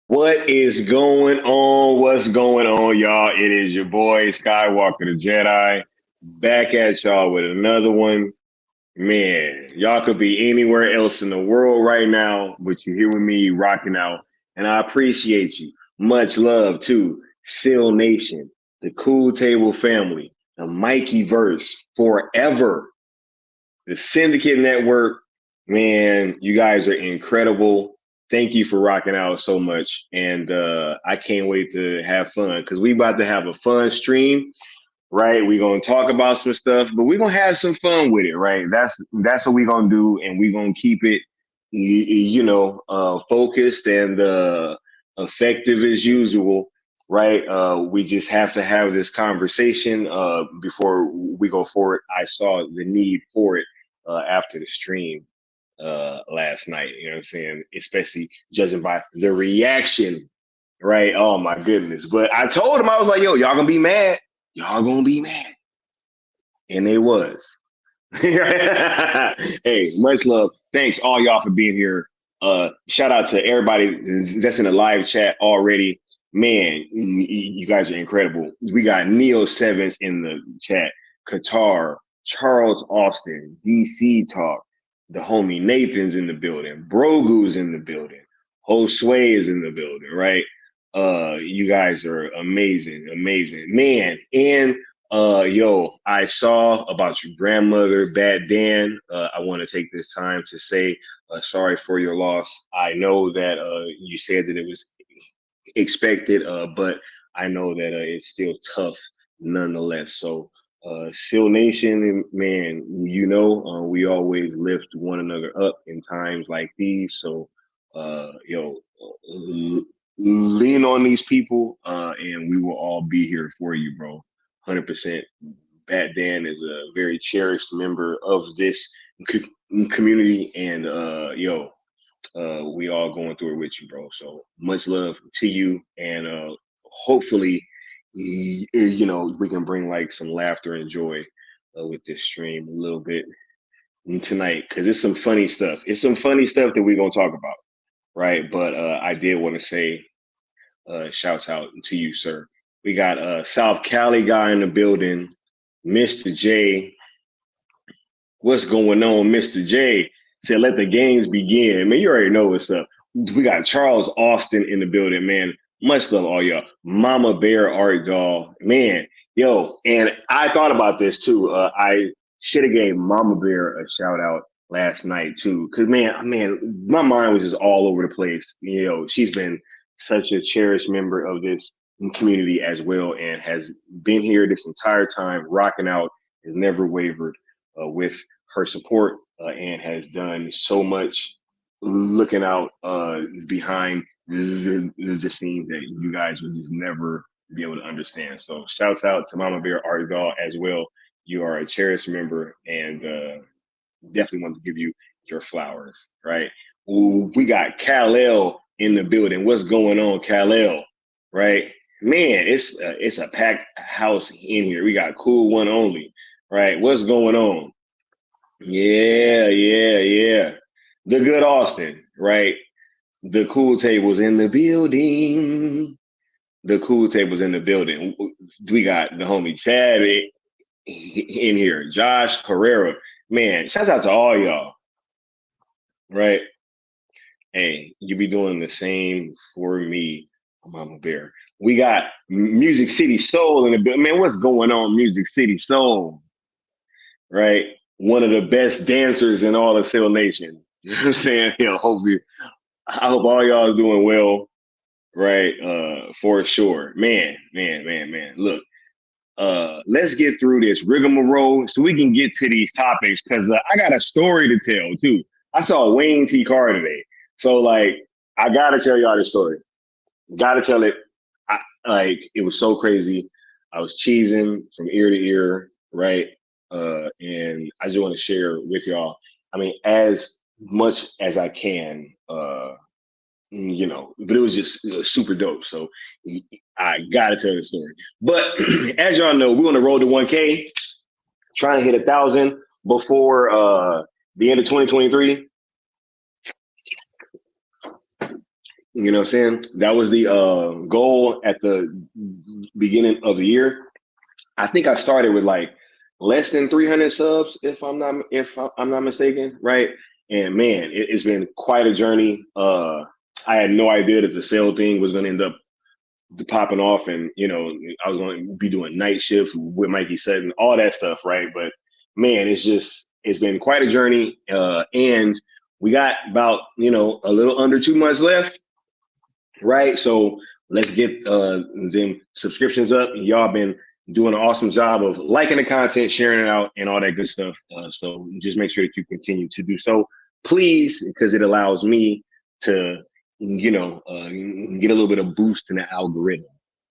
What is going on? What's going on, y'all? It is your boy Skywalker the Jedi back at y'all with another one. Man, y'all could be anywhere else in the world right now, but you're here with me rocking out, and I appreciate you. Much love to Seal Nation, the Cool Table family, the Mikey Verse, forever, the Syndicate Network. Man, you guys are incredible. Thank you for rocking out so much. And I can't wait to have fun because we about to have a fun stream, right? We're gonna talk about some stuff, but we're gonna have some fun with it, right? That's what we're gonna do, and we're gonna keep it focused and effective as usual. right? We just have to have this conversation before we go forward. I saw the need for it after the stream last night. You know what I'm saying? Especially judging by the reaction, right? Oh my goodness! But I told him I was like, "Yo, y'all gonna be mad? Y'all gonna be mad?" And they was. Hey, much love. Thanks all y'all for being here. Shout out to everybody that's in the live chat already. Man, you guys are incredible. We got Neo Sevens in the chat, Qatar, Charles Austin, DC Talk, the homie Nathan's in the building, Brogu's in the building, Josue is in the building, right? You guys are amazing, amazing. Man, and yo, I saw about your grandmother, Bad Dan. I want to take this time to say sorry for your loss. I know that you said that it was expected, but I know that it's still tough nonetheless. So, Seal Nation, man, we always lift one another up in times like these. So, yo, lean on these people, and we will all be here for you, bro. 100%. Bat Dan is a very cherished member of this community, and we all going through it with you, bro. So much love to you, and hopefully, we can bring like some laughter and joy with this stream a little bit tonight, because it's some funny stuff. It's some funny stuff that we're gonna talk about, right? But I did want to say, shouts out to you, sir. We got South Cali guy in the building, Mr. J. What's going on, Mr. J? Said, let the games begin. Man, you already know what's up. We got Charles Austin in the building, man. Much love, all y'all. Mama Bear Art Doll, man. Yo, and I thought about this too. I should have gave Mama Bear a shout out last night too, because man, my mind was just all over the place. She's been such a cherished member of this community as well, and has been here this entire time, rocking out, has never wavered with her support, and has done so much looking out behind the scenes that you guys would just never be able to understand. So shouts out to Mama Bear Art Doll as well. You are a cherished member, and definitely want to give you your flowers, right? Ooh, we got Kal-El in the building. What's going on, Kal-El? Right? Man, it's a packed house in here. We got Cool One Only, right? What's going on? Yeah, yeah, yeah. The good Austin, right? The cool table's in the building. The cool table's in the building. We got the homie Chad in here. Josh Herrera. Man, shouts out to all y'all, right? Hey, you be doing the same for me, Mama Bear. We got Music City Soul in the building. Man, what's going on, Music City Soul? Right? One of the best dancers in all of Seal Nation. You know what I'm saying? Hopefully, I hope all y'all is doing well, right? For sure. Man. Look, let's get through this rigmarole so we can get to these topics, because I got a story to tell too. I saw Wayne T. Carr today. So like, I gotta tell y'all this story. Gotta tell it. It was so crazy. I was cheesing from ear to ear, right? And I just want to share with y'all. I mean, as much as I can, but it was just super dope. So I gotta tell the story. But as y'all know, we're on the road to 1K, trying to hit 1,000 before the end of 2023. You know what I'm saying? That was the goal at the beginning of the year. I think I started with like less than 300 subs, if I'm not mistaken, right? And man, it's been quite a journey. I had no idea that the sale thing was going to end up popping off, and I was going to be doing night shift with Mikey Sutton, all that stuff, right? But man, it's been quite a journey, and we got about a little under 2 months left, right? So let's get them subscriptions up. Y'all been doing an awesome job of liking the content, sharing it out, and all that good stuff. So just make sure that you continue to do so, please, because it allows me to, get a little bit of boost in the algorithm.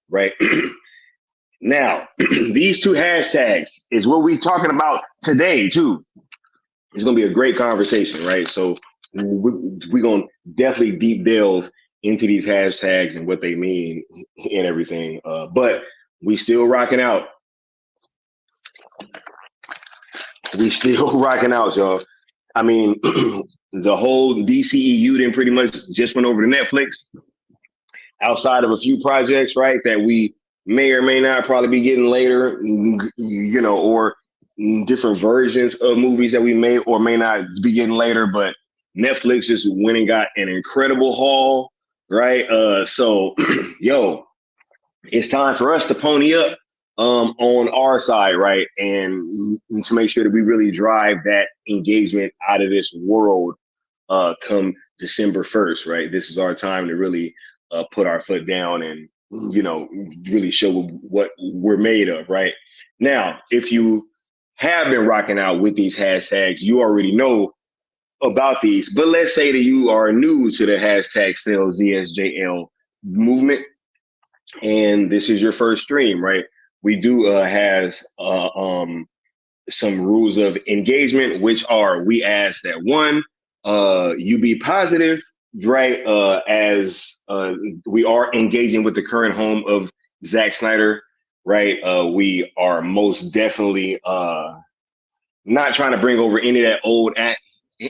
right? Now, these two hashtags is what we're talking about today too. It's gonna be a great conversation, right? So we're gonna definitely deep delve into these hashtags and what they mean and everything. But we still rocking out. We still rocking out, y'all. I mean, the whole DCEU then pretty much just went over to Netflix. Outside of a few projects, right, that we may or may not probably be getting later, you know, or different versions of movies that we may or may not be getting later. But Netflix just went and got an incredible haul, right? So, yo, it's time for us to pony up on our side, right? And to make sure that we really drive that engagement out of this world come December 1st, right? This is our time to really put our foot down and, you know, really show what we're made of, right? Now, if you have been rocking out with these hashtags, you already know about these. But let's say that you are new to the hashtag still ZSJL movement, and this is your first stream, right? We do has some rules of engagement, which are we ask that one, you be positive, right? As we are engaging with the current home of Zack Snyder, right? We are most definitely not trying to bring over any of that old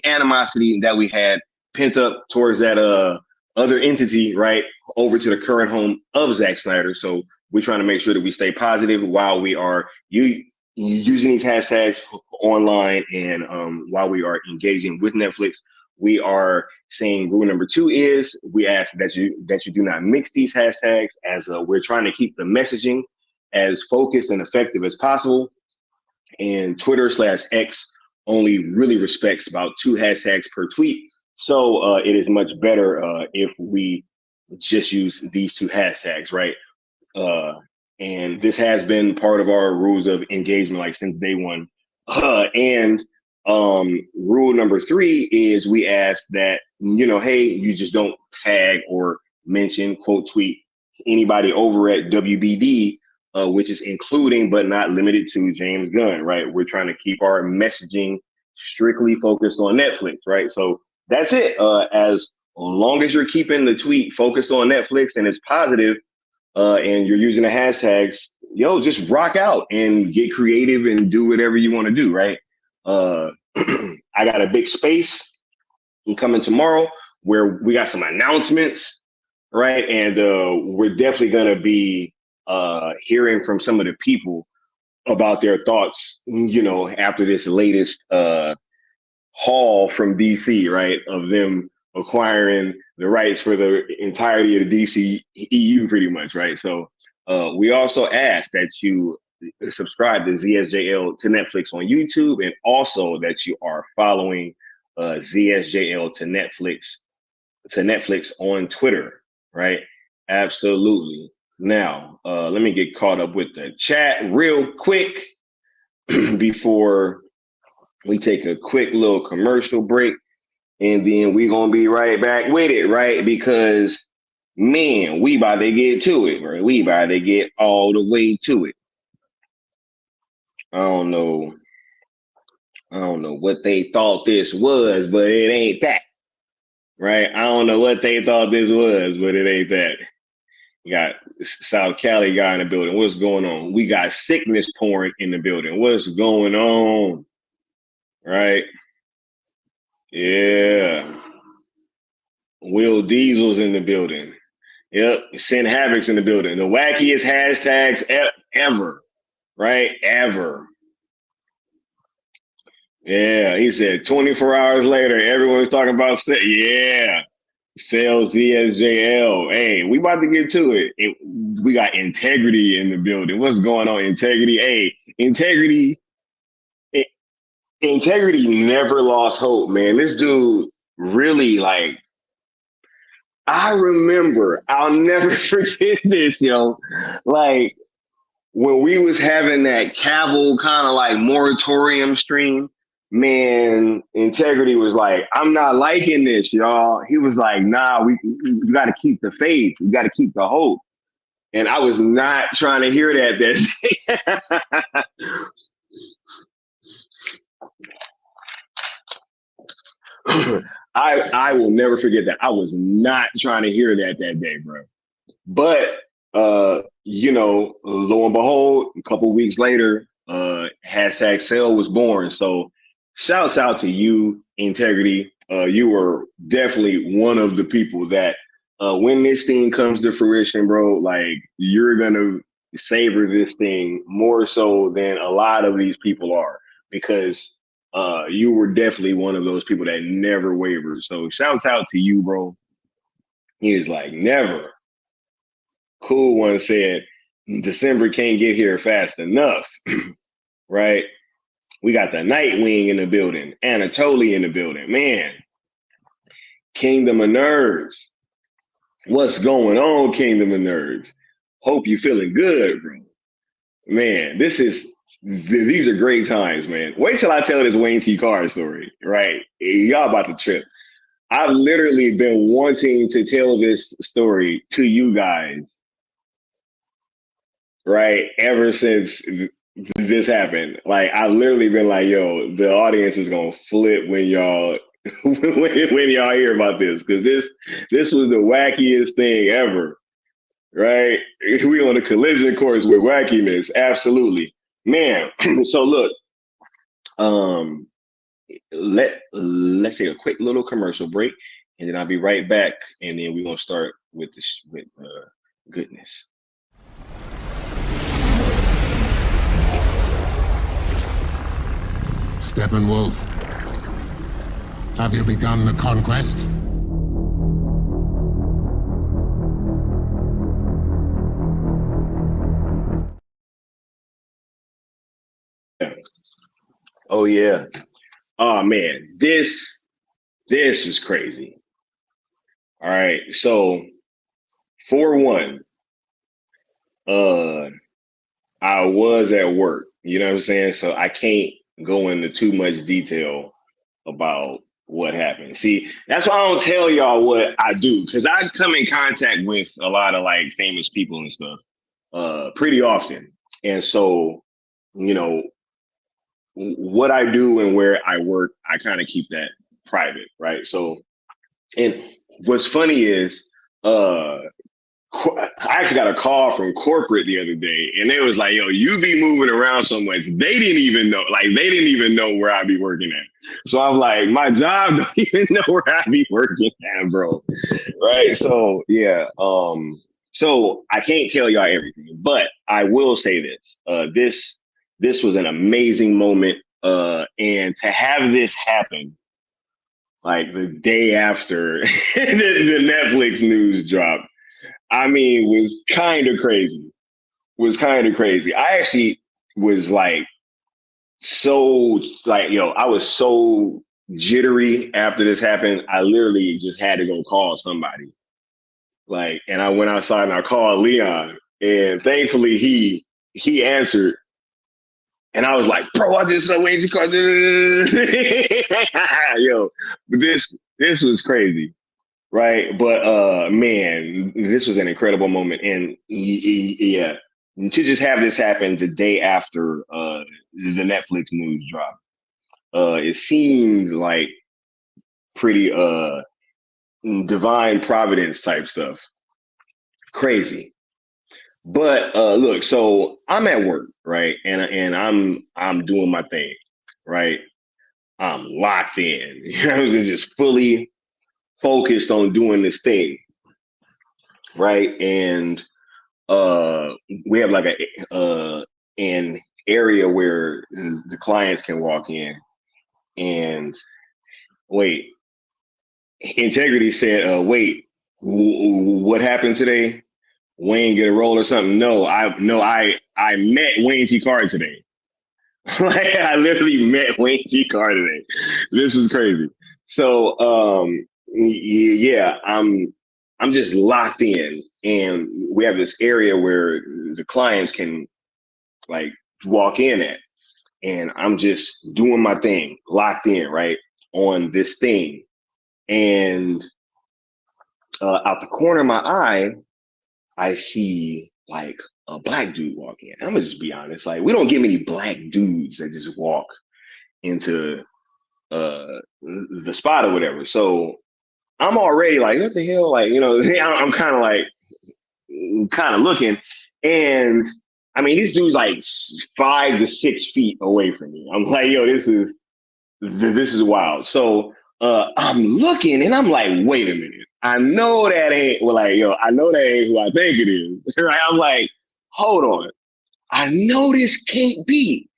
animosity that we had pent up towards that other entity, right? Over to the current home of Zack Snyder. So we're trying to make sure that we stay positive while we are using these hashtags online and while we are engaging with Netflix. We are saying rule number 2 is we ask that you do not mix these hashtags, as we're trying to keep the messaging as focused and effective as possible. And Twitter/X only really respects about 2 hashtags per tweet. So it is much better if we just use these 2 hashtags, right? And this has been part of our rules of engagement, like since day one. And rule number 3 is we ask that, you know, hey, you just don't tag or mention, quote, tweet anybody over at WBD, which is including but not limited to James Gunn, right? We're trying to keep our messaging strictly focused on Netflix, right? So that's it. As long as you're keeping the tweet focused on Netflix and it's positive, and you're using the hashtags, yo, just rock out and get creative and do whatever you want to do, right? I got a big space coming tomorrow where we got some announcements, right? And we're definitely going to be hearing from some of the people about their thoughts, you know, after this latest haul from DC, right? Of them acquiring the rights for the entirety of the DC EU, pretty much, right? So we also ask that you subscribe to ZSJL to Netflix on YouTube, and also that you are following ZSJL to Netflix on Twitter, right? Absolutely. Now, let me get caught up with the chat real quick before we take a quick little commercial break, and then we're going to be right back with it, right? Because, man, we about to get to it, right? We about to get all the way to it. I don't know what they thought this was, but it ain't that, right? I don't know what they thought this was, but it ain't that. You got South Cali guy in the building. What's going on? We got sickness pouring in the building. What's going on? Right? Yeah. Will Diesel's in the building. Yep. Sin Havoc's in the building. The wackiest hashtags ever. Right? Ever. Yeah. He said 24 hours later, everyone's talking about yeah. Sales VSJL. Hey, we about to get to it. We got Integrity in the building. What's going on, Integrity? Hey, Integrity never lost hope, man. This dude really, like, I remember, I'll never forget this, yo. Like, when we was having that Cavill kind of like moratorium stream, man, Integrity was like, I'm not liking this, y'all. He was like, nah, we got to keep the faith. We got to keep the hope. And I was not trying to hear that. I will never forget that. I was not trying to hear that day, bro. But you know, lo and behold, a couple weeks later, hashtag sale was born. So shouts out to you, Integrity. You were definitely one of the people that when this thing comes to fruition, bro, like you're gonna savor this thing more so than a lot of these people are, because you were definitely one of those people that never wavered. So shouts out to you, bro. He is like, never. Cool One said, December can't get here fast enough, right? We got the Nightwing in the building, Anatoly in the building. Man, Kingdom of Nerds. What's going on, Kingdom of Nerds? Hope you feeling good, bro. Man, these are great times, man. Wait till I tell this Wayne T. Carr story, right? Y'all about to trip. I've literally been wanting to tell this story to you guys, right, ever since this happened. Like, I've literally been like, yo, the audience is gonna flip when y'all when y'all hear about this, because this was the wackiest thing ever, right? We on a collision course with wackiness, absolutely, man. So look, um, let's take a quick little commercial break, and then I'll be right back, and then we're gonna start with goodness. Steppenwolf, have you begun the conquest? Oh yeah. Oh man, this is crazy. All right. So for one, uh I was at work, you know what I'm saying? So I can't go into too much detail about what happened. See, that's why I don't tell y'all what I do, because I come in contact with a lot of like famous people and stuff pretty often. And so, you know, what I do and where I work, I kind of keep that private, right? So, and what's funny is, I actually got a call from corporate the other day, and they was like, "Yo, you be moving around so much." They didn't even know, like, they didn't even know where I be working at. So I'm like, my job don't even know where I be working at, bro. Right? So yeah, so I can't tell y'all everything, but I will say this: this was an amazing moment, and to have this happen like the day after the Netflix news dropped, I mean, was kind of crazy. Was kind of crazy. I actually was like so like, yo, I was so jittery after this happened. I literally just had to go call somebody. Like, and I went outside and I called Leon, and thankfully he answered. And I was like, bro, I just saw Wayne's car. Yo, this was crazy. Right. But man, this was an incredible moment. And yeah, to just have this happen the day after the Netflix news drop, it seemed like pretty divine providence type stuff. Crazy. But look, so I'm at work, right? And I'm doing my thing, right? I'm locked in. I was just fully focused on doing this thing, right? And we have like an area where the clients can walk in. And wait, Integrity said, wait, what happened today? Wayne get a role or something? No, I met Wayne T. Carr today. Like, I literally met Wayne T. Carr today. This was crazy. So yeah, I'm just locked in, and we have this area where the clients can like walk in at, and I'm just doing my thing, locked in, right, on this thing. And out the corner of my eye, I see like a black dude walk in. I'm gonna just be honest. Like, we don't get many black dudes that just walk into the spot or whatever. So I'm already like, what the hell? Like, I'm kind of looking, and I mean, this dude's like 5 to 6 feet away from me. I'm like, yo, this is wild. So I'm looking, and I'm like, wait a minute. I know that ain't I know that ain't who I think it is. Right? I'm like, hold on. I know this can't be.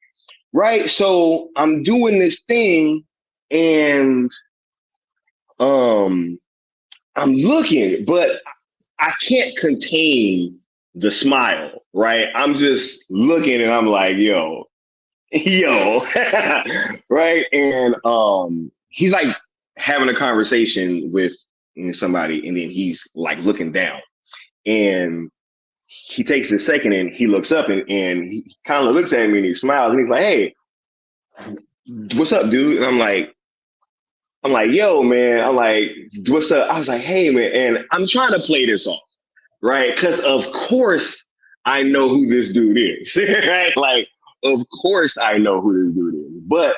Right. So I'm doing this thing, and um I'm looking, but I can't contain the smile, right? I'm just looking, and I'm like, yo, yo, right? And he's like having a conversation with somebody, and then he's like looking down, and he takes a second, and he looks up, and he kind of looks at me, and he smiles, and he's like, hey, what's up, dude? And I'm like, yo, man. I'm like, what's up? I was like, hey, man. And I'm trying to play this off, right? Because of course I know who this dude is, right? Like, of course I know who this dude is. But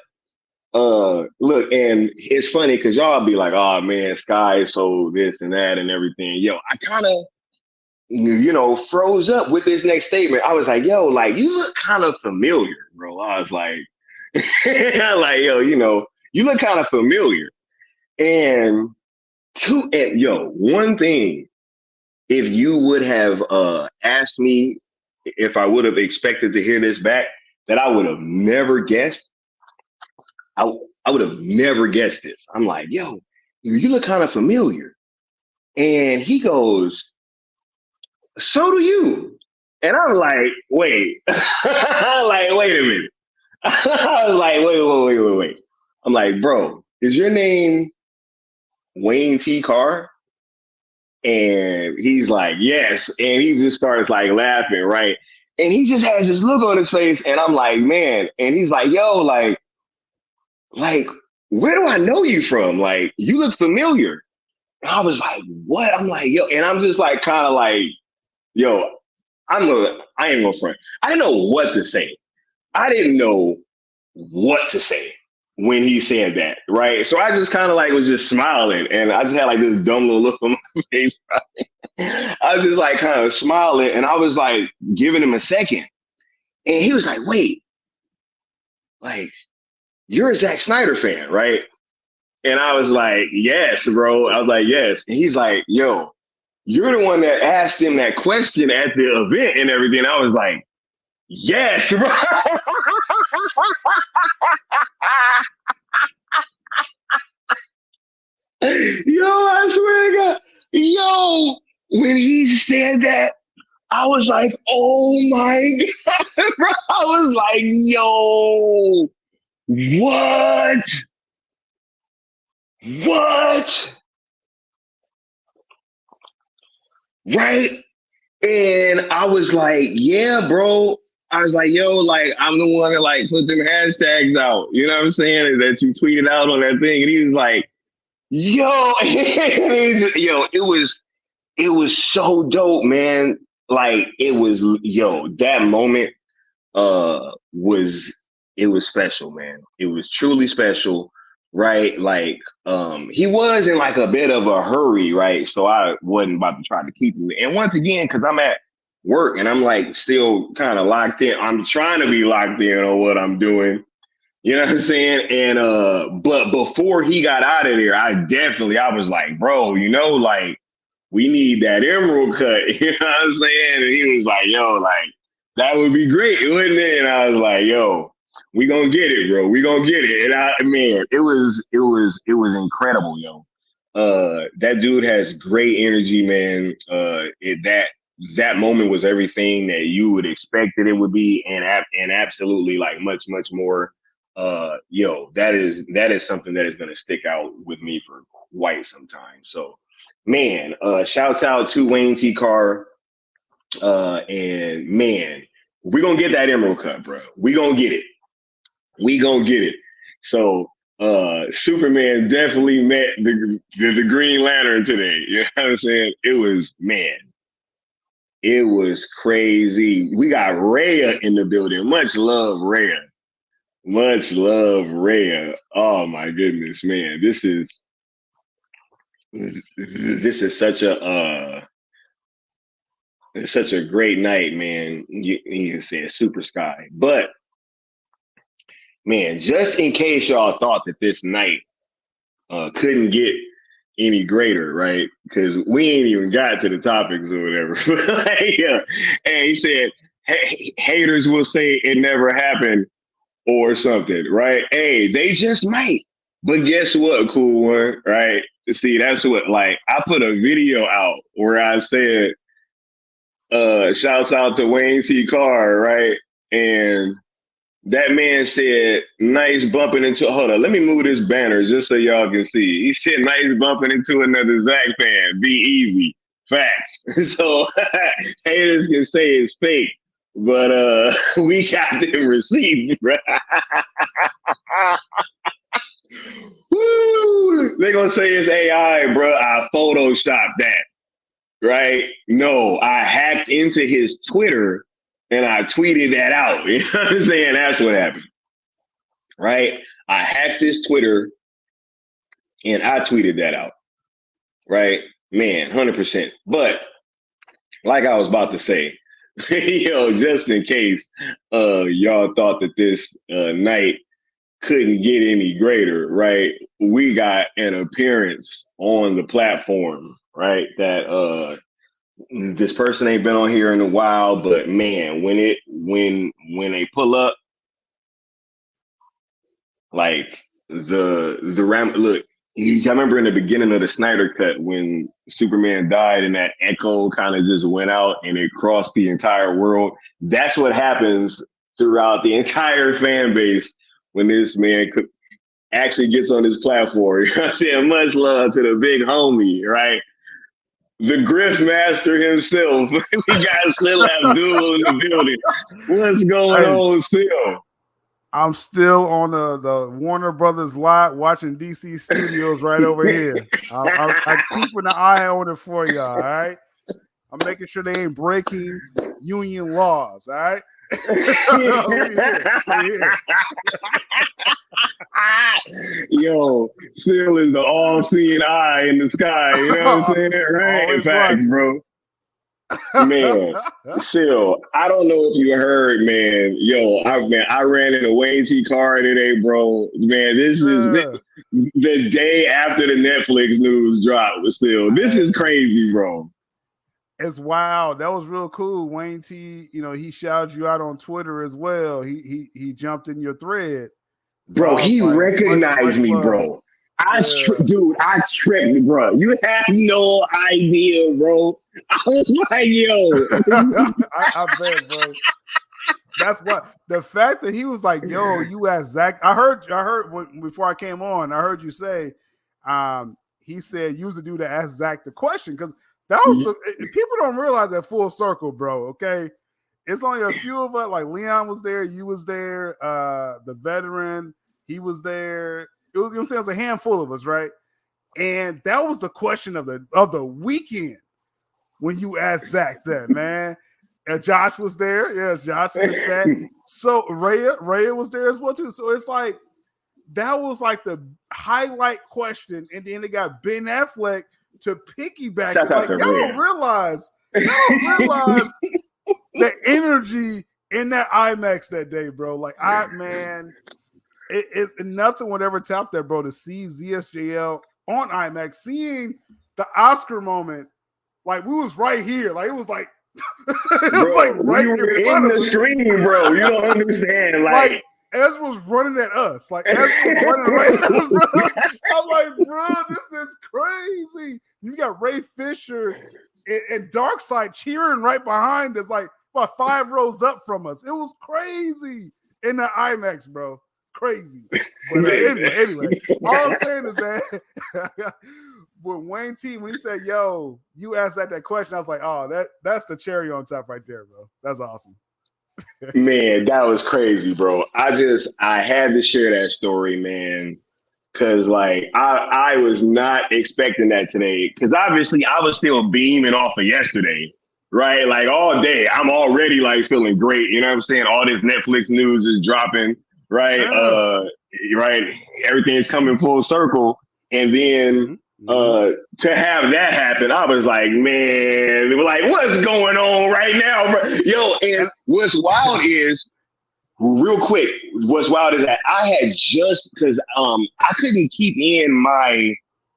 look, and it's funny because y'all be like, oh man, Sky, so this and that and everything. Yo, I kind of, froze up with this next statement. I was like, yo, like, you look kind of familiar, bro. I was like, like, yo, you look kind of familiar. And one thing, if you would have asked me if I would have expected to hear this back, that I would have never guessed. I would have never guessed this. I'm like, yo, you look kind of familiar. And he goes, so do you. And I'm like, wait. I'm like, wait a minute. I was like, wait. I'm like, bro, is your name Wayne T. Carr? And he's like, yes. And he just starts like laughing, right? And he just has this look on his face. And I'm like, man. And he's like, yo, like, where do I know you from? Like, you look familiar. And I was like, what? I'm like, yo. And I'm just like, kind of like, yo, I ain't no friend. I didn't know what to say. I didn't know what to say when he said that, right? So I just kind of like was just smiling, and I just had like this dumb little look on my face. I was just like kind of smiling, and I was like giving him a second, and he was like, "Wait, like you're a Zack Snyder fan, right?" And I was like, "Yes, bro." I was like, "Yes," and he's like, "Yo, you're the one that asked him that question at the event and everything." I was like, "Yes, bro." Yo, I swear to God. Yo, when he said that, I was like, oh my God, bro. I was like, yo, what? What? Right? And I was like, yeah, bro. I was like, yo, like, I'm the one that like put them hashtags out. You know what I'm saying? That you tweeted out on that thing. And he was like, yo, yo, it was so dope, man. Like it was, yo, that moment was it was special, man. It was truly special, right? Like he was in like a bit of a hurry, right? So I wasn't about to try to keep him. And once again, because I'm at work and I'm like still kind of locked in. I'm trying to be locked in on what I'm doing. You know what I'm saying? And but before he got out of there, I was like, bro, like we need that emerald cut. You know what I'm saying? And he was like, yo, like that would be great, wouldn't it? And I was like, yo, we gonna get it, bro. We gonna get it. And man, it was incredible, yo. That dude has great energy, man. That moment was everything that you would expect that it would be, and absolutely like much more. Yo, that is something that is gonna stick out with me for quite some time. So, man, shouts out to Wayne T. Carr, and man, we're gonna get that Emerald Cut, bro. We gonna get it. We gonna get it. So, Superman definitely met the Green Lantern today. You know what I'm saying? It was, man. It was crazy. We got Rhea in the building. Much love, Rhea. Much love, Rhea. Oh my goodness, man. This is such a great night, man. You said Super Sky. But man, just in case y'all thought that this night couldn't get any greater, right? Because we ain't even got to the topics or whatever. Yeah. And he said, hey, haters will say it never happened or something, right? Hey, they just might. But guess what, cool one, right? See, that's what, like, I put a video out where I said, shouts out to Wayne T. Carr, right? And that man said, nice bumping into, hold on, let me move this banner just so y'all can see. He said, nice bumping into another Zach fan. Be easy. Facts. So haters can say it's fake, but we got them receipts, bro. Woo! They're going to say it's AI, bro. I photoshopped that, right? No, I hacked into his Twitter and I tweeted that out. You know what I'm saying? That's what happened, right? I hacked his Twitter and I tweeted that out, right? Man, 100%. But like I was about to say, just in case y'all thought that this night couldn't get any greater, right? We got an appearance on the platform, right? That this person ain't been on here in a while, but man, when they pull up, like the ram, look, I remember in the beginning of the Snyder Cut when Superman died and that echo kind of just went out and it crossed the entire world. That's what happens throughout the entire fan base when this man actually gets on this platform. You know what I'm saying? Much love to the big homie, right? The Griff Master himself. We got Still Abdul in the building. What's going on, Still? I'm still on the Warner Brothers lot watching DC Studios right over here. I'm keeping an eye on it for y'all, all right? I'm making sure they ain't breaking union laws, all right? Yo, Still is the all-seeing eye in the sky. You know what I'm saying? Right? Facts, bro. Man, Still, I don't know if you heard, man. Yo, I ran into Wayne T. Carr today, bro. Man, this is the day after the Netflix news dropped. Still, this is crazy, bro. It's wild. That was real cool. Wayne T, he shouted you out on Twitter as well. He jumped in your thread. Bro, he recognized me, bro. I tripped, bro. You have no idea, bro. I was like, yo. I bet, bro. That's what the fact that he was like, yo, you asked Zach. I heard before I came on, I heard you say, he said you was the dude that asked Zach the question because that was people don't realize that full circle, bro. Okay. It's only a few of us, like Leon was there, you was there, the veteran, he was there. It was, I'm saying, it was a handful of us, right? And that was the question of the weekend when you asked Zach that, man. And Josh was there. Yes, Josh was there. So Rhea was there as well, too. So it's like, that was like the highlight question. And then they got Ben Affleck to piggyback. Like, y'all don't realize the energy in that IMAX that day, bro. Like, it's nothing would ever top that, bro, to see ZSJL on IMAX, seeing the Oscar moment. Like, we was right here. Like, it was like, it was like right in the screen, bro. You don't understand. Like Ezra was running at us. Like, Ezra was running right at us, bro. I'm like, bro, this is crazy. You got Ray Fisher and Darkseid cheering right behind us, like about 5 rows up from us. It was crazy in the IMAX, bro. Crazy. But anyway, all I'm saying is that when Wayne T, when he said, yo, you asked that question, I was like, oh, that's the cherry on top right there, bro. That's awesome. Man, that was crazy, bro. I had to share that story, man. Cause like I was not expecting that today. Cause obviously I was still beaming off of yesterday. right? Like all day, I'm already like feeling great. You know what I'm saying? All this Netflix news is dropping, right? Right. Everything is coming full circle. And then to have that happen, I was like, man, like what's going on right now, bro? Yo, and what's wild is real quick, what's wild is that I had just because I couldn't keep in my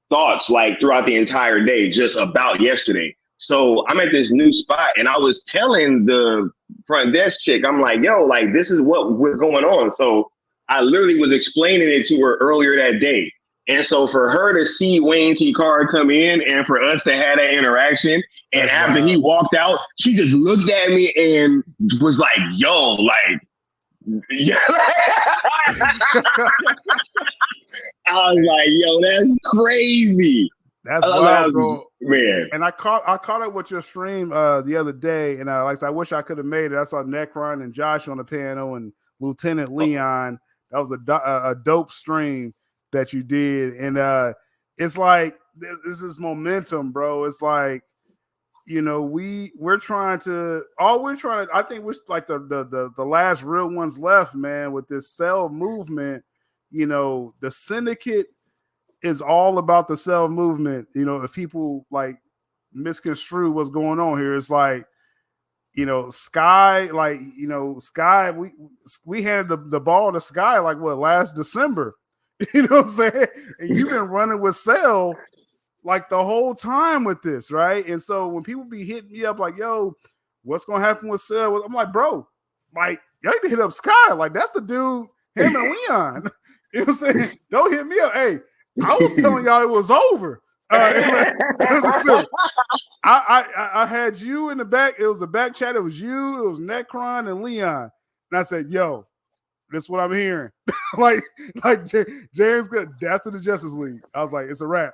thoughts like throughout the entire day just about yesterday. So I'm at this new spot and I was telling the front desk chick, I'm like, yo, like this is what was going on. So I literally was explaining it to her earlier that day. And so for her to see Wayne T. Carr come in and for us to have that interaction, and after he walked out, she just looked at me and was like, yo, like, yeah. I was like, yo, that's crazy. That's wild, bro. Man. And I caught up with your stream the other day, and like I said, I wish I could have made it. I saw Necron and Josh on the panel and Lieutenant Leon. That was a dope stream that you did. And it's like this is momentum, bro. It's like, you know, we're trying to I think we're like the last real ones left, man, with this cell movement. You know, the syndicate is all about the cell movement. You know, if people like misconstrue what's going on here, it's like, you know, Sky, like, you know, Sky, we handed the ball to Sky like what, last December. You know what I'm saying? And you've been running with Cell like the whole time with this, right? And so when people be hitting me up like, yo, what's gonna happen with Cell? I'm like, bro, like, y'all need to hit up Sky. Like, that's the dude, him and Leon. You know what I'm saying? Don't hit me up. Hey, I was telling y'all it was over. I had you in the back. It was a back chat. It was you, it was Necron and Leon. And I said, yo, this is what I'm hearing. like James got death of the Justice League. I was like, it's a wrap.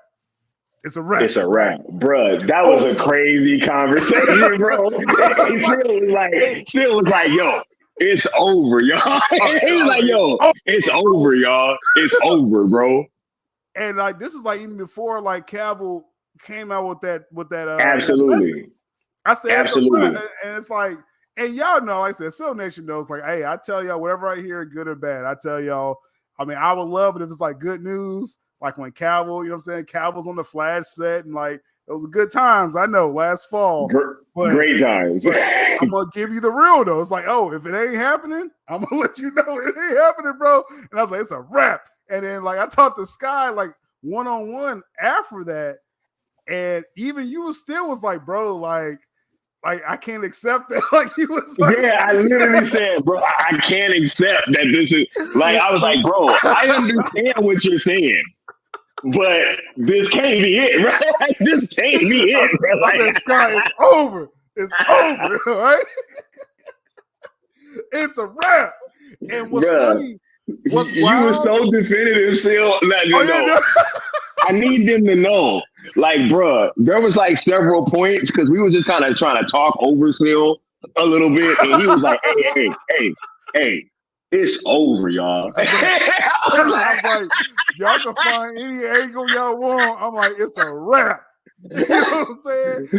It's a wrap. It's a wrap, bro. That was a crazy conversation, bro. Still was like, yo, it's over, y'all. He's like, yo, it's over, y'all. It's over, bro. And like, this is like even before like Cavill came out with that. Absolutely. I said, absolutely. And it's like, and y'all know, like I said, Cell Nation knows, like, hey, I tell y'all whatever I hear, good or bad. I tell y'all, I mean, I would love it if it's like good news. Like when Cavill, you know what I'm saying? Cavill's on the Flash set, and like those are good times. I know last fall. Great times. I'm gonna give you the real though. It's like, oh, if it ain't happening, I'm gonna let you know it ain't happening, bro. And I was like, it's a wrap. And then like I talked to Sky like one-on-one after that, and even you still was like, bro, like I can't accept that. Like he was like, yeah, I literally said, bro, I can't accept that this is like, I was like, bro, I understand what you're saying. But this can't be it, right? Like, this can't be it, bro. Like, I said, Sky, it's over. It's over, right? It's a wrap. And what's funny, you were so definitive, still. I need them to know. Like, bro, there was like several points because we were just kind of trying to talk over Seal a little bit. And he was like, hey. It's over, y'all. I'm like, y'all can find any angle y'all want. I'm like, it's a wrap. You know what I'm saying?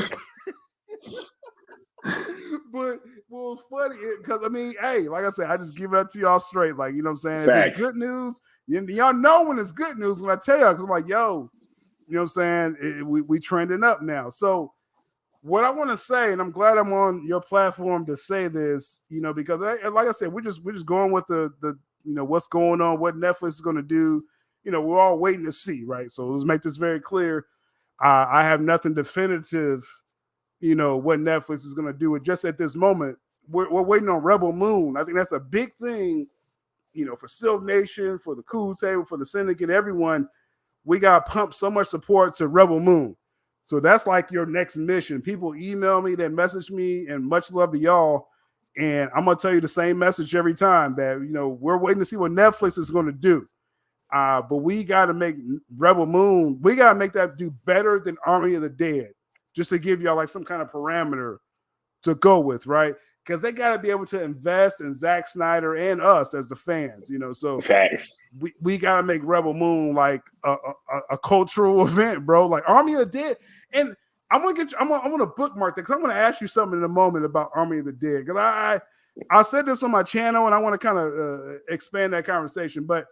But what was funny, because I mean, hey, like I said, I just give it up to y'all straight. Like, you know what I'm saying? If it's good news, y'all know when it's good news when I tell y'all, because I'm like, yo, you know what I'm saying? We trending up now. So what I want to say, and I'm glad I'm on your platform to say this, you know, because like I said, we're just going with the you know, what's going on, what Netflix is going to do. You know, we're all waiting to see, right? So let's make this very clear. I have nothing definitive, you know, what Netflix is going to do. Just at this moment, we're waiting on Rebel Moon. I think that's a big thing, you know, for Silk Nation, for the Cool Table, for the Syndicate, everyone. We got to pump so much support to Rebel Moon. So that's like your next mission. People email me, they message me, and much love to y'all. And I'm going to tell you the same message every time that, you know, we're waiting to see what Netflix is going to do. But we got to make Rebel Moon, we got to make that do better than Army of the Dead, just to give y'all like some kind of parameter to go with, right? Because they got to be able to invest in Zack Snyder and us as the fans, you know. So we got to make Rebel Moon like a cultural event, bro. Like Army of the Dead. And I'm gonna bookmark that because I'm gonna ask you something in a moment about Army of the Dead. Because I said this on my channel and I want to kind of expand that conversation. But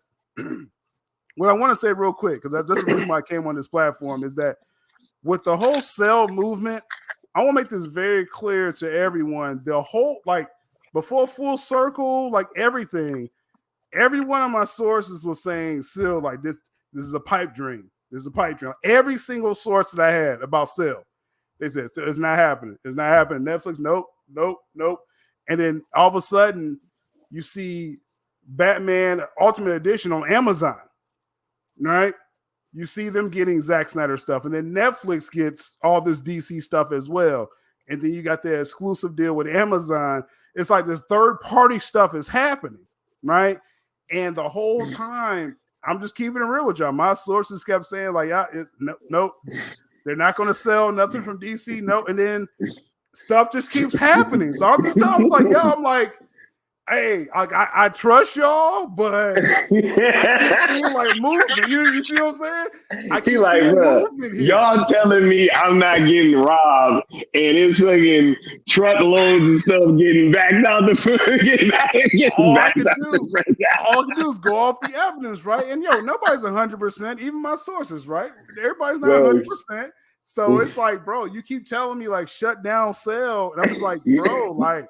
what I want to say real quick, because that's the reason why I came on this platform, is that with the whole cell movement, I want to make this very clear to everyone. The whole, like, before Full Circle, like everything, every one of my sources was saying, "Cell, like this is a pipe dream. This is a pipe dream." Every single source that I had about Cell, they said, "So it's not happening. It's not happening." Netflix, nope. And then all of a sudden, you see Batman Ultimate Edition on Amazon, right? You see them getting Zack Snyder stuff, and then Netflix gets all this DC stuff as well. And then you got the exclusive deal with Amazon. It's like this third-party stuff is happening, right? And the whole time, I'm just keeping it real with y'all. My sources kept saying, like, nope, they're not going to sell nothing from DC, no. And then stuff just keeps happening. So I'm just telling them, like, yo, I'm like, hey, I trust y'all, but I keep seeing like movement. You see what I'm saying? I keep like, seeing bro, movement here. y'all telling me I'm not getting robbed, and it's fucking truckloads and stuff getting backed out the All I can do is go off the evidence, right? And yo, nobody's 100%, even my sources, right? Everybody's not 100%. So it's like, bro, you keep telling me like shut down sale, and I'm just like, bro, like,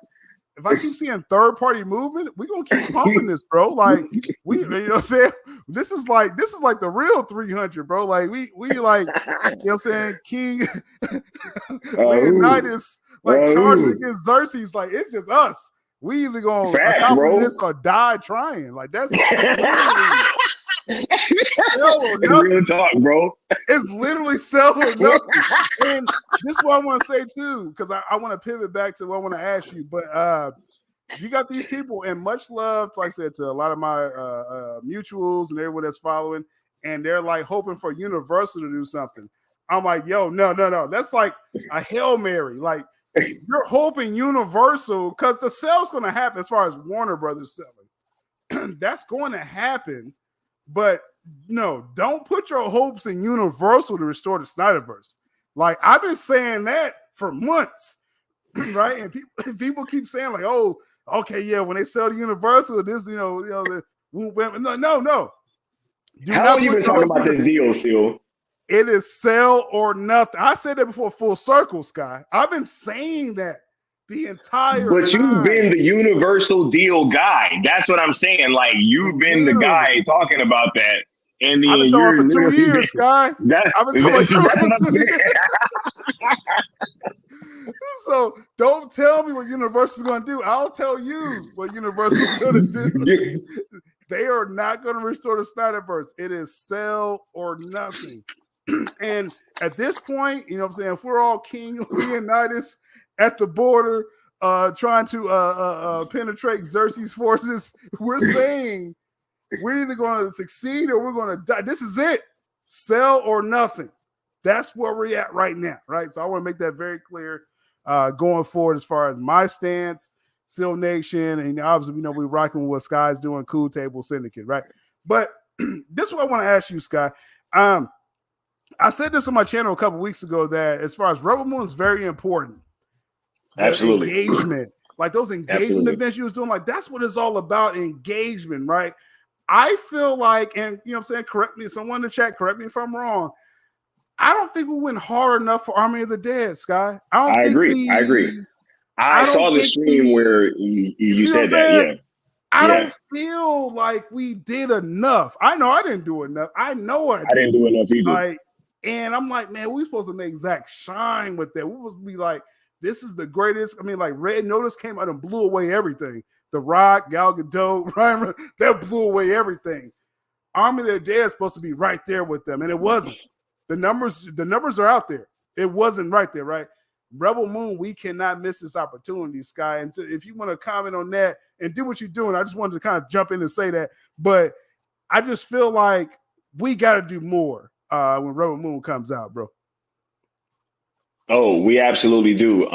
if I keep seeing third-party movement, we're gonna keep pumping this, bro. Like you know what I'm saying? This is like the real 300, bro. Like we like, you know what I'm saying? King Leonidas like charging against Xerxes, like it's just us. We either gonna accomplish this or die trying. Like that's literally real talk, bro. It's literally sell or nothing. And this is what I want to say too, because I want to pivot back to what I want to ask you. But you got these people, and much love, like I said, to a lot of my mutuals and everyone that's following, and they're like hoping for Universal to do something. I'm like, yo, no. That's like a Hail Mary. Like you're hoping Universal, because the sale's going to happen as far as Warner Brothers selling. That's going to happen. But no, don't put your hopes in Universal to restore the SnyderVerse. Like I've been saying that for months, right? And people keep saying like, "Oh, okay, yeah." When they sell to Universal, this, no. How long you been talking about this deal, Phil? It is sell or nothing. I said that before Full Circle, Sky. I've been saying that the entire But you've been the Universal deal guy. That's what I'm saying. Like you've been the guy talking about that. And then I've been talking for 2 years, Sky. I've been talking for 2 years. So don't tell me what Universal's going to do. I'll tell you what Universal's going to do. They are not going to restore the SnyderVerse. It is sell or nothing. And at this point, you know what I'm saying, if we're all King Leonidas at the border trying to penetrate Xerxes' forces, we're saying we're either going to succeed or we're going to die. This is it. Sell or nothing. That's where we're at right now, right? So I want to make that very clear going forward as far as my stance, Still Nation, and obviously we know we're rocking with what Sky's doing, Cool Table Syndicate, right? But this is what I want to ask you, Sky. I said this on my channel a couple weeks ago that as far as Rebel Moon is very important. Absolutely. Engagement, like those engagement events you was doing, like that's what it's all about, engagement, right? I feel like, and you know what I'm saying, correct me, someone in the chat, correct me if I'm wrong. I don't think we went hard enough for Army of the Dead, Sky. I agree. I saw the stream where you said that, yeah. I don't feel like we did enough. I know I didn't do enough. I know I didn't do enough either. And I'm like, man, we're supposed to make Zach shine with that. We supposed to be like, this is the greatest. I mean, like Red Notice came out and blew away everything. The Rock, Gal Gadot, Ryan, that blew away everything. Army of the Dead is supposed to be right there with them, and it wasn't. The numbers are out there. It wasn't right there, right? Rebel Moon, we cannot miss this opportunity, Sky. And if you want to comment on that and do what you're doing, I just wanted to kind of jump in and say that. But I just feel like we got to do more when Rebel Moon comes out, bro. Oh, we absolutely do.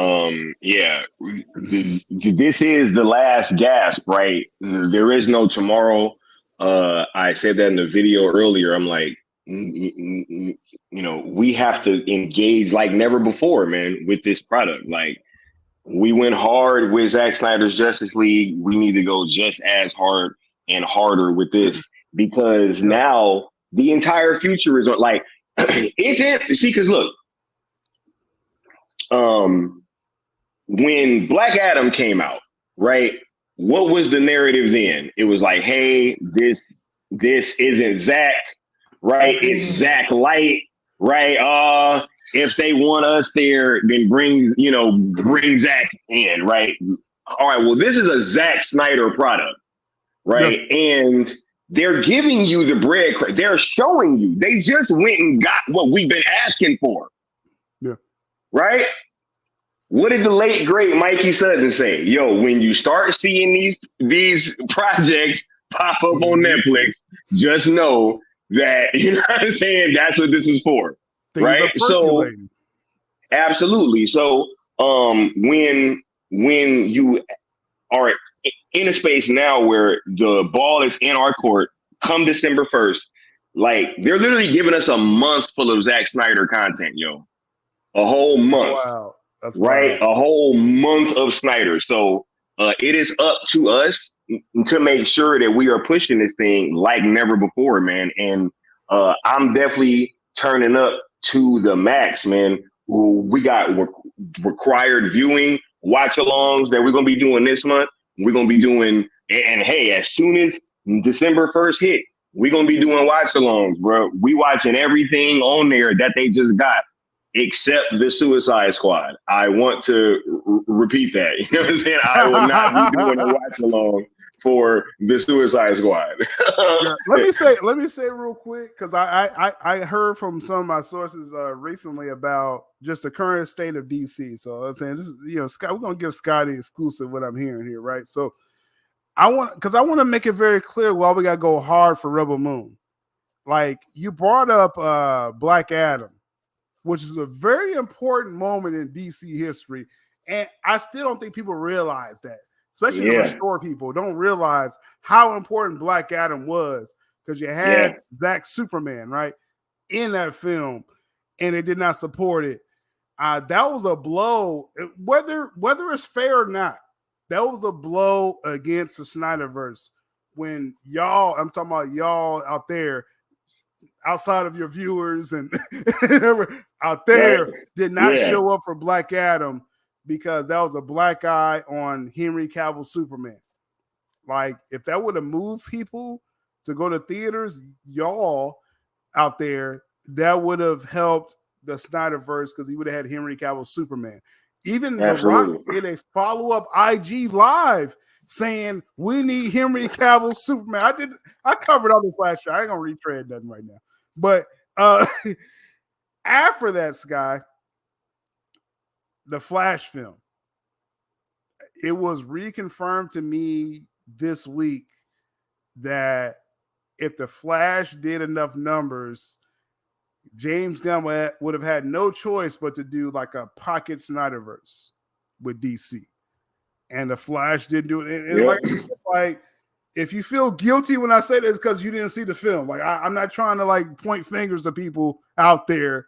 Yeah, this is the last gasp, right? There is no tomorrow. I said that in the video earlier. I'm like, we have to engage like never before, man, with this product. Like, we went hard with Zack Snyder's Justice League. We need to go just as hard and harder with this, because Yeah. now the entire future is like, it's it. See, because look, when Black Adam came out, right? What was the narrative then? It was like, hey, this isn't Zack, right? It's Zack Light, right? If they want us there, then bring Zack in, right? All right, well, this is a Zack Snyder product, right? Yeah. And they're giving you the bread. They're showing you. They just went and got what we've been asking for. Yeah. Right? What did the late great Mikey Sutton say? Yo, when you start seeing these projects pop up on Netflix, just know that, you know what I'm saying, that's what this is for. Things right? So absolutely. So when you are in a space now where the ball is in our court, come December 1st, like, they're literally giving us a month full of Zack Snyder content, yo. A whole month. Wow. That's right. wild. A whole month of Snyder. So it is up to us to make sure that we are pushing this thing like never before, man. And I'm definitely turning up to the max, man. We got required viewing watch-alongs that we're going to be doing this month. We're going to be doing, and hey, as soon as December 1st hit, we're going to be doing watch-alongs, bro. We watching everything on there that they just got, except the Suicide Squad. I want to repeat that. You know what I'm saying? I will not be doing a watch along for the Suicide Squad. Yeah, let me say real quick, because I heard from some of my sources recently about just the current state of DC. So I'm saying, this is, Scott, we're gonna give Scotty exclusive what I'm hearing here, right? So I want to make it very clear why we gotta go hard for Rebel Moon. Like, you brought up Black Adam, which is a very important moment in DC history. And I still don't think people realize that, especially the Restore people don't realize how important Black Adam was, because you had Zack Superman, right, in that film, and they did not support it. That was a blow, whether it's fair or not. That was a blow against the SnyderVerse when y'all, I'm talking about y'all out there, outside of your viewers and out there, did not show up for Black Adam, because that was a black eye on Henry Cavill Superman. Like, if that would have moved people to go to theaters, y'all out there, that would have helped the SnyderVerse, because he would have had Henry Cavill Superman. Even The Rock did a follow-up IG live saying, we need Henry Cavill Superman. I covered all this last year. I ain't gonna retread nothing right now. But after that, Sky, the Flash film, it was reconfirmed to me this week that if the Flash did enough numbers, James Gunn would have had no choice but to do like a pocket SnyderVerse with DC. And the Flash didn't do it. And like, if you feel guilty when I say this, because you didn't see the film. Like, I'm not trying to like point fingers to people out there.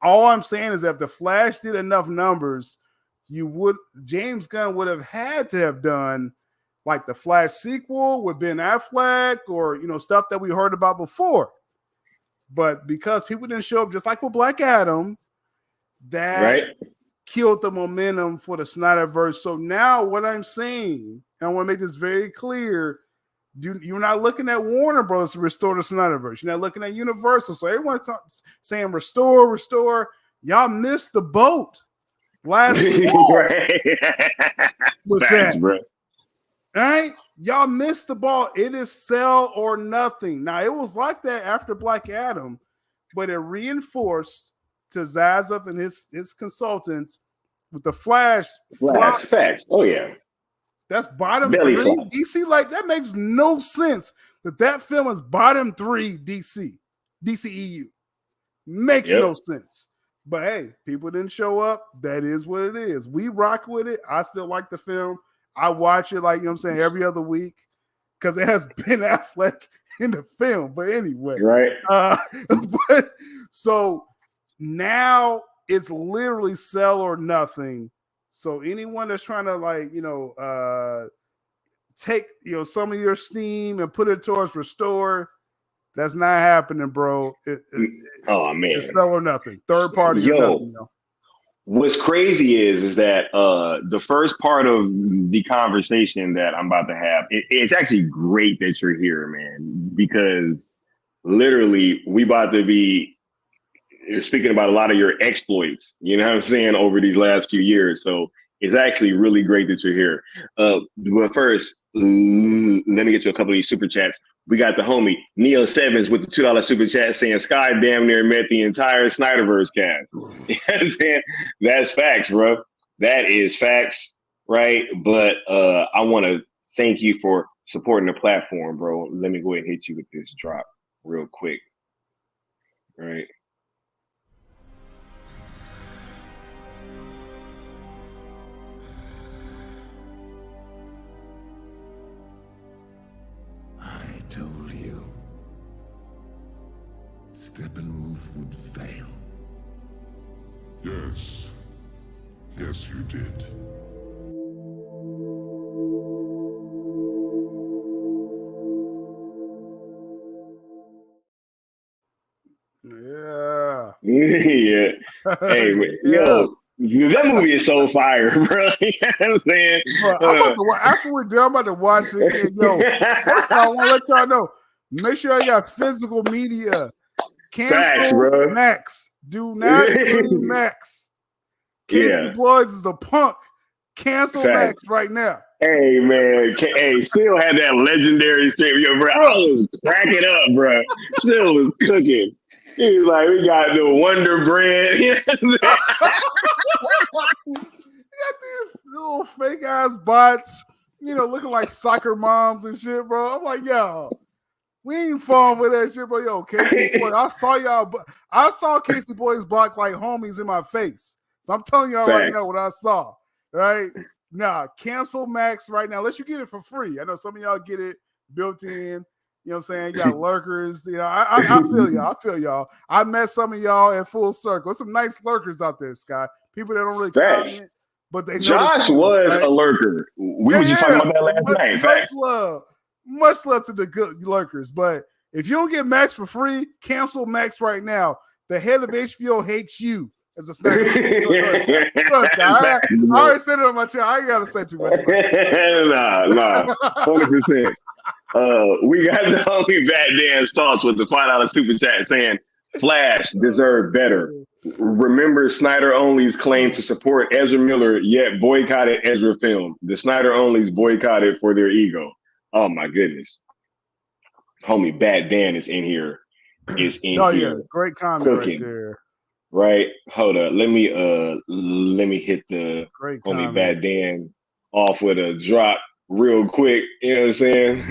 All I'm saying is that if the Flash did enough numbers, James Gunn would have had to have done like the Flash sequel with Ben Affleck, or stuff that we heard about before. But because people didn't show up, just like with Black Adam, that killed the momentum for the SnyderVerse. So now what I'm saying, and I want to make this very clear, you're not looking at Warner Bros. To restore the SnyderVerse. You're not looking at Universal. So everyone's saying restore. Y'all missed the boat last fall with that. Bro. All right? Y'all missed the ball. It is sell or nothing. Now, it was like that after Black Adam, but it reinforced to Zazzaf and his consultants with the Flash. Facts. Oh, yeah. That's bottom Belly 3 flash. DC. Like, that makes no sense that film is bottom 3 DCEU. Makes no sense. But hey, people didn't show up. That is what it is. We rock with it. I still like the film. I watch it, like, every other week, because it has Ben Affleck in the film. But anyway, right. But so now it's literally sell or nothing. So anyone that's trying to like, take, some of your steam and put it towards Restore, that's not happening, bro. Oh man, it's sell or nothing. Third party or nothing. What's crazy is that the first part of the conversation that I'm about to have, it's actually great that you're here, man, because literally we about to be speaking about a lot of your exploits, you know what I'm saying, over these last few years. So it's actually really great that you're here. But first, let me get you a couple of these super chats. We got the homie Neo Sevens with the $2 super chat saying Sky damn near met the entire SnyderVerse cast. You know what I'm saying? That's facts, bro. That is facts, right? But I want to thank you for supporting the platform, bro. Let me go ahead and hit you with this drop real quick. All right. I told you. Steppenwolf would fail. Yes. Yes, you did. Yeah. Yeah. Hey, yo, that movie is so fire, bro. You know what I'm saying? Bro, I'm about to, after we're done, I'm about to watch it again. Yo, first of all, I want to let y'all know, make sure you got physical media. Cancel Max. Do not believe Max. Casey Bloys is a punk. Cancel Max right now. Hey, man. Hey, Still had that legendary strip. Yo, bro, I was cracking up, bro. Still was cooking. He was like, we got the Wonder Bread. You got these little fake ass bots, looking like soccer moms and shit, bro. I'm like, yo, we ain't falling with that shit, bro. Yo, Casey Boy, I saw Casey Boy's block like homies in my face. I'm telling y'all right now what I saw. Right? Nah, cancel Max right now. Unless you get it for free. I know some of y'all get it built in. You know what I'm saying? You got lurkers. I feel y'all. I feel y'all. I met some of y'all at Full Circle. There's some nice lurkers out there, Scott. People that don't really comment, but they know. Josh was a lurker. We were just talking about that last night. Much love to the good lurkers. But if you don't get Max for free, cancel Max right now. The head of HBO hates you as a sniper. I already said it on my channel. I ain't got to say too much. Nah, 100%. We got the homie Bad Dan's thoughts with the $5 super chat saying Flash deserved better. Remember Snyder Only's claim to support Ezra Miller, yet boycotted Ezra film. The Snyder Onlys boycotted for their ego. Oh my goodness. Homie Bad Dan is in here. Yeah, great comment cooking. Right there. Right? Hold up. Let me hit the great homie comment. Bad Dan off with a drop real quick. You know what I'm saying?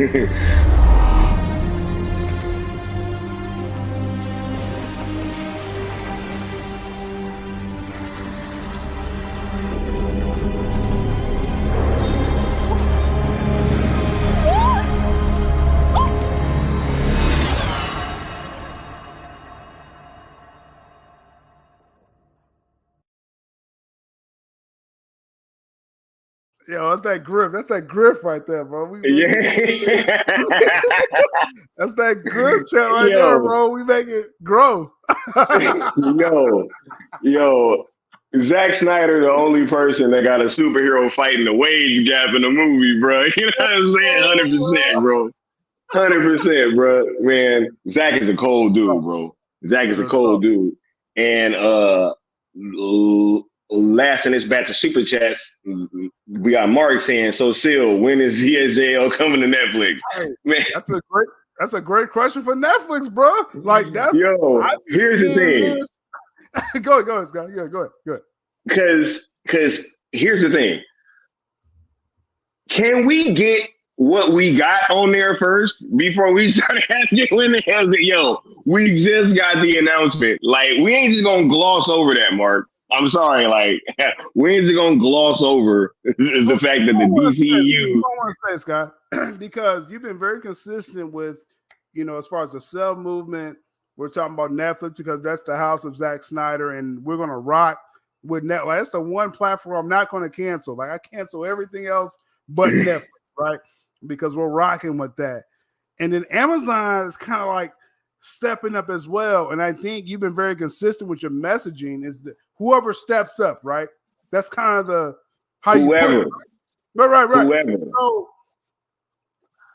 Yo, that's that grip. That's that grip right there, bro. That's that grip chat right there, bro. We make it grow. yo, Zack Snyder, the only person that got a superhero fighting the wage gap in the movie, bro. You know what I'm saying? 100%, bro. 100%, bro. Man, Zack is a cold dude, bro. Zack is a cold dude. And last in this batch of super chats, we got Mark saying, "So, Seal, when is ZSJL coming to Netflix?" Hey, man, that's a great question for Netflix, bro. Like that's here's the thing. Go ahead, Scott. Yeah, go ahead. Because here's the thing. Can we get what we got on there first before we start asking when the hell is it? Yo, we just got the announcement. Like, we ain't just gonna gloss over that, Mark. I'm sorry. Like, when's it gonna gloss over the fact that the DCU? I want to say, Scott, because you've been very consistent with, as far as the sub movement. We're talking about Netflix because that's the house of Zack Snyder, and we're gonna rock with Netflix. That's the one platform I'm not going to cancel. Like I cancel everything else but Netflix, right? Because we're rocking with that. And then Amazon is kind of like stepping up as well. And I think you've been very consistent with your messaging. Is that whoever steps up, right? That's kind of the how Whoever. you put it. Right. Whoever. So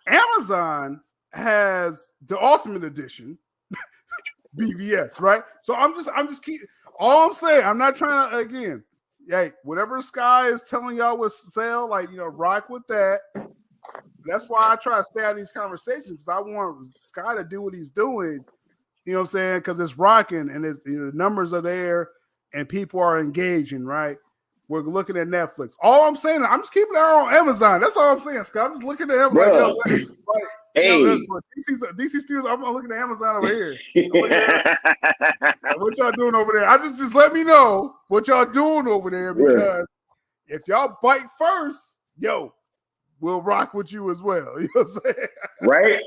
Amazon has the Ultimate Edition, BVS, right? So I'm just keep. All I'm saying, I'm not trying to again. Hey, whatever Sky is telling y'all with sale, like rock with that. That's why I try to stay out of these conversations because I want Sky to do what he's doing. You know what I'm saying? Because it's rocking and it's the numbers are there and people are engaging, right? We're looking at Netflix. All I'm saying, I'm just keeping it on Amazon. That's all I'm saying, Scott. I'm just looking at Amazon. Hey, DC Studios. I'm looking at Amazon over here. What y'all doing over there? Just let me know what y'all doing over there because if y'all bite first, we'll rock with you as well. You know what I'm saying? Right?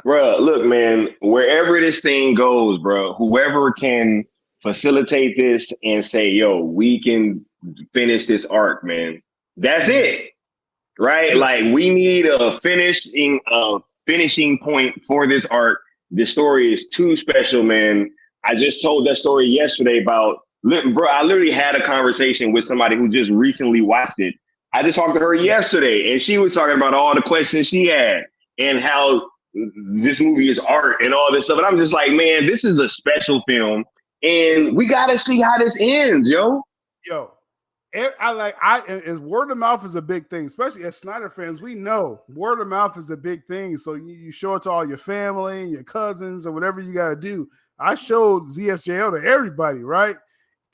Bro, look, man, wherever this thing goes, bro, whoever can facilitate this and say, we can finish this arc, man. That's it. Right? Yeah. Like we need a finishing point for this arc. This story is too special, man. I just told that story yesterday about, bro, I literally had a conversation with somebody who just recently watched it. I just talked to her yesterday and she was talking about all the questions she had and how this movie is art and all this stuff. And I'm just like, man, this is a special film and we got to see how this ends, yo. And word of mouth is a big thing, especially as Snyder fans. We know word of mouth is a big thing. So you show it to all your family, your cousins, or whatever you got to do. I showed ZSJL to everybody, right?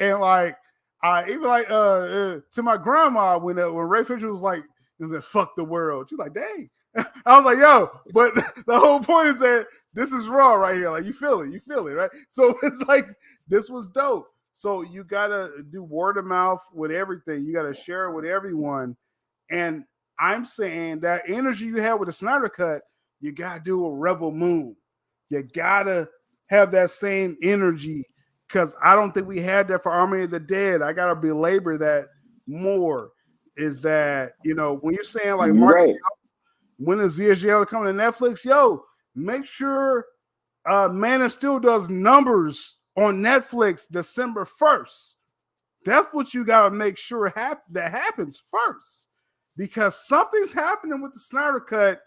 And like, I even to my grandma when Ray Fisher was like, "Fuck the world." She's like, "Dang." I was like, but the whole point is that this is raw right here. Like you feel it, right? So it's like this was dope. So you gotta do word of mouth with everything. You gotta share it with everyone. And I'm saying that energy you had with the Snyder Cut, you gotta do a Rebel Moon. You gotta have that same energy because I don't think we had that for Army of the Dead. I gotta belabor that more. Is that when you're saying like Mark, when is ZSGL coming to Netflix? Make sure Man of Steel does numbers on Netflix December 1st. That's what you got to make sure that happens first because something's happening with the Snyder Cut.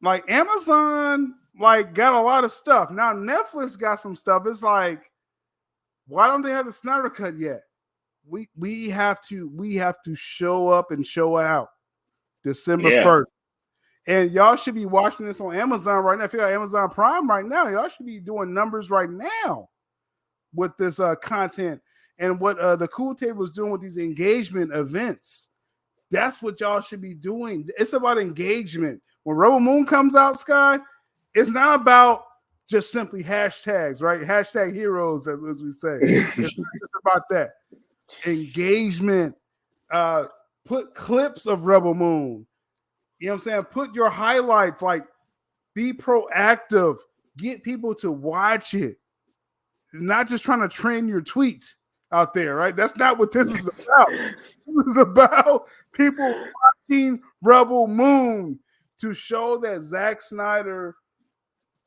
Like Amazon got a lot of stuff. Now Netflix got some stuff. It's like, why don't they have the Snyder Cut yet? We have to show up and show out December 1st. And y'all should be watching this on Amazon right now. If you got Amazon Prime right now, y'all should be doing numbers right now with this content and what the Cool Table is doing with these engagement events. That's what y'all should be doing. It's about engagement. When Rebel Moon comes out, Sky, it's not about just simply hashtags, right? Hashtag heroes, as we say. It's not just about that. Engagement. Put clips of Rebel Moon. You know what I'm saying? Put your highlights, be proactive. Get people to watch it. Not just trying to trend your tweets out there, right? That's not what this is about. This is about people watching Rebel Moon to show that Zack Snyder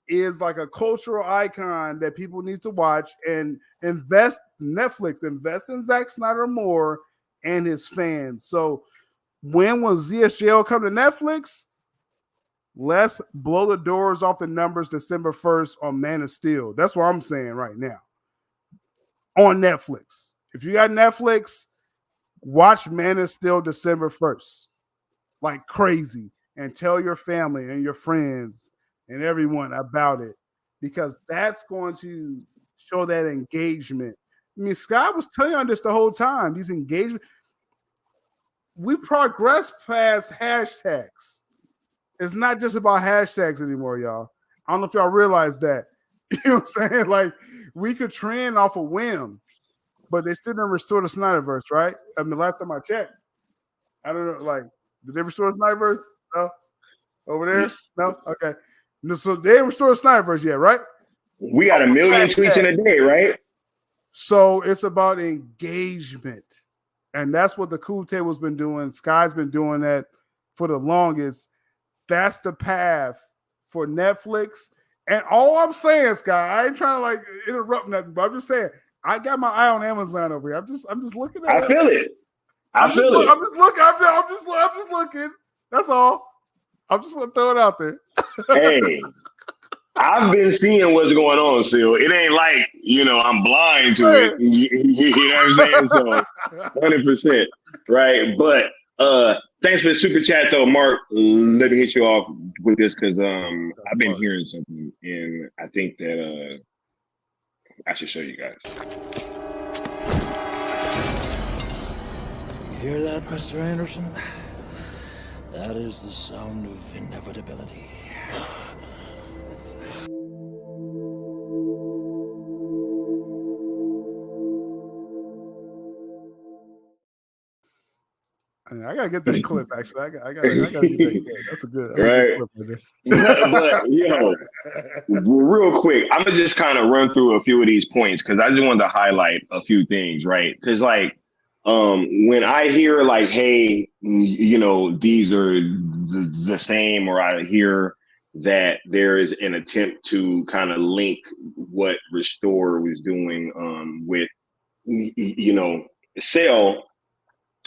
is like a cultural icon that people need to watch and invest in Zack Snyder more and his fans. So when will ZSJL come to Netflix? Let's blow the doors off the numbers December 1st on Man of Steel. That's what I'm saying right now. On Netflix. If you got Netflix, watch Man of Steel December 1st. Like crazy. And tell your family and your friends and everyone about it. Because that's going to show that engagement. I mean, Scott was telling you this the whole time. These engagement. We progressed past hashtags. It's not just about hashtags anymore, y'all. I don't know if y'all realize that. You know what I'm saying? Like, we could trend off a whim. but they still didn't restore the SnyderVerse, right? I mean, the last time I checked, I don't know. Like, did they restore the SnyderVerse? No, over there. No, okay. No, so they didn't restore the SnyderVerse yet, right? We got a million tweets in a day, right? So it's about engagement. And that's what the Cool Table's been doing. Sky's been doing that for the longest. That's the path for Netflix. And all I'm saying, Sky, I ain't trying to like interrupt nothing, but I'm just saying, I got my eye on Amazon over here. I'm just looking at it. I feel it. I'm just looking. That's all. I just want to throw it out there. Hey, I've been seeing what's going on, Seal. It ain't like, I'm blind to it. You know what I'm saying? So 100%. Right. But thanks for the super chat though, Mark. Let me hit you off with this because I've been hearing something and I think that I should show you guys. You hear that, Mr. Anderson? That is the sound of inevitability. I gotta get that clip. Actually, I gotta get that clip. That's a good clip right there. But real quick, I'm gonna just kind of run through a few of these points because I just wanted to highlight a few things, right? Because when I hear like, hey, these are the same, or I hear that there is an attempt to kind of link what Restore was doing with Cell.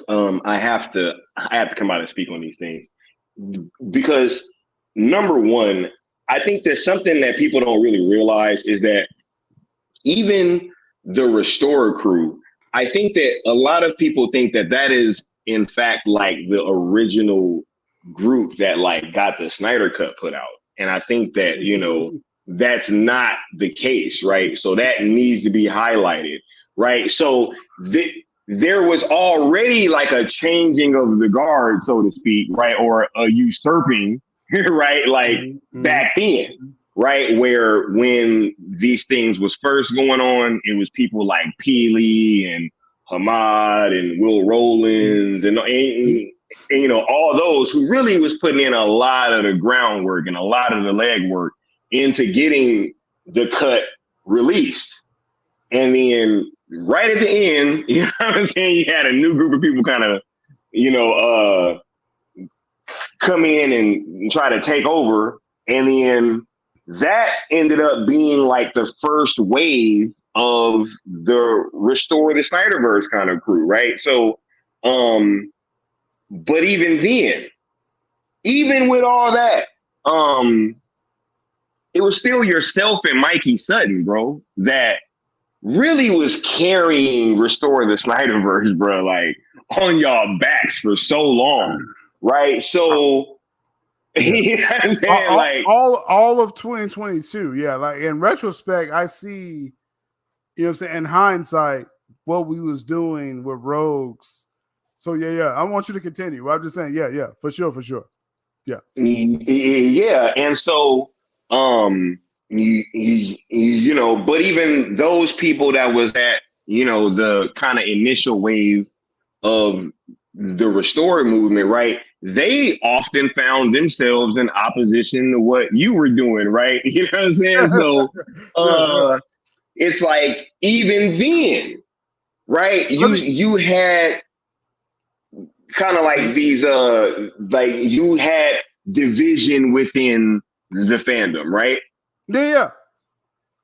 I have to come out and speak on these things because number one, I think there's something that people don't really realize is that even the Restore crew, I think that a lot of people think that is in fact like the original group that like got the Snyder Cut put out. And I think that, that's not the case, right? So that needs to be highlighted, right? So there was already like a changing of the guard, so to speak, right? Or a usurping, right? Like back then, right? Where when these things was first going on, it was people like Peely and Hamad and Will Rollins and all those who really was putting in a lot of the groundwork and a lot of the legwork into getting the cut released. And then right at the end, you know what I'm saying? You had a new group of people kind of, come in and try to take over. And then that ended up being like the first wave of the Restore the SnyderVerse kind of crew, right? So, but even then, even with all that, it was still yourself and Mikey Sutton, bro, that really was carrying Restore the SnyderVerse, bro, like on y'all backs for so long, right? So, you know what I'm saying? Like all of 2022, yeah. Like in retrospect, I see, what I'm saying, in hindsight, what we was doing with Rogues. So yeah, I want you to continue. I'm just saying, yeah, for sure, yeah. And so, but even those people that was at, the kind of initial wave of the Restore movement, right? They often found themselves in opposition to what you were doing, right? You know what I'm saying? So, it's like, even then, right? You had kind of like these, like you had division within the fandom, right? Yeah.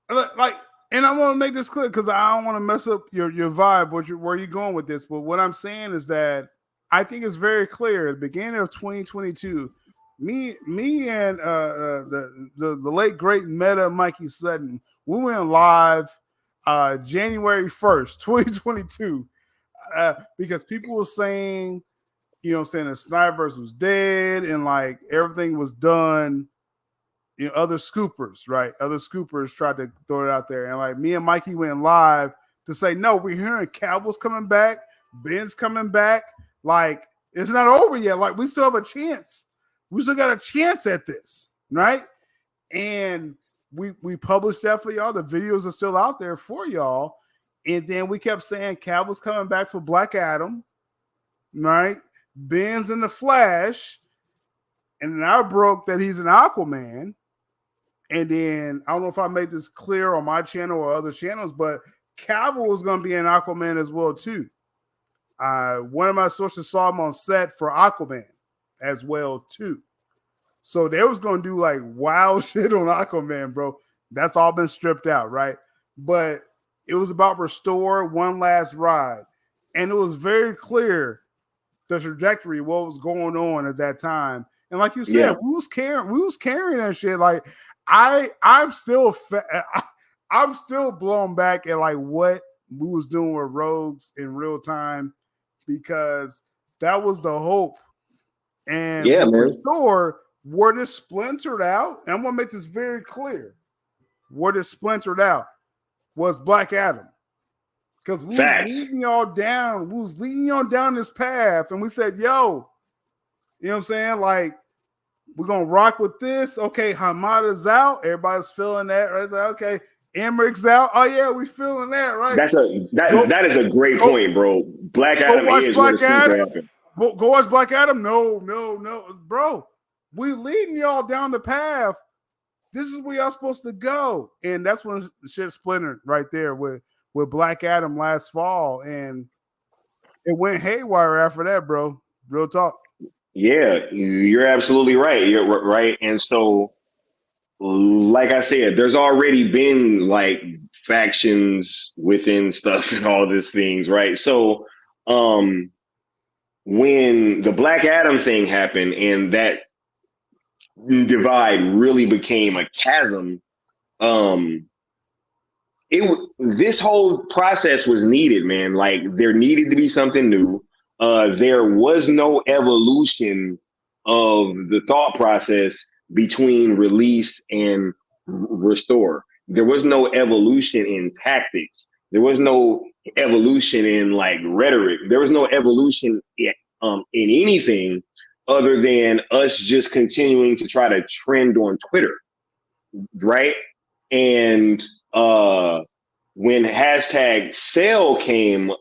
Like, and I want to make this clear because I don't want to mess up your vibe, where you're going with this. But what I'm saying is that I think it's very clear at the beginning of 2022, me and the late great Meta Mikey Sutton, we went live January 1st, 2022, because people were saying, the SnyderVerse was dead and like everything was done. Other scoopers, right? Other scoopers tried to throw it out there. And like me and Mikey went live to say, no, we're hearing Cowboys coming back, Ben's coming back. Like, it's not over yet. Like, we still have a chance. We still got a chance at this, right? And we published that for y'all. The videos are still out there for y'all. And then we kept saying Cavill's coming back for Black Adam, right? Ben's in the Flash, and then I broke that he's an Aquaman. And then I don't know if I made this clear on my channel or other channels, but Cavill was going to be an Aquaman as well too. One of my sources saw him on set for Aquaman as well too. So they was going to do like wild shit on Aquaman, bro. That's all been stripped out, right? But it was about Restore One Last Ride. And it was very clear the trajectory, what was going on at that time. And like you said, we was carrying that shit. Like I'm still blown back at like what we was doing with Rogues in real time, because that was the hope. And Restore, where this splintered out, and I'm gonna make this very clear, where this splintered out was Black Adam. Because we was leading y'all down. We was leading y'all down this path. And we said, yo, you know what I'm saying? Like, we're going to rock with this. Okay, Hamada's out. Everybody's feeling that. Right? It's like, okay, Emmerich's out. Oh, yeah, we feeling that, right? That is a great point, bro. Black Adam is Black Adam. Go watch Black Adam. No. Bro, we leading y'all down the path. This is where y'all supposed to go. And that's when shit splintered right there with Black Adam last fall, and it went haywire after that, bro. Real talk. Yeah, you're absolutely right. You're right. And so, like I said, there's already been like factions within stuff and all these things, right? So, when the Black Adam thing happened and that divide really became a chasm, this whole process was needed, man. Like, there needed to be something new. There was no evolution of the thought process between release and restore. There was no evolution in tactics. There was no evolution in like rhetoric. There was no evolution in anything other than us just continuing to try to trend on Twitter, right? And when hashtag sale came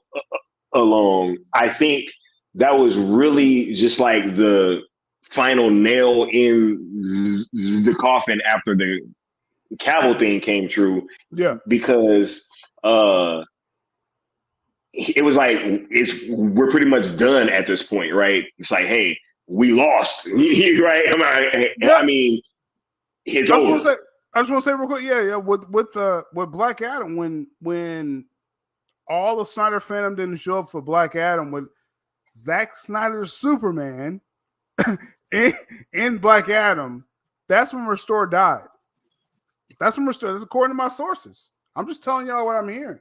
along, I think that was really just like the final nail in the coffin after the Cavill thing came true. Yeah, because it was like we're pretty much done at this point, right? It's like, hey, we lost, right? I mean, it's over. I just want to say real quick, yeah. With Black Adam, when all the Snyder fandom didn't show up for Black Adam, with Zack Snyder's Superman in Black Adam, that's when Restore died. That's according to my sources. I'm just telling y'all what I'm hearing.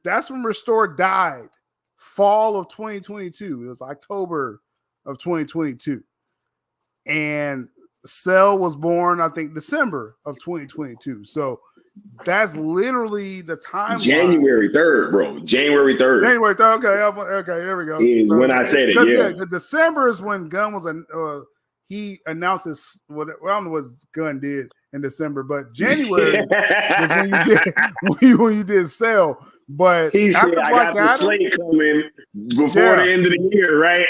That's when Restore died. Fall of 2022. It was October of 2022, and Cell was born, I think, December of 2022. So that's literally the timeline. January 3rd, bro. January 3rd. January 3rd. Okay, here we go. Is when I said it, yeah. The December is when Gunn was he announced his, I don't know what Gunn did in December, but January was when you did Cell. But he said, I got the slate coming before the end of the year, right?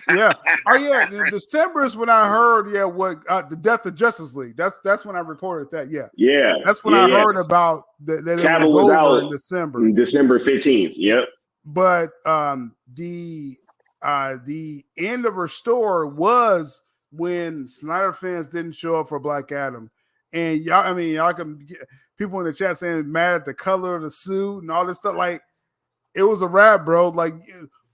Yeah. Oh, yeah. December is when I heard, the death of Justice League. That's when I reported that. Yeah. Yeah. That's when I heard about that it was over out in December. December 15th. Yep. But the end of Restore was when Snyder fans didn't show up for Black Adam. And y'all can get people in the chat saying mad at the color of the suit and all this stuff. Like, it was a wrap, bro. Like,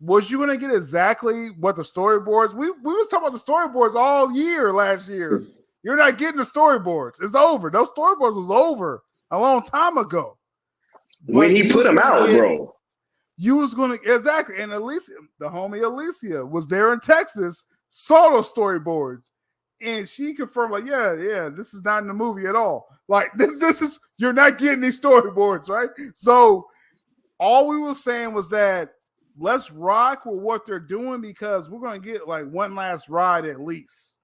was you gonna get exactly what the storyboards? We was talking about the storyboards all year last year. You're not getting the storyboards. It's over. Those storyboards was over a long time ago. When he put them out, bro. You was gonna exactly, and Alicia, the homie Alicia, was there in Texas, saw those storyboards. And she confirmed, like, yeah, this is not in the movie at all. Like, this is, you're not getting these storyboards, right? So all we were saying was that let's rock with what they're doing, because we're going to get like one last ride at least.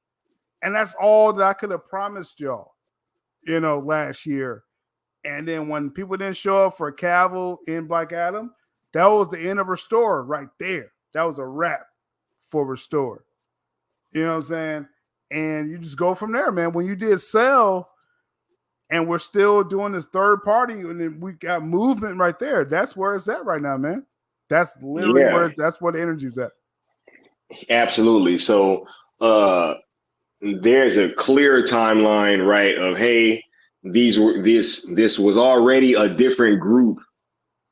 And that's all that I could have promised y'all, last year. And then when people didn't show up for Cavill in Black Adam, that was the end of Restore right there. That was a wrap for Restore. You know what I'm saying? And you just go from there, man. When you did Cell, and we're still doing this third party, and then we got movement right there. That's where it's at right now, man. That's literally where that's where the energy's at. Absolutely. So there's a clear timeline, right? Of hey, this was already a different group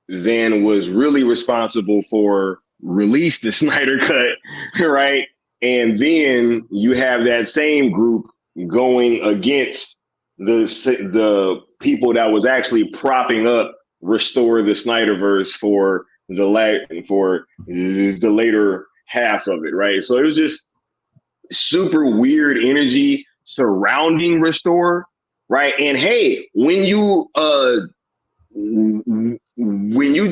than was really responsible for release the Snyder Cut, right? And then you have that same group going against the people that was actually propping up Restore the SnyderVerse for the later half of it, right? So it was just super weird energy surrounding Restore, right? And hey, when you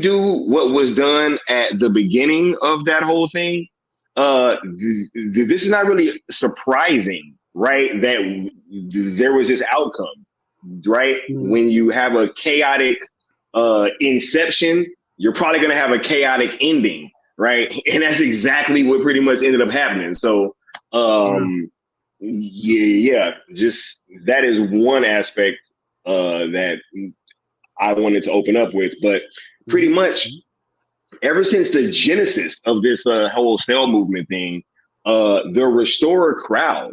do what was done at the beginning of that whole thing, this is not really surprising, right? That there was this outcome, right? Mm-hmm. When you have a chaotic inception, you're probably going to have a chaotic ending, right? And that's exactly what pretty much ended up happening. So, just that is one aspect that I wanted to open up with. But pretty much ever since the genesis of this whole cell movement thing, the Restorer crowd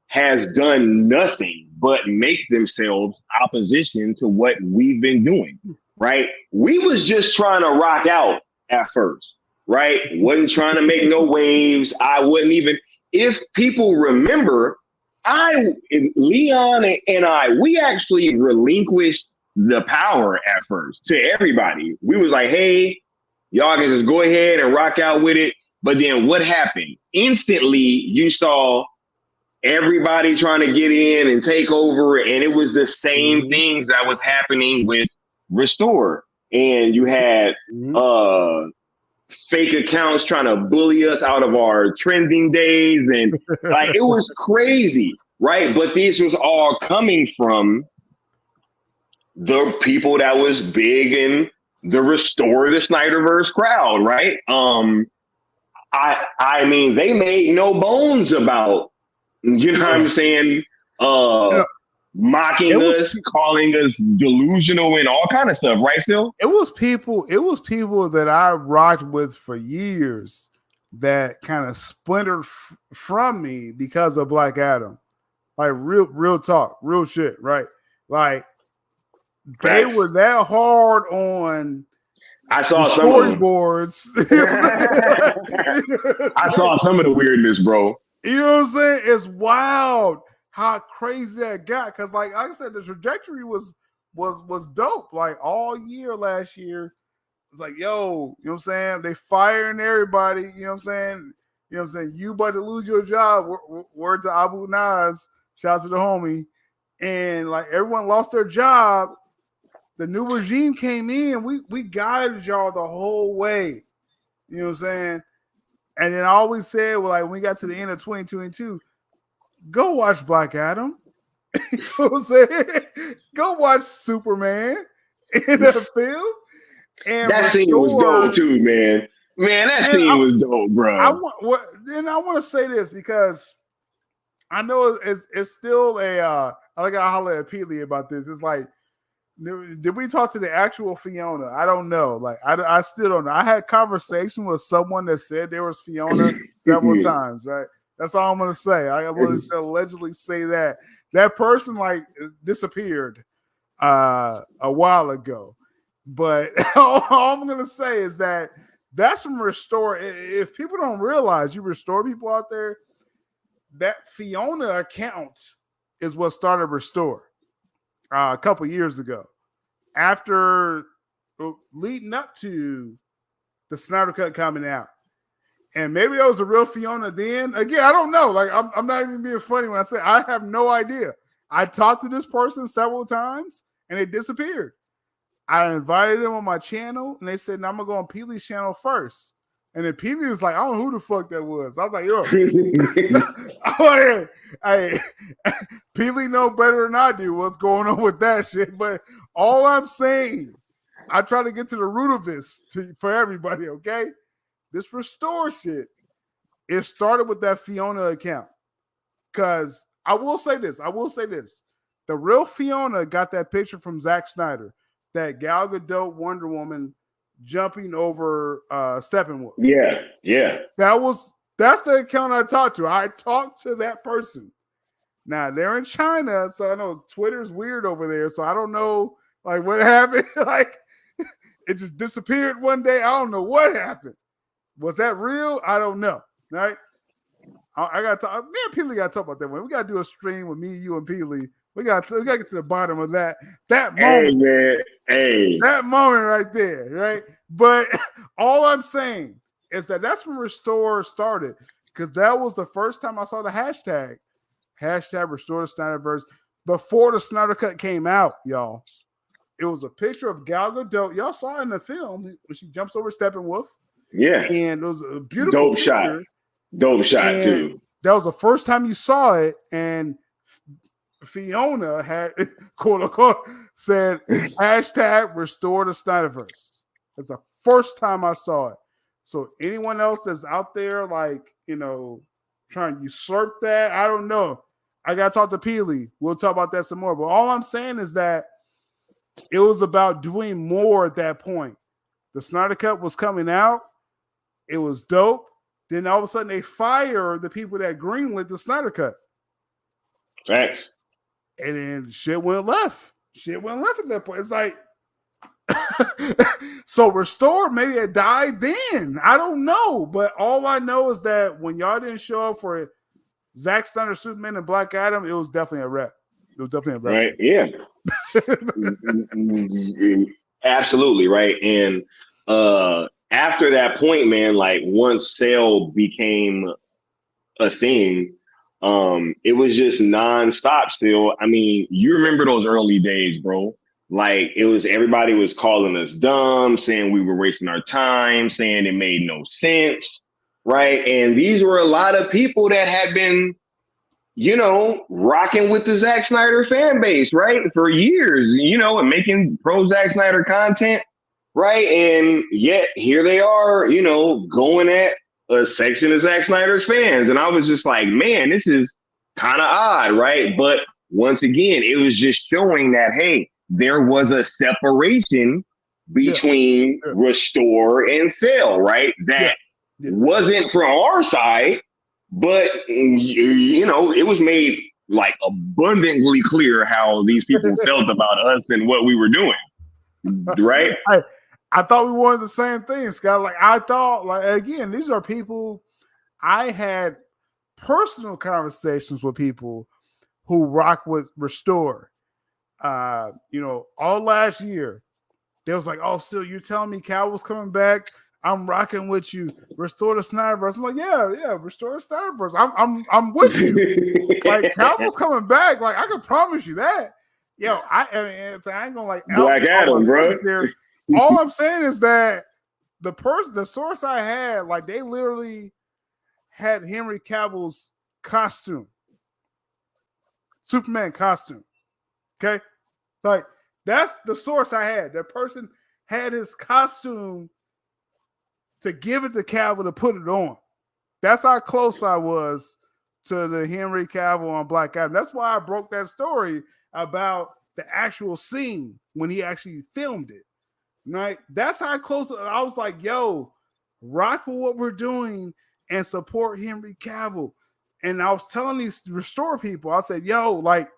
has done nothing but make themselves opposition to what we've been doing, right? We was just trying to rock out at first, right? Wasn't trying to make no waves. I wouldn't even, if people remember, Leon and I, we actually relinquished the power at first to everybody. We was like, hey, y'all can just go ahead and rock out with it. But then what happened? Instantly, you saw everybody trying to get in and take over, and it was the same things that was happening with Restore. And you had fake accounts trying to bully us out of our trending days, and like it was crazy, right? But this was all coming from the people that was big in the Restore the SnyderVerse crowd, right? I mean, they made no bones about, you know what I'm saying, mocking us, calling us delusional and all kind of stuff, right, Still? It was people that I rocked with for years that kind of splintered from me because of Black Adam. Like real talk, real shit, right? Like they were that hard on I saw some storyboards. I saw some of the weirdness, bro. You know what I'm saying? It's wild how crazy that got. Because like I said, the trajectory was dope. Like all year last year, it was like, yo, you know what I'm saying? They firing everybody, you know what I'm saying? You know what I'm saying? You about to lose your job. Word to Abu Naz, shout out to the homie. And like everyone lost their job. The new regime came in. We guided y'all the whole way. You know what I'm saying? And then I always said, well, like when we got to the end of 2022, go watch Black Adam. You know what I'm saying? Go watch Superman in the film. And that scene was dope too, man. Man, that scene was dope, bro. I want to say this because I know it's still I gotta holler at Peely about this. It's like, did we talk to the actual Fiona? I don't know. Like, I still don't know. I had conversation with someone that said there was Fiona several times, right? That's all I'm going to say. I want to allegedly say that. That person, like, disappeared a while ago. But all I'm going to say is that that's some Restore. If people don't realize you Restore people out there, that Fiona account is what started Restore. A couple years ago, after leading up to the Snyder Cut coming out, and maybe that was a real Fiona then. Again, I don't know. Like I'm not even being funny when I say I have no idea. I talked to this person several times, and they disappeared. I invited them on my channel, and they said, "No, I'm gonna go on Peely's channel first." And then Peely was like, I don't know who the fuck that was. I was like, yo, oh, hey, Peely know better than I do what's going on with that shit. But all I'm saying, I try to get to the root of this for everybody, okay? This Restore shit, it started with that Fiona account. Because I will say this. The real Fiona got that picture from Zack Snyder, that Gal Gadot Wonder Woman jumping over Steppenwolf. Yeah. That's the account I talked to. I talked to that person. Now they're in China, so I know Twitter's weird over there. So I don't know like what happened. Like it just disappeared one day. I don't know what happened. Was that real? I don't know. Right? I got to talk. Me and Peely got to talk about that one. We got to do a stream with me, you, and Peely. We got to get to the bottom of that moment. Hey, man. Hey. That moment right there, right? But all I'm saying is that's when Restore started, because that was the first time I saw the hashtag Restore the SnyderVerse before the Snyder Cut came out, y'all. It was a picture of Gal Gadot. Y'all saw it in the film when she jumps over Steppenwolf. Yeah. And it was a beautiful picture. Dope shot, too. That was the first time you saw it, and Fiona had, quote unquote, said hashtag Restore the SnyderVerse. That's the first time I saw it. So anyone else that's out there, like, trying to usurp that, I don't know. I got to talk to Peely. We'll talk about that some more. But all I'm saying is that it was about doing more at that point. The Snyder Cut was coming out. It was dope. Then all of a sudden they fire the people that greenlit the Snyder Cut. Facts. And then shit went left. At that point. It's like, so Restore, maybe it died then. I don't know. But all I know is that when y'all didn't show up for Zack Snyder, Superman, and Black Adam, it was definitely a rep. Right? Yeah. Absolutely, right? And after that point, man, like once sale became a thing, it was just nonstop still. I mean, you remember those early days, bro. Like everybody was calling us dumb, saying we were wasting our time, saying it made no sense, right? And these were a lot of people that had been, rocking with the Zack Snyder fan base, right? For years, and making pro Zack Snyder content. Right. And yet here they are, going at a section of Zack Snyder's fans. And I was just like, man, this is kind of odd. Right. But once again, it was just showing that, hey, there was a separation between Restore and Sale. Right. That wasn't from our side, but, it was made like abundantly clear how these people felt about us and what we were doing. Right. I thought we wanted the same thing, Scott. Like I thought, again, these are people I had personal conversations with people who rock with Restore. All last year, they was like, "Oh, still, you're telling me Calvin's coming back? I'm rocking with you. Restore the SnyderVerse." I'm like, "Yeah, Restore the SnyderVerse. I'm with you. Like Calvin's coming back. Like I can promise you that." Yo, I ain't gonna like Black Adam, bro. All I'm saying is that the source I had, like they literally had Henry Cavill's costume, Superman costume. Okay, like that's the source I had. That person had his costume to give it to Cavill to put it on. That's how close I was to the Henry Cavill on Black Adam. That's why I broke that story about the actual scene when he actually filmed it. Right? That's how close I was like, yo, rock with what we're doing and support Henry Cavill. And I was telling these Restore people, I said, yo, like,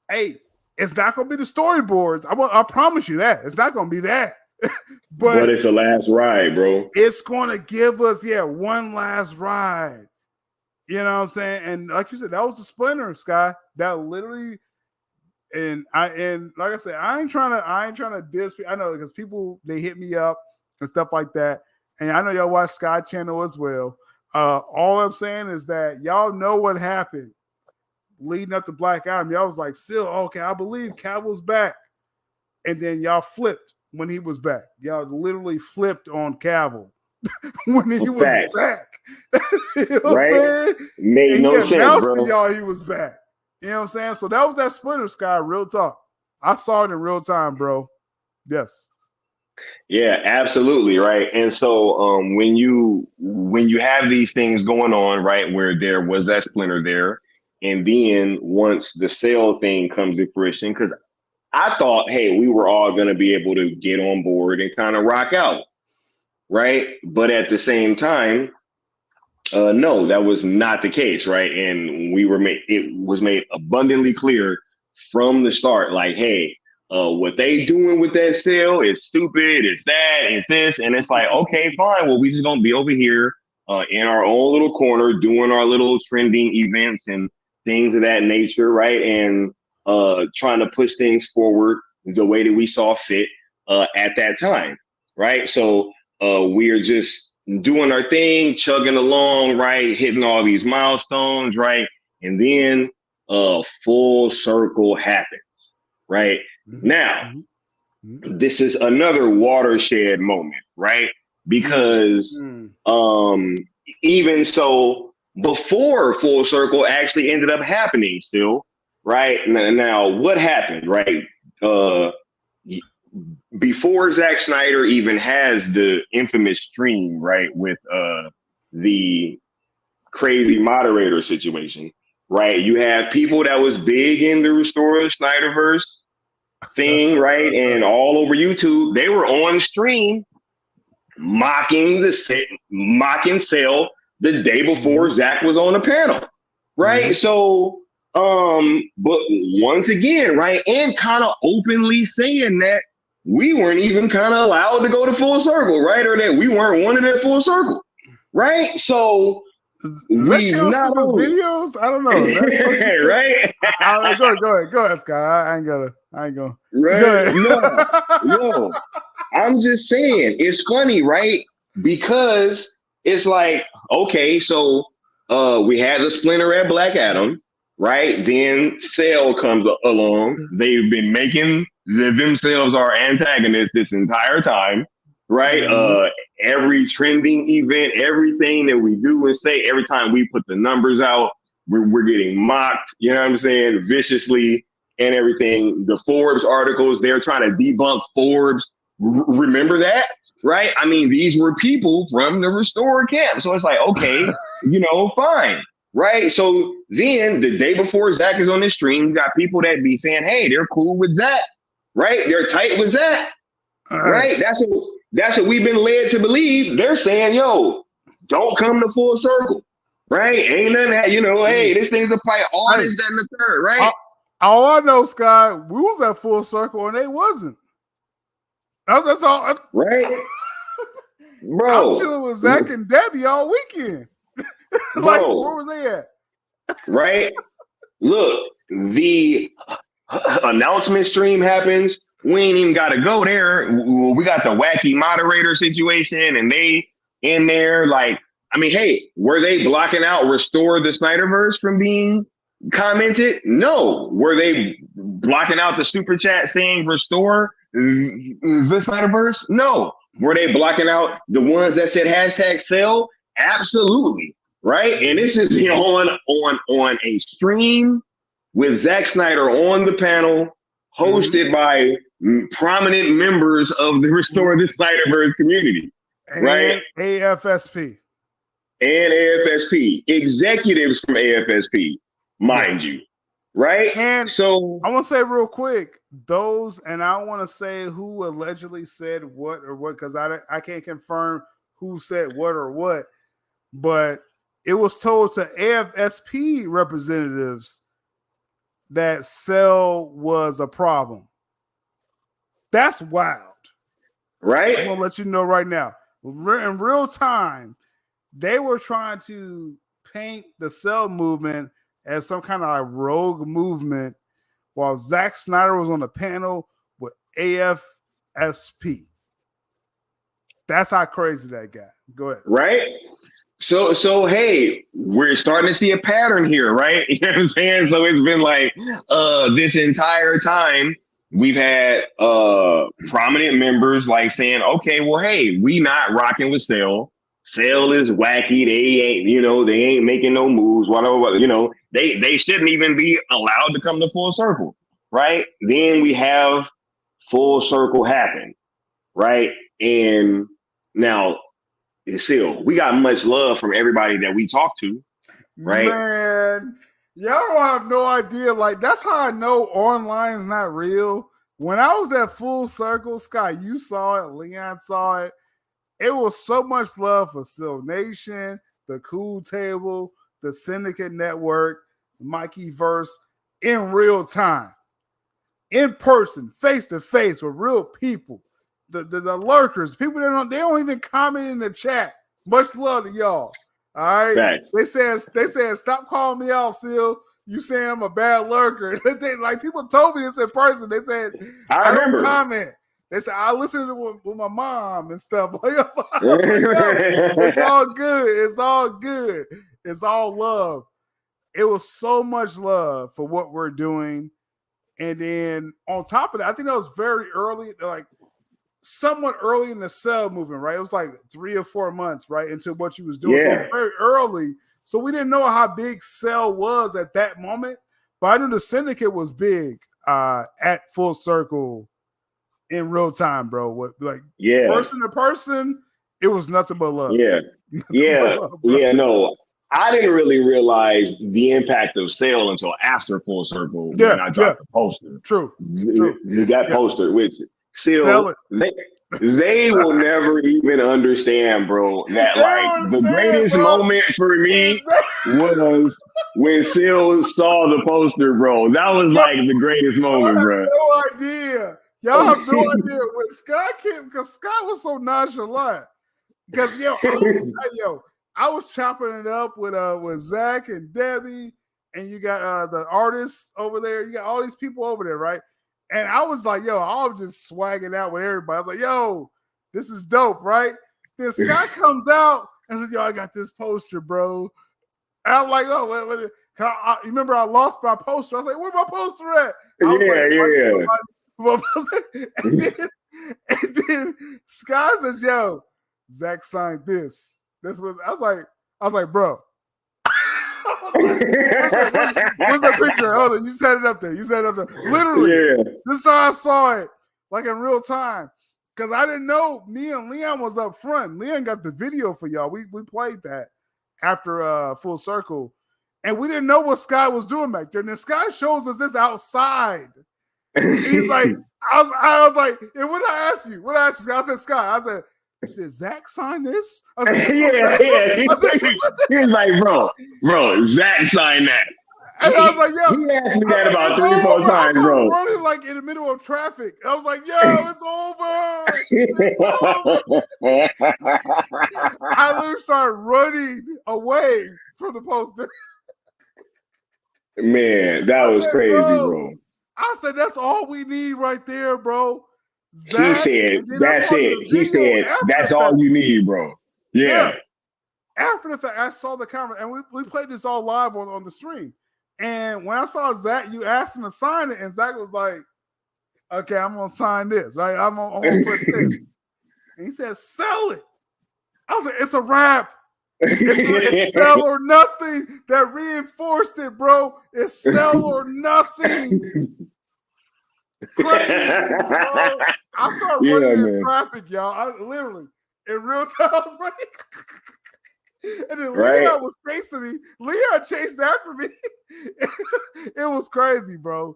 hey, it's not going to be the storyboards. I promise you that. It's not going to be that. but it's the last ride, bro. It's going to give us, one last ride. You know what I'm saying? And like you said, that was the Splinter, Sky. That literally... And like I said, I ain't trying to diss. I know because people they hit me up and stuff like that, and I know y'all watch Sky Channel as well. All I'm saying is that y'all know what happened leading up to Black Adam. Y'all was like, still okay, I believe Cavill's back, and then y'all flipped when he was back. Y'all literally flipped on Cavill when he was Facts. back. You know what I'm Right? saying? Made And no he sense, announced bro. to y'all he was back. You know what I'm saying? So that was that Splinter Sky, real talk. I saw it in real time, bro. Yes. Yeah, absolutely, right. And so when you have these things going on, right, where there was that splinter there, and then once the sale thing comes to fruition, because I thought, hey, we were all going to be able to get on board and kind of rock out, right? But at the same time, no, that was not the case, right? And it was made abundantly clear from the start, like, hey, what they doing with that sale is stupid, it's that, it's this, and it's like, okay, fine. Well, we just gonna be over here in our own little corner doing our little trending events and things of that nature, right? And trying to push things forward the way that we saw fit at that time, right? So we are just doing our thing, chugging along, right? Hitting all these milestones, right? And then full circle happens, right? Now, this is another watershed moment, right? Because even so, before full circle actually ended up happening still, right? Now what happened, right? Before Zack Snyder even has the infamous stream, right, with the crazy moderator situation, right? You have people that was big in the Restore The SnyderVerse thing, right? And all over YouTube, they were on stream mocking Cell the day before Zack was on the panel, right? So, but once again, right, and kind of openly saying that we weren't even kind of allowed to go to full circle, right? Or that we weren't wanted at full circle, right? So we not only videos. I don't know. right? Go ahead, Scott. I ain't gonna. Right? No. I'm just saying, it's funny, right? Because it's like, okay, so we had the splinter at Black Adam, right? Then Cell comes along. They've been making themselves our antagonists this entire time, right? Every trending event, everything that we do and say, every time we put the numbers out, we're getting mocked, you know what I'm saying, viciously and everything. The Forbes articles, they're trying to debunk Forbes. Remember that, right? I mean, these were people from the Restore camp. So it's like, okay, fine, right? So then the day before Zack is on this stream, you got people that be saying, hey, they're cool with Zack, right? They're tight with Zack, right? That's what we've been led to believe. They're saying, yo, don't come to full circle, right? Ain't nothing that, hey, this thing's a fight, all this, that, and the third, right? All I know, Scott, we was at full circle and they wasn't. That's all. Right? Bro. I'm chilling with Zack and Debbie all weekend. Like, where was they at? Right? Look, the announcement stream happens. We ain't even got to go there. We got the wacky moderator situation, and they in there. Like, I mean, hey, were they blocking out Restore The SnyderVerse from being commented? No. Were they blocking out the super chat saying Restore The SnyderVerse? No. Were they blocking out the ones that said hashtag sell? Absolutely. Right? And this is on a stream with Zack Snyder on the panel, hosted by prominent members of the Restore The SnyderVerse community. And right? AFSP. And AFSP. Executives from AFSP, mind you. Right? And so I want to say real quick, those, and I don't want to say who allegedly said what or what, because I can't confirm who said what or what, but it was told to AFSP representatives that Cell was a problem. That's wild. Right? I'm going to let you know right now. In real time, they were trying to paint the Cell movement as some kind of like rogue movement while Zack Snyder was on the panel with AFSP. That's how crazy that got. Go ahead. Right? So hey, we're starting to see a pattern here, right? You know what I'm saying? So it's been like this entire time, We've had prominent members like saying, okay, well, hey, we not rocking with Cell. Cell is wacky. They ain't, they ain't making no moves. Whatever, they shouldn't even be allowed to come to Full Circle, right? Then we have Full Circle happen, right? And now, still, we got much love from everybody that we talk to, right? Man, y'all don't have no idea. Like, that's how I know online's not real. When I was at Full Circle, Sky, you saw it, Leon saw it. It was so much love for Sil Nation, the Cool Table, the Syndicate Network, Mikey Verse in real time, in person, face to face with real people. The lurkers, people that don't even comment in the chat. Much love to y'all. All right. Facts. They said, stop calling me out, Seal. You saying I'm a bad lurker. Like, people told me this in person. They said, I don't comment. They said, I listen to it with my mom and stuff. Like, I was like, yo, it's all good. It's all good. It's all love. It was so much love for what we're doing. And then on top of that, I think that was very early, like somewhat early in the Cell movement, right? It was like 3 or 4 months, right, into what you was doing. So it was very early. So we didn't know how big Cell was at that moment. But I knew the Syndicate was big at Full Circle in real time, bro. Person to person, it was nothing but love. No. I didn't really realize the impact of Cell until after Full Circle when I dropped the poster. True. That poster, which still they will never even understand, bro, that like the greatest moment for me was when Seal saw the poster, bro. That was like the greatest moment, bro. No idea. Y'all have no idea when Scott came, because Scott was so nonchalant. Because I was chopping it up with Zach and Debbie, and you got the artists over there. You got all these people over there, right? And I was like, I was just swagging out with everybody. I was like, yo, this is dope, right? Then Scott comes out and says, yo, I got this poster, bro. And I'm like, oh, what? You remember I lost my poster? I was like, where's my poster at? And then Scott says, yo, Zach signed this. I was like, bro. What's that picture? Hold on, you set it up there. Literally, this is how I saw it, like in real time. Because I didn't know me and Leon was up front. Leon got the video for y'all. We played that after Full Circle. And we didn't know what Sky was doing back there. And then Sky shows us this outside. And he's like, I was like, and what did I ask you? I said, Sky, I said, did Zach sign this? I was like, He was like, bro, Zach signed that. And I was like, yo. He asked me that about 3 or 4 times, bro. Running like in the middle of traffic. I was like, yo, it's over. I literally started running away from the poster. Man, that was crazy, bro. I said, that's all we need right there, bro. Zach, he said, that's it. He said, that's all you need, bro. Yeah. After the fact, I saw the camera, and we played this all live on the stream. And when I saw Zach, you asked him to sign it, and Zach was like, okay, I'm going to sign this, right? I'm going to put this. And he said, sell it. I was like, it's a wrap. It's sell or nothing. That reinforced it, bro. It's sell or nothing. Crazy, bro. I started running in traffic, y'all. I literally, in real time, I was running. And then Leon was chasing me. Leon chased after me. It was crazy, bro.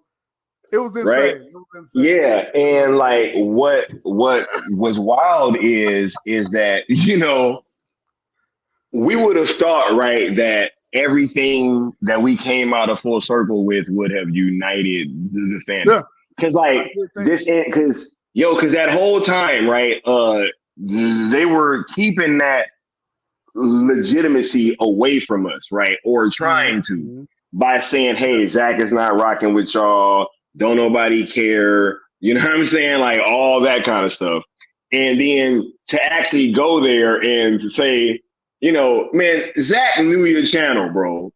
It was insane. Right? It was insane. Yeah, and like what was wild is that, we would have thought, right, that everything that we came out of Full Circle with would have united the fandom. Yeah. Because that whole time, right, they were keeping that legitimacy away from us, right, or trying to, by saying, hey, Zach is not rocking with y'all, don't nobody care, you know what I'm saying, like all that kind of stuff. And then to actually go there and to say, man, Zach knew your channel, bro,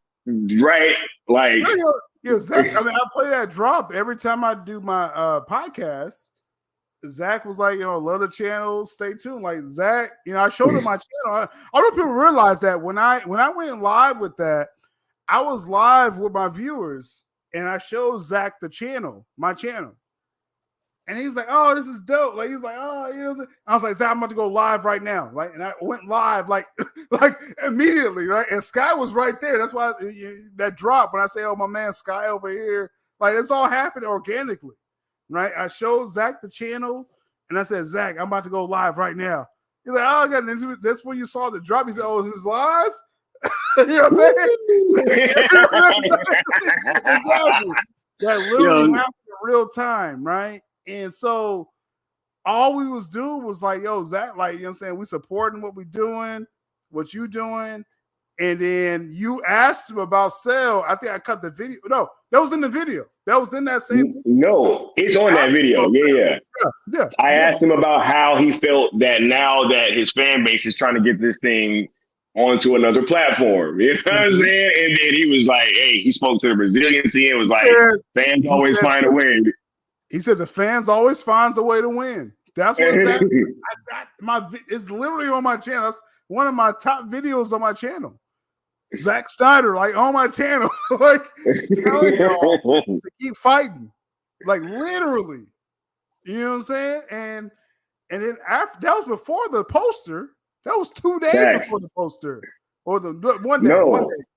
right? Like, Yeah, Zach. I mean, I play that drop every time I do my podcast. Zach was like, love the channel, stay tuned. Like Zach, I showed him my channel. I don't know if people realize that when I went live with that, I was live with my viewers and I showed Zach the channel, my channel. And he's like, "Oh, this is dope." Like he's like, "Oh, I was like, "Zach, I'm about to go live right now." Right, and I went live like immediately, right? And Sky was right there. That's why that drop when I say, "Oh, my man Sky over here," like it's all happened organically, right? I showed Zach the channel, and I said, "Zach, I'm about to go live right now." He's like, "Oh, I got it." That's when you saw the drop. He said, "Oh, is this live?" You know what I'm saying? Exactly. That literally happened in real time, right? And so all we was doing was like, yo, Zach, like, what I'm saying? We supporting what we doing, what you doing. And then you asked him about sale. I think I cut the video. No, that was in the video. That was in that same. No, it's on that video. Yeah. I asked him about how he felt that now that his fan base is trying to get this thing onto another platform. You know what I'm saying? And then he was like, hey, he spoke to the resiliency and was like, fans always find a way. He said the fans always finds a way to win. That's what it's literally on my channel. That's one of my top videos on my channel. Zach Snyder, like on my channel, like telling y'all to keep fighting, like literally. You know what I'm saying? And then after that was before the poster. That was 2 days before the poster, or the one day. No,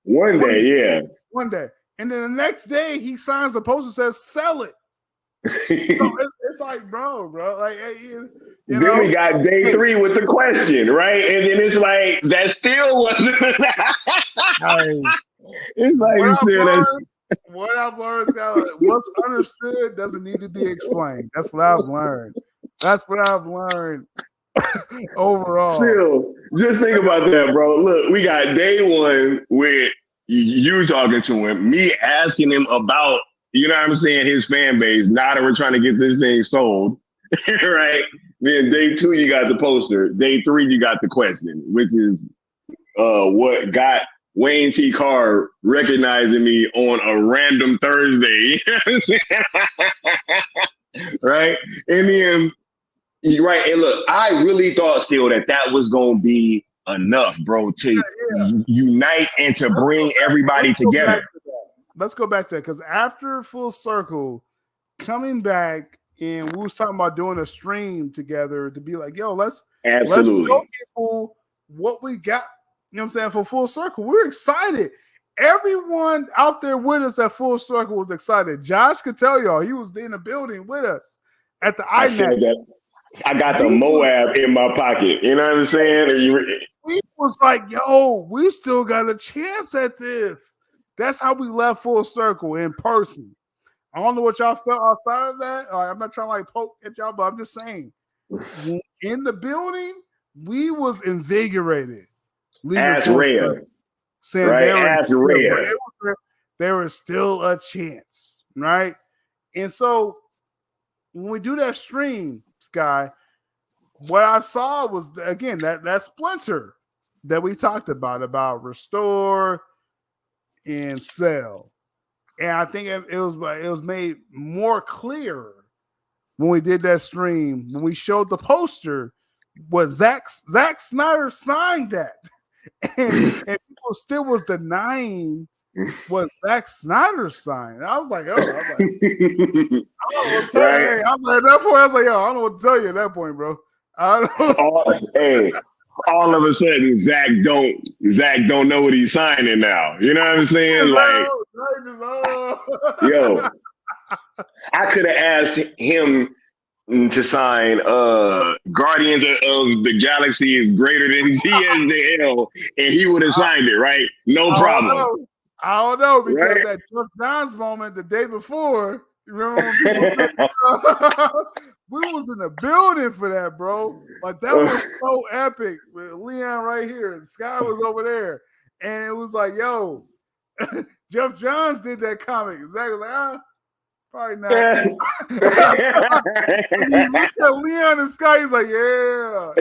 one day, yeah, one day. And then the next day he signs the poster, says sell it. So it's like, bro, like, then we got day 3 with the question, right? And then it's like that still wasn't. It's like what I've learned, Scott, what's understood doesn't need to be explained. That's what I've learned. Overall. Still, just think about that, bro. Look, we got day 1 with you talking to him, me asking him about, you know what I'm saying, his fan base, now that we're trying to get this thing sold, right? Then day 2, you got the poster. Day 3, you got the question, which is what got Wayne T. Carr recognizing me on a random Thursday. You know what I'm saying? Right? And then, right, and look, I really thought still that was going to be enough, bro, to unite and to bring everybody together. Let's go back to that, because after Full Circle, coming back, and we was talking about doing a stream together to be like, yo, let's show people what we got, you know what I'm saying, for Full Circle. We're excited. Everyone out there with us at Full Circle was excited. Josh could tell y'all, he was in the building with us at the IMAX. I got the Moab in my pocket. You know what I'm saying? He was like, yo, we still got a chance at this. That's how we left Full Circle in person. I don't know what y'all felt outside of that. I'm not trying to poke at y'all, but I'm just saying, in the building, we was invigorated. As rare. Saying right? There was still a chance, right? And so when we do that stream, Sky, what I saw was, again, that splinter that we talked about Restore and Sell. And I think it was made more clear when we did that stream, when we showed the poster, was Zack Snyder signed that. And people still was denying what Zack Snyder signed. I was like, I don't know what to tell you. I was like, at that point, I was like, yo, I don't know what to tell you at that point, bro. All of a sudden, Zach don't know what he's signing now. You know what I'm saying? Like, yo, I could have asked him to sign Guardians of the Galaxy is greater than DSJL, and he would have signed it, right? No problem. I don't know, because that Jeff Johns moment the day before, you remember when people said, we was in the building for that, bro. Like, that was so epic with Leon right here, and Sky was over there. And it was like, yo, Jeff Johns did that comic. Zach was like, probably not. And he looked at Leon and Sky, he's like, yeah.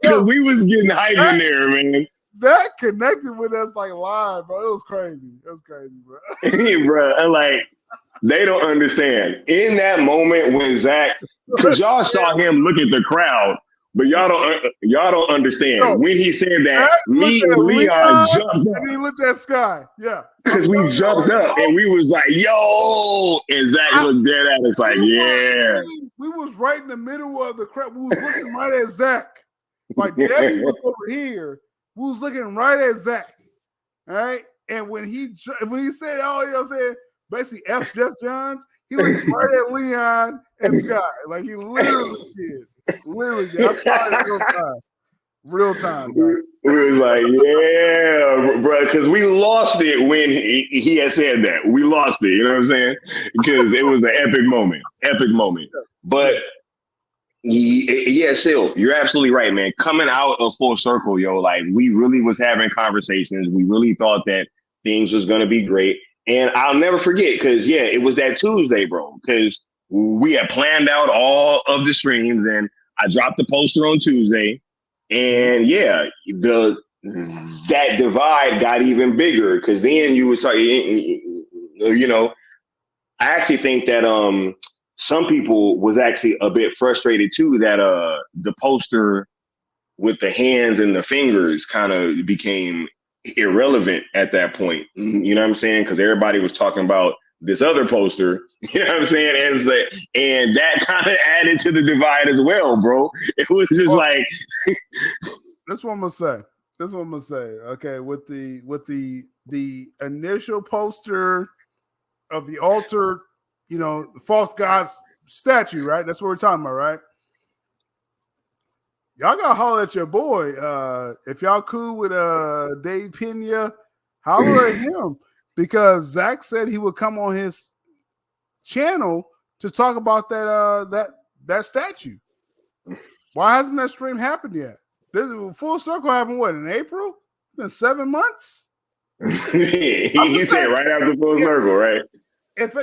Because we was getting hype in there, man. Zach connected with us like live, bro. It was crazy. It was crazy, bro. Bro, like they don't understand. In that moment when Zach, because y'all saw him look at the crowd, but y'all don't understand. No, When he said that, Zach me looked at and Leon jumped up. and he looked at Sky. Yeah. Because we jumped up and we was like, yo, and Zach looked dead at us like, yeah. We was right in the middle of the crowd. We was looking right at Zach. Like Debbie was over here. We was looking right at Zach. All right. And when he said, oh, you know what I'm saying, basically F Jeff Johns, he looked right at Leon and Sky. Like he literally did. Literally did. I saw it real time. Real time, bro. We was like, yeah, bro, because we lost it when he had said that. We lost it, you know what I'm saying? Because it was an epic moment. Epic moment. But yeah, still, you're absolutely right, man. Coming out of full circle, yo, like we really was having conversations. We really thought that things was gonna be great. And I'll never forget, because yeah, it was that Tuesday, bro. Because we had planned out all of the streams and I dropped the poster on Tuesday. And yeah, that divide got even bigger because then you was like, you know, I actually think that some people was actually a bit frustrated too that the poster with the hands and the fingers kind of became irrelevant at that point. You know what I'm saying? Because everybody was talking about this other poster, you know what I'm saying? And that kind of added to the divide as well, bro. It was just like That's what I'm gonna say. Okay, with the initial poster of the altar, you know, the false god's statue, right? That's what we're talking about, right? Y'all gotta holler at your boy. If y'all cool with Dave Pena, holler at him. Because Zach said he would come on his channel to talk about that statue. Why hasn't that stream happened yet? This full circle happened what, in April? It's been 7 months. he said right after full circle, right? If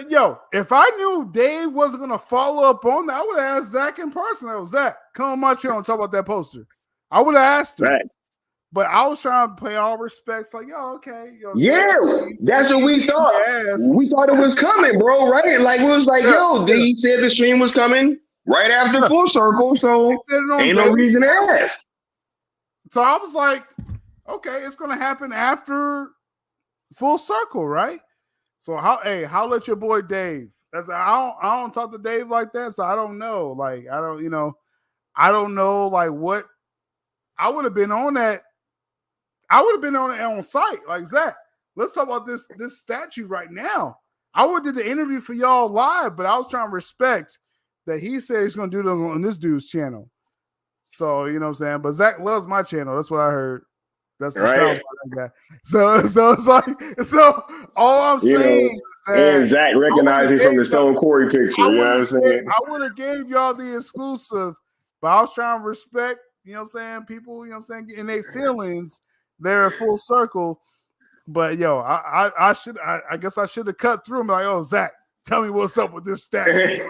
I knew Dave wasn't gonna follow up on that, I would have asked Zach in person. I was Zach, come on my channel and talk about that poster. I would have asked him. Right. But I was trying to pay all respects, like, yo, okay. Yeah, that's what we thought. We thought it was coming, bro, right? Like, it was like, he said the stream was coming right after full circle, so ain't no reason to ask. So I was like, okay, it's going to happen after full circle, right? So, holla at your boy Dave. I don't talk to Dave like that, so I don't know. Like, I don't know, like, what. I would have been on that. I would have been on site, like, Zach, let's talk about this statue right now. I would have did the interview for y'all live, but I was trying to respect that he said he's going to do this on this dude's channel. So, you know what I'm saying? But Zach loves my channel. That's what I heard. That's the sound I got. So it's like, so all I'm saying is that and Zach recognized from the Stone Corey picture. You know what I'm saying? I would have gave y'all the exclusive, but I was trying to respect, you know what I'm saying, people, you know what I'm saying, in their feelings. They're a full circle, but I guess I should have cut through. I'm like, oh, Zach, tell me what's up with this statue,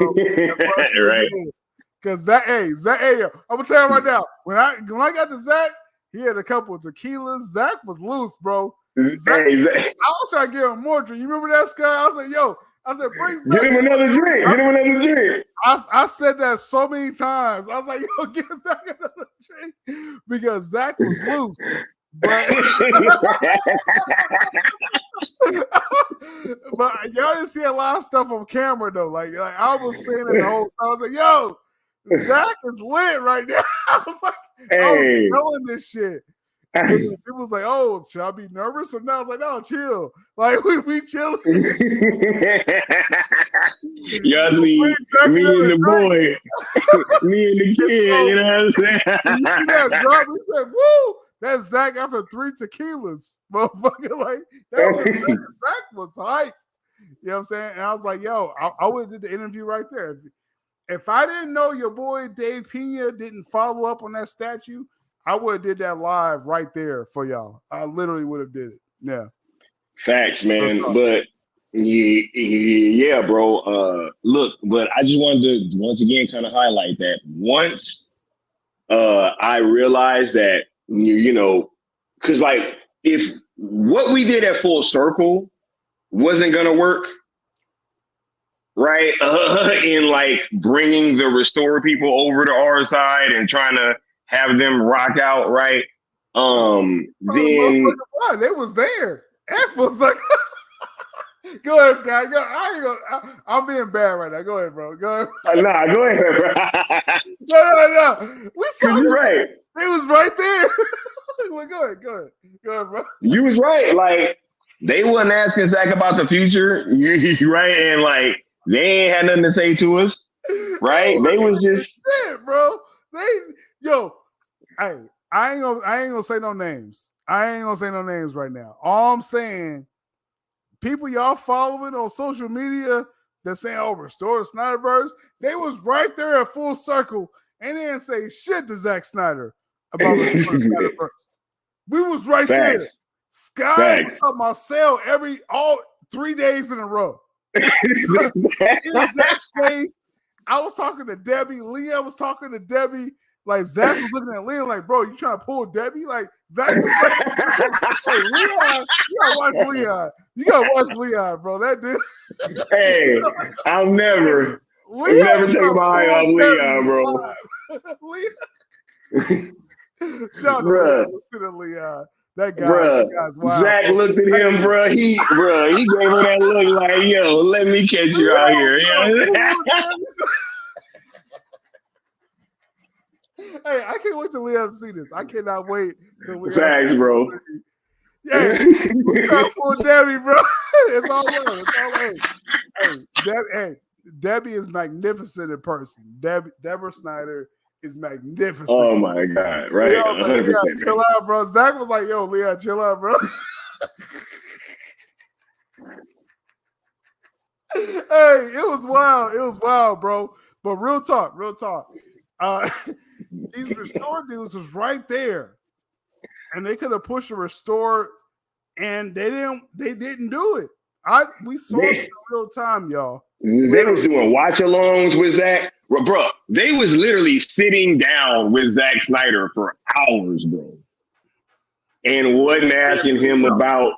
right? Because Zach, I'm gonna tell you right now. When I got to Zach, he had a couple of tequilas. Zach was loose, bro. Zach, I was trying to give him more drink. You remember that, Scott? I was like, yo, I said, bring Zach. Get him another drink. Get him another drink. I said that so many times. I was like, yo, get Zach another drink because Zach was loose. But y'all didn't see a lot of stuff on camera though. Like I was saying it the whole time. I was like, yo, Zach is lit right now. I was like, I was knowing this shit. People was like, oh, should I be nervous or not? I was like, no, chill. Like we chilling. Y'all see me and the boy, me and the kid, you know what I'm saying? You see that drop? We said, woo! That's Zach after 3 tequilas. Motherfucker, like, Zach was hype. You know what I'm saying? And I was like, yo, I would have did the interview right there. If I didn't know your boy Dave Pena didn't follow up on that statue, I would have did that live right there for y'all. I literally would have did it. Yeah. Facts, man. But yeah, bro. Look, but I just wanted to once again kind of highlight that once I realized that, you know, because like if what we did at Full Circle wasn't gonna work, right? In like bringing the Restore people over to our side and trying to have them rock out, right? Then They was there. F was like, go ahead, Sky. Go. I ain't gonna. I'm being bad right now. Go ahead, bro. Go ahead. nah, go ahead, bro. No. We saw You're right. It was right there. Well, go ahead, bro. You was right. Like they wasn't asking Zach about the future, right? And like they ain't had nothing to say to us, right? They was just shit, bro. Hey, I ain't gonna say no names. I ain't gonna say no names right now. All I'm saying, people y'all following on social media that saying, "Oh, Restore the SnyderVerse," they was right there at Full Circle and they didn't say shit to Zack Snyder about Restore the SnyderVerse. We was right there. Sky was up my cell all 3 days in a row. In Zach's face, I was talking to Debbie. Leah was talking to Debbie. Like Zach was looking at Leah like, bro, you trying to pull Debbie? Like Zach was like, hey, Leon, you gotta watch Leon. You gotta watch Leon, bro. That dude. Hey, I'll never take my eye off Leon, bro. Shout out to Leon. That guy, bruh, Zach looked at him, bro. He gave her that look like, yo, let me catch you out here. Hey, I can't wait till Leon to see this. I cannot wait till Leon. Facts, bro. Yeah, poor Debbie, bro. It's all love. It's all love. Hey, Debbie is magnificent in person. Deborah Snyder is magnificent. Oh my God, right? Leon like, Leon, chill out, bro. Zach was like, yo, Leon, chill out, bro. Hey, it was wild. It was wild, bro. But real talk. These Restore dudes was right there. And they could have pushed a Restore, and they didn't do it. We saw it in real time, y'all. They was doing watch-alongs with Zach. Bro, they was literally sitting down with Zack Snyder for hours, bro. And wasn't asking him about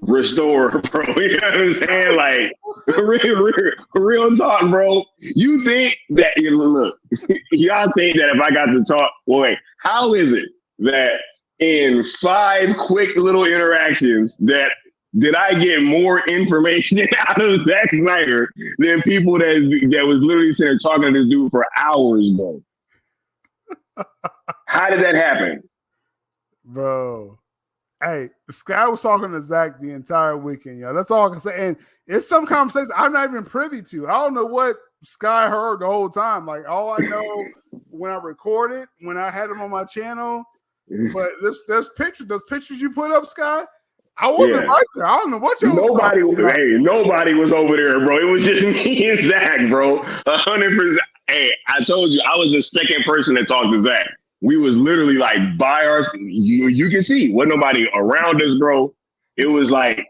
Restore, bro. You know what I'm saying? Like, real talk, bro. You think that, look, y'all think that if I got to talk, wait, how is it that in 5 quick little interactions did I get more information out of Zack Snyder than people that was literally sitting there talking to this dude for hours, bro? How did that happen? Bro. Hey, Sky was talking to Zach the entire weekend, y'all. That's all I can say. And it's some conversations I'm not even privy to. I don't know what Sky heard the whole time. Like, all I know when I recorded, when I had him on my channel, but there's pictures you put up, Sky. I wasn't right there. I don't know what you nobody was over there, bro. It was just me and Zach, bro. 100%. Hey, I told you I was the second person to talk to Zach. We was literally like by our, you can see, wasn't nobody around us, bro. It was like,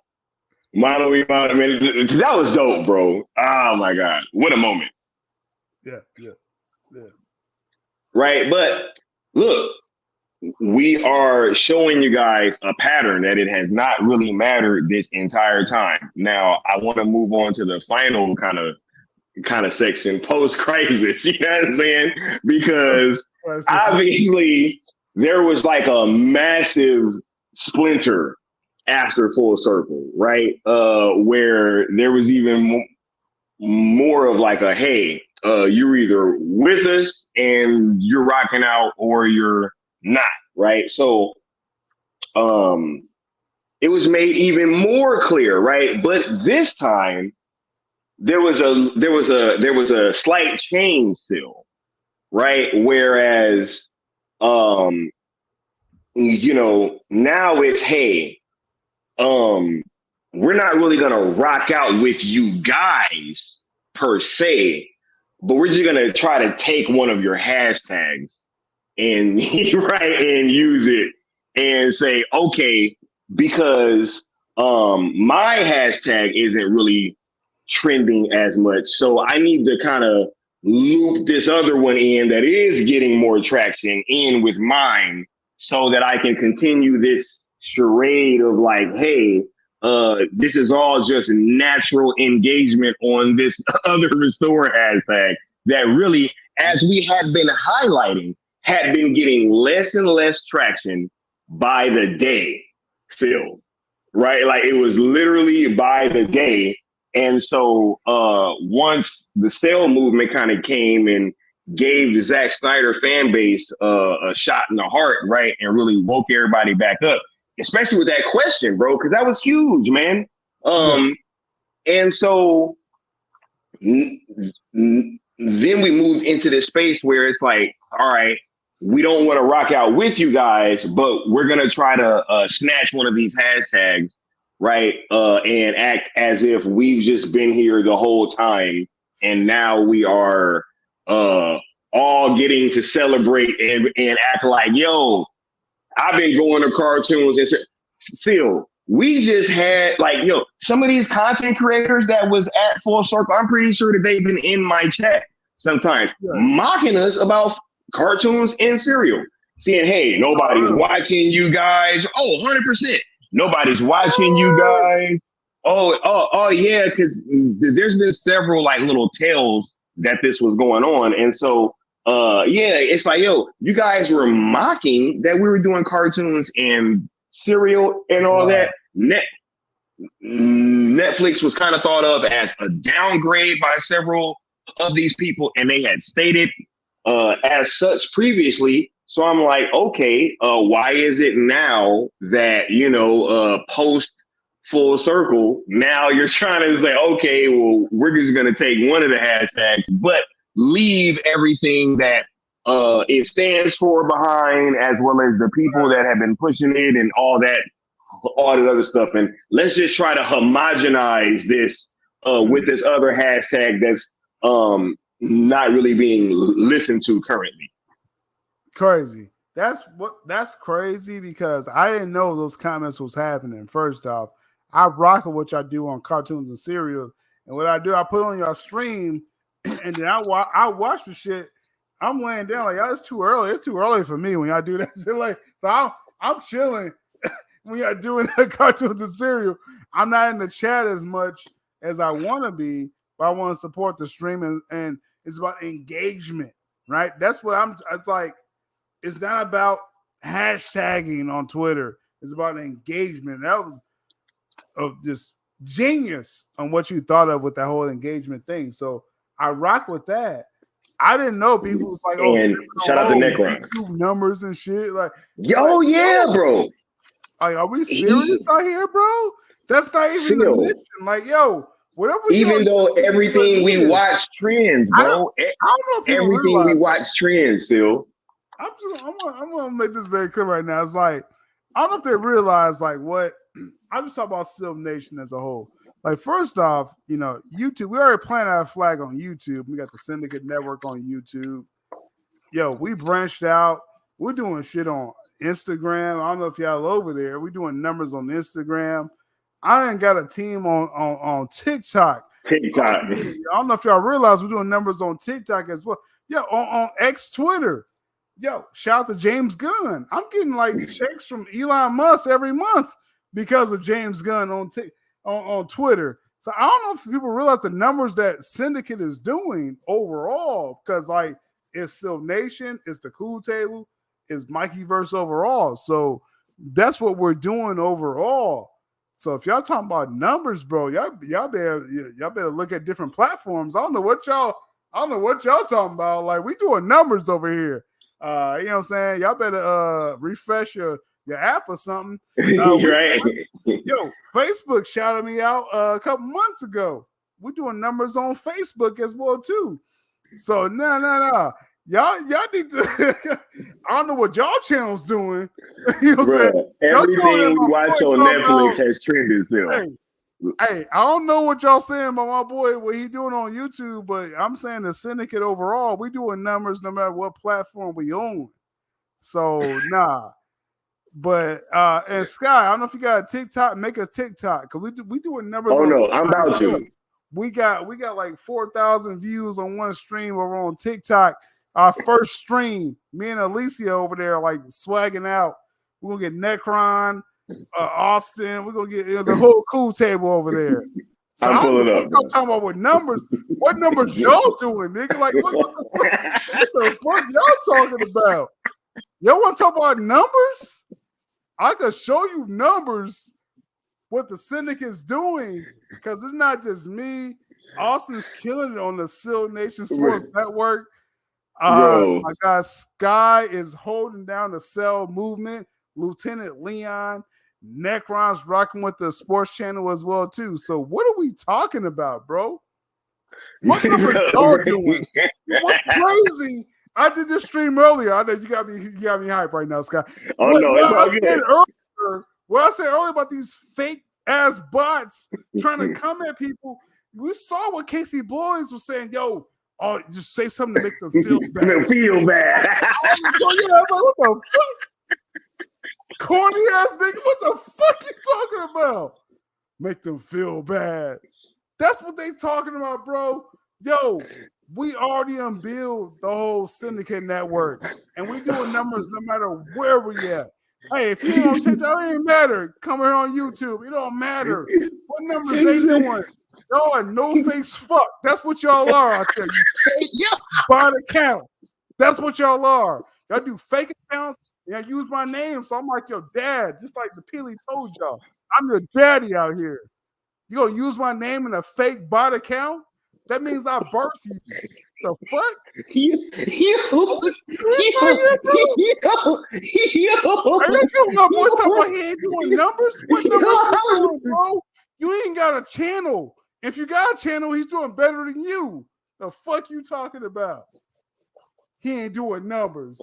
that was dope, bro. Oh my God. What a moment. Yeah. Right. But look, we are showing you guys a pattern that it has not really mattered this entire time. Now, I want to move on to the final kind of section, post-crisis, you know what I'm saying? Because obviously there was like a massive splinter after Full Circle, right? Where there was even more of like a, hey, you're either with us and you're rocking out or you're not, right? So it was made even more clear, right? But this time there was a slight change still, right? Whereas now it's, hey, we're not really gonna rock out with you guys per se, but we're just gonna try to take one of your hashtags and and use it and say, okay, because my hashtag isn't really trending as much, so I need to kind of loop this other one in that is getting more traction in with mine so that I can continue this charade of like, hey, this is all just natural engagement on this other restore hashtag that really, as we had been highlighting, had been getting less and less traction by the day still, right? Like it was literally by the day. And so once the sale movement kind of came and gave the Zack Snyder fan base a shot in the heart, right? And really woke everybody back up, especially with that question, bro, because that was huge, man. And so then we moved into this space where it's like, all right, we don't want to rock out with you guys, but we're going to try to snatch one of these hashtags, right? And act as if we've just been here the whole time. And now we are all getting to celebrate and act like, yo, I've been going to cartoons and still, we just had like, yo, some of these content creators that was at Full Circle, I'm pretty sure that they've been in my chat sometimes mocking us about cartoons and cereal, saying, hey, nobody's watching you guys. Oh, 100%. Nobody's watching you guys. Oh, yeah, because there's been several like little tales that this was going on. And so, yeah, it's like, yo, you guys were mocking that we were doing cartoons and cereal and all that. Netflix was kind of thought of as a downgrade by several of these people, and they had stated as such previously. So I'm like, okay, why is it now that, you know, post Full Circle, now you're trying to say, okay, well, we're just going to take one of the hashtags, but leave everything that it stands for behind, as well as the people that have been pushing it and all that other stuff. And let's just try to homogenize this with this other hashtag that's not really being listened to currently. Crazy. That's crazy because I didn't know those comments was happening. First off, I rock with what y'all do on cartoons and cereal, and what I do, I put on your stream, and then I watch the shit. I'm laying down like, oh, it's too early. It's too early for me when y'all do that shit. Like, so I'm chilling when y'all doing the cartoons and cereal. I'm not in the chat as much as I want to be, but I want to support the stream, and it's about engagement, right? That's what it's like. It's not about hashtagging on Twitter. It's about engagement. That was just genius on what you thought of with that whole engagement thing. So I rock with that. I didn't know people was like, oh, and shout out to Necron. Numbers and shit. Like, yo, yeah, bro. Like, are we serious out here, bro? That's not even the mission. Like, yo, whatever. Even though everything we watch trends, bro. I don't know if everything we watch trends still. I'm gonna make this very clear right now. It's like, I don't know if they realize like what I just talk about Silv Nation as a whole. Like, first off, you know, YouTube, we already planted our flag on YouTube. We got the Syndicate Network on YouTube. Yo, we branched out. We're doing shit on Instagram. I don't know if y'all over there. We're doing numbers on Instagram. I ain't got a team on TikTok. I don't know if y'all realize we're doing numbers on TikTok as well. Yeah, on X Twitter. Yo, shout out to James Gunn. I'm getting like checks from Elon Musk every month because of James Gunn on Twitter. So I don't know if people realize the numbers that Syndicate is doing overall, because like it's Silv Nation, it's the Cool Table, it's Mikeyverse overall. So that's what we're doing overall. So if y'all talking about numbers, bro, y'all better look at different platforms. I don't know what y'all talking about. Like, we doing numbers over here. You know what I'm saying? Y'all better refresh your app or something. Right. Yo, Facebook shouted me out a couple months ago. We're doing numbers on Facebook as well too. So no. Y'all need to I don't know what y'all channel's doing. You know what I'm saying? Everything we watch on Netflix has trended still. Hey, I don't know what y'all saying about my boy, what he doing on YouTube, but I'm saying the Syndicate overall, we doing numbers no matter what platform we own. So nah. But and Sky, I don't know if you got a TikTok, make a TikTok, because we doing numbers. Oh no, I'm about to. We got like 4,000 views on one stream over on TikTok. Our first stream, me and Alicia over there like swagging out. We're gonna get Necron, Austin. We're gonna get the whole cool table over there. So I'm pulling up. I'm talking about what numbers. What numbers y'all doing, nigga? Like what the fuck y'all talking about? Y'all want to talk about numbers? I could show you numbers. What the syndicate's doing, because it's not just me. Austin's killing it on the Seal Nation Sports Network. My God, Sky is holding down the Cell movement. Lieutenant Leon, Necron's rocking with the sports channel as well too. So what are we talking about, bro? What numbers y'all doing? What's crazy? I did this stream earlier. I know you got me hype right now, Sky. Oh no, it's all good. What I said earlier about these fake ass bots trying to come at people, we saw what Casey Bloys was saying. Yo, just say something to make them feel bad. Feel bad. I was like, what the fuck? Corny ass nigga, what the fuck you talking about? Make them feel bad. That's what they talking about, bro. Yo, we already unveiled the whole syndicate network, and we doing numbers no matter where we at. Hey, if you ain't on TikTok, it ain't matter. Come here on YouTube. It don't matter. What numbers they doing? Y'all are no-face fuck. That's what y'all are out there. You fake bot accounts. That's what y'all are. Y'all do fake accounts. Y'all use my name, so I'm like your dad, just like the Peely told y'all. I'm your daddy out here. You gonna use my name in a fake bot account? That means I birthed you. The fuck? Are you killing my boy talking about he ain't doing numbers? What numbers you doing, bro? You ain't got a channel. If you got a channel, he's doing better than you. The fuck you talking about? He ain't doing numbers.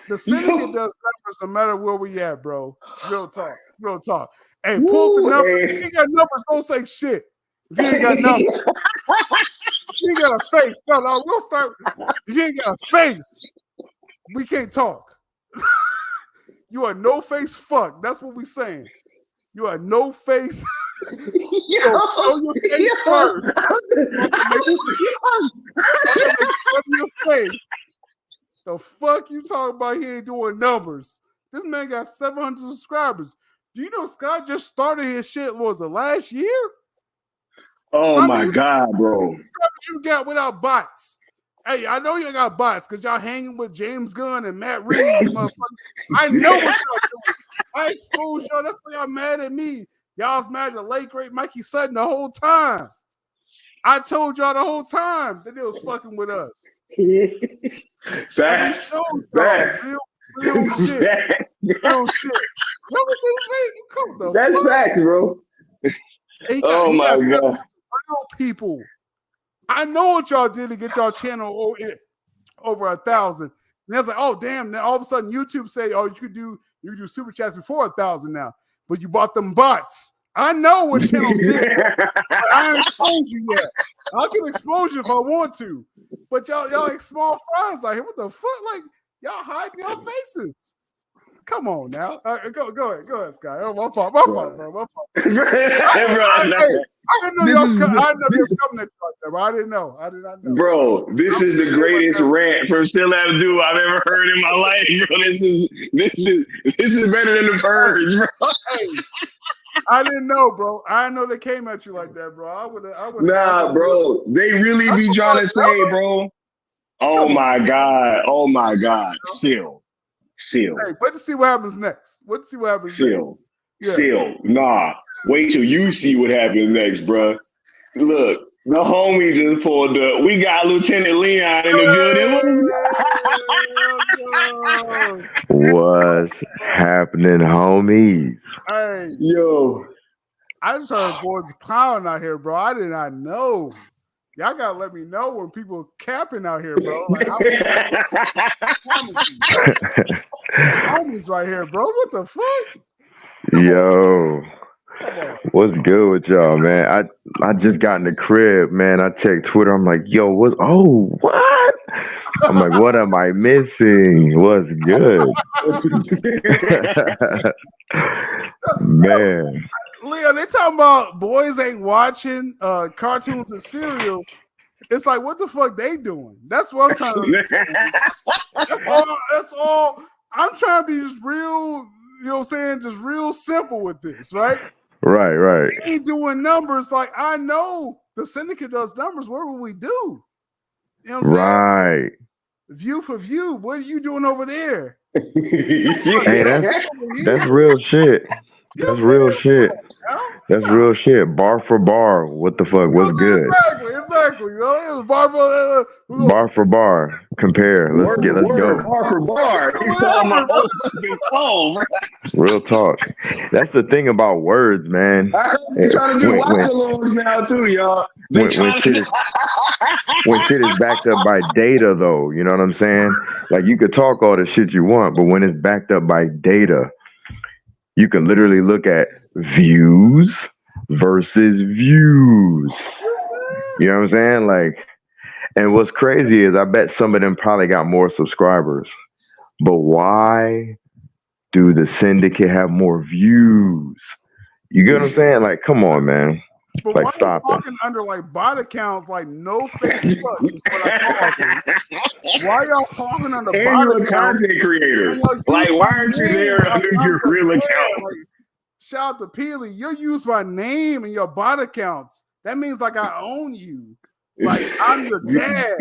The syndicate does numbers no matter where we at, bro. Real talk. Real talk. Hey, pull up the numbers. If you ain't got numbers, don't say shit. If you ain't got numbers. If you ain't got a face. No, we'll start. If you ain't got a face, we can't talk. You are no face fuck. That's what we saying. You are no face. Show your face first. Your face. The fuck you talking about? He ain't doing numbers. This man got 700 subscribers. Do you know Scott just started his shit? What was it, last year? Oh my God, bro! You got without bots. Hey, I know you got bots because y'all hanging with James Gunn and Matt Reeves, motherfucker. I know what y'all doing. I exposed y'all. That's why y'all mad at me. Y'all's mad at the late great Mikey Sutton the whole time. I told y'all the whole time that they was fucking with us. Facts. Real shit. Real shit. You ever see this man? You come the That's fuck? facts, bro. Oh my God. Real people. I know what y'all did to get y'all channel over 1,000. And they're like, oh damn! Now all of a sudden YouTube say, oh, you could do super chats before 1,000 now, but you bought them bots. I know what channels did, but I ain't exposed you yet. I can expose you if I want to, but y'all like small fries out here. What the fuck? Like y'all hiding your faces. Come on now. Go ahead, Sky. Oh, my fault, bro. My fault. I didn't know y'all was coming at you like that, bro. I didn't know. I did not know. Bro, this is the greatest rant from Still Have Do I've ever heard in my life, bro. This is better than the Purge, bro. Hey, I didn't know, bro. I didn't know they came at you like that, bro. I would. Nah, bro. They really be trying to say, bro. Oh my God. Still. Hey, wait to see what happens next. Still. Nah. Wait till you see what happens next, bro. Look, the homie just pulled up. We got Lieutenant Leon in the building. What's happening, homies? Hey, yo. I just heard boys clowning out here, bro. I did not know. Y'all gotta let me know when people capping out here, bro. Like, homies right here, bro. What the fuck? Yo, what's good with y'all, man? I just got in the crib, man. I checked Twitter. I'm like, yo, what? I'm like, what am I missing? What's good? Man. Leo, they talking about boys ain't watching cartoons and cereal. It's like, what the fuck they doing? That's what I'm trying to understand. That's all. I'm trying to be just real, You know what I'm saying? Just real simple with this, right? Right. We ain't doing numbers like I know the syndicate does numbers. What would we do? You know what I'm saying? Right. View for view. What are you doing over there? Hey, that's real shit. You know That's what I'm real saying? shit. Come on, That's real shit. Bar for bar. What the fuck? What's good? Exactly. You know, it was bar Bar for bar. Compare. Let's go. Bar for bar. He stole my whole fucking phone, bro. Real talk. That's the thing about words, man. I heard they trying to do watch-alongs now too, y'all. When shit is backed up by data, though, you know what I'm saying? Like you could talk all the shit you want, but when it's backed up by data, you can literally look at views versus views. You know what I'm saying? Like, and what's crazy is I bet some of them probably got more subscribers. But why do the syndicate have more views? You get what I'm saying? Like, come on, man. But Like, why stop are you talking under like bot accounts, like no Facebook? Is what I call why y'all talking under and bot you're a accounts? content creator. Like, Like, why aren't you there under your real account? Like, shout out to Peely. You use my name in your bot accounts. That means like I own you. Like I'm your dad.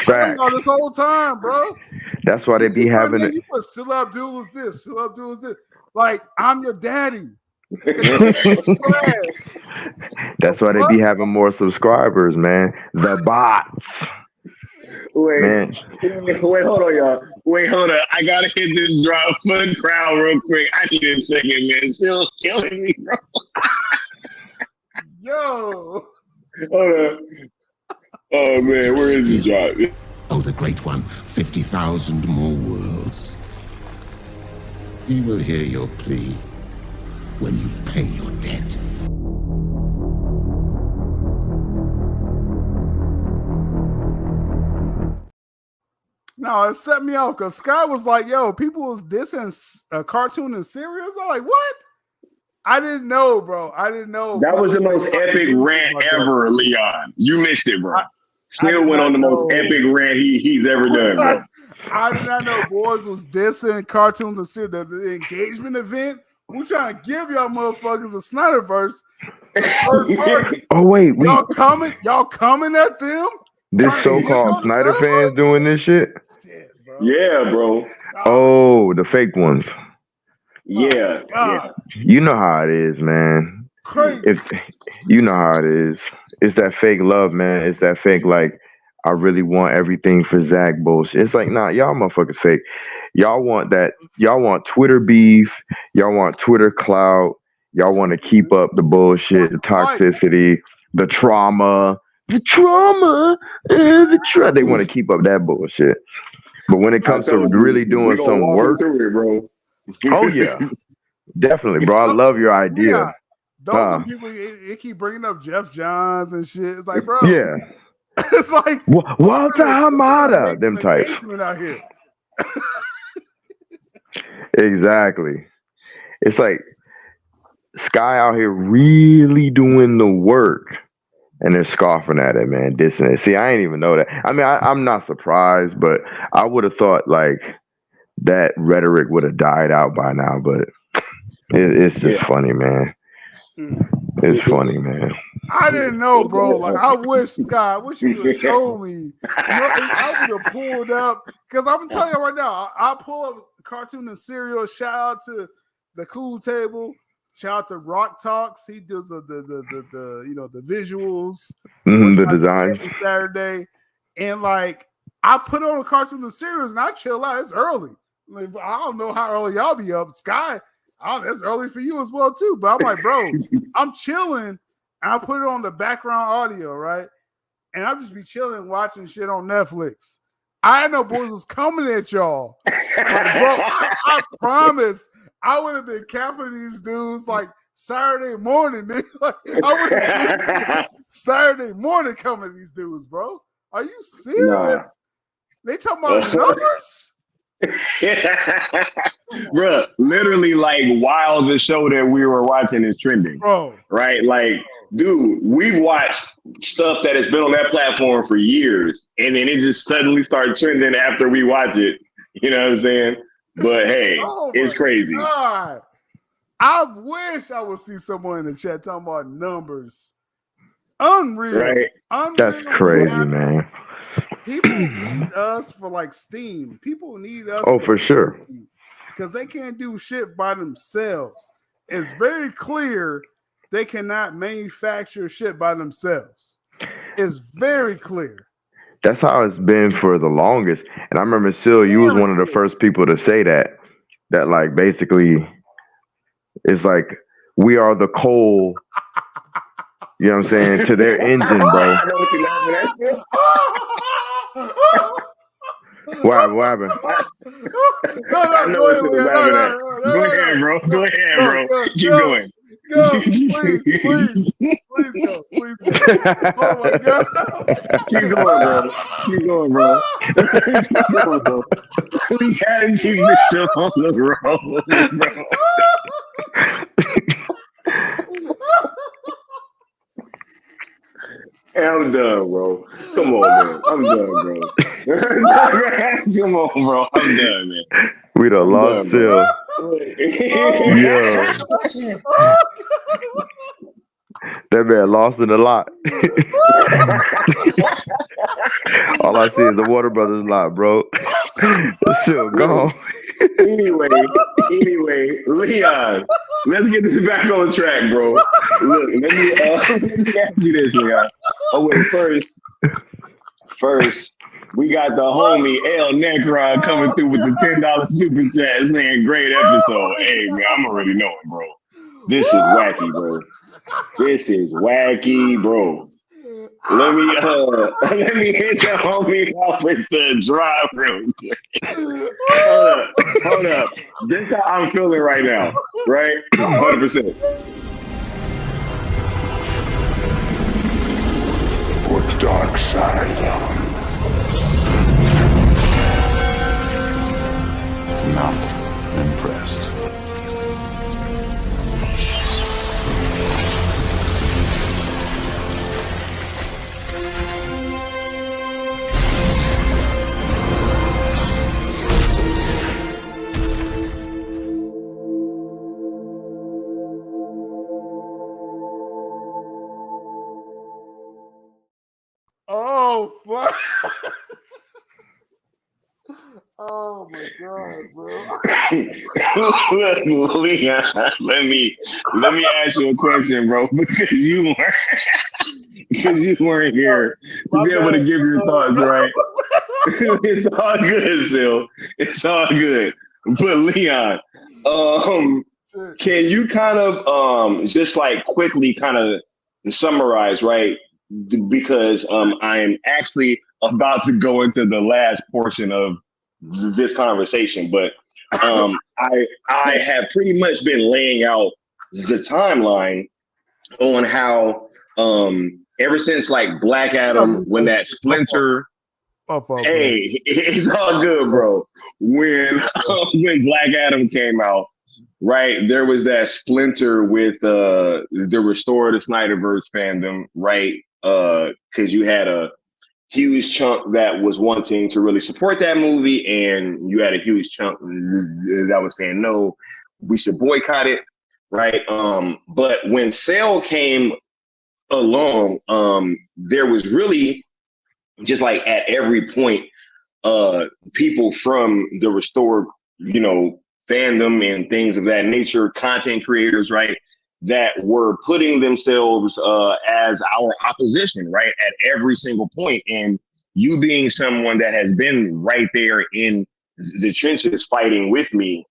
Fact. All this whole time, bro. That's why they be having it. You put Silla Abdul is this. Silla Abdul is this. Like I'm your daddy. That's why they be having more subscribers, man. The bots. Wait, hold on, y'all. Wait, hold on. I gotta hit this drop for the crowd real quick. I need a second, man. Still killing me, bro. Yo. Hold on. Oh man, where is this drop? Oh, the great one, 50,000 more worlds. He will hear your plea when you pay your debt. No, it set me off because Scott was like, yo, people was dissing a cartoon and serials. I'm like, what? I didn't know, bro. I didn't know. That was the most epic rant ever, Leon. You missed it, bro. Still went on the most epic rant he's ever done, bro. I did not know boys was dissing cartoons and serials. The engagement event. We're trying to give y'all motherfuckers a SnyderVerse. Oh wait, y'all coming at them? This so-called Snyder fans doing this shit? Yeah, bro. Oh, the fake ones. Yeah. You know how it is, man. Crazy. If you know how it is, it's that fake love, man. It's that fake like I really want everything for Zach bullshit. It's like, nah, y'all motherfuckers fake. Y'all want that. Y'all want Twitter beef. Y'all want Twitter clout. Y'all want to keep up the bullshit, the toxicity, the trauma. They want to keep up that bullshit. But when it comes to really doing some work, bro. Oh yeah, definitely, bro. I love your idea. Yeah. Those are people. It keep bringing up Jeff Johns and shit. It's like, bro. Yeah. It's like Walter Hamada, them types. Out here. Exactly. It's like Sky out here really doing the work. And they're scoffing at it, man, dissing it. See, I ain't even know that. I mean, I'm not surprised, but I would have thought like that rhetoric would have died out by now. But it's just funny, man. It's funny, man. I didn't know, bro. Like, I wish you would have told me. I would have pulled up because I'm telling you right now. I pull up cartoon and serial. Shout out to the Cool Table. Shout out to Rock Talks. He does the visuals, the designs every Saturday, and like I put on a cartoon and series and I chill out. It's early. Like, I don't know how early y'all be up. Sky, it's early for you as well too. But I'm like, bro, I'm chilling. And I put it on the background audio, right? And I'll just be chilling, watching shit on Netflix. I didn't know boys was coming at y'all. Like, bro, I promise. I would have been capping these dudes like Saturday morning. Like, I would have been Saturday morning coming to these dudes, bro. Are you serious? They talking about numbers? Bro, literally like while the show that we were watching is trending. Bro. Right? Like, dude, we've watched stuff that has been on that platform for years, and then it just suddenly started trending after we watch it. You know what I'm saying? But hey, Oh it's my crazy. God. I wish I would see someone in the chat talking about numbers. Unreal. Right? Unreal. That's crazy, man. People need us for like Steam. People need us. Oh, for sure. Because they can't do shit by themselves. It's very clear they cannot manufacture shit by themselves. It's very clear. That's how it's been for the longest. And I remember, Sil, you was one of the first people to say that. That like basically, it's like we are the coal. You know what I'm saying? To their engine, bro. I know what you're laughing at. What happened? I know what you're laughing at. Go ahead, bro. Go ahead, bro. Keep going. Go, please go. Oh my God. Keep going, bro. Keep going, bro. Keep going, bro. We gotta keep this show on the road, bro. Hey, I'm done, bro. Come on, man. I'm done, bro. Come on, bro. I'm done, man. We done lost Sil. Yo. That man lost in a lot. All I see is the Water Brothers lot, bro. Still gone. Anyway, Leon, let's get this back on track, bro. Look, let me ask you this, Leon. Oh wait, first, we got the homie El Necron coming through with the $10 super chat saying great episode. Hey man, I'm already knowing, bro. This is wacky, bro. This is wacky, bro. Let me hit the homie off with the drive real quick. Hold up. This is how I'm feeling right now, right? 100%. For dark side. Not impressed. Oh fuck. Oh my God, bro. Leon, let me ask you a question, bro, because you weren't here to be able to give your thoughts, right? It's all good, Sil. It's all good. But Leon, can you kind of just like quickly kind of summarize, right? Because I am actually about to go into the last portion of this conversation, but I have pretty much been laying out the timeline on how ever since like Black Adam, when that Splinter, hey, it's all good, bro. When Black Adam came out, right, there was that splinter with the Restore The SnyderVerse fandom, right? Because you had a huge chunk that was wanting to really support that movie, and you had a huge chunk that was saying no, we should boycott it, right? But when Sale came along, there was really just like at every point, people from the Restore, fandom and things of that nature, content creators, right, that were putting themselves as our opposition, right, at every single point. And you being someone that has been right there in the trenches fighting with me,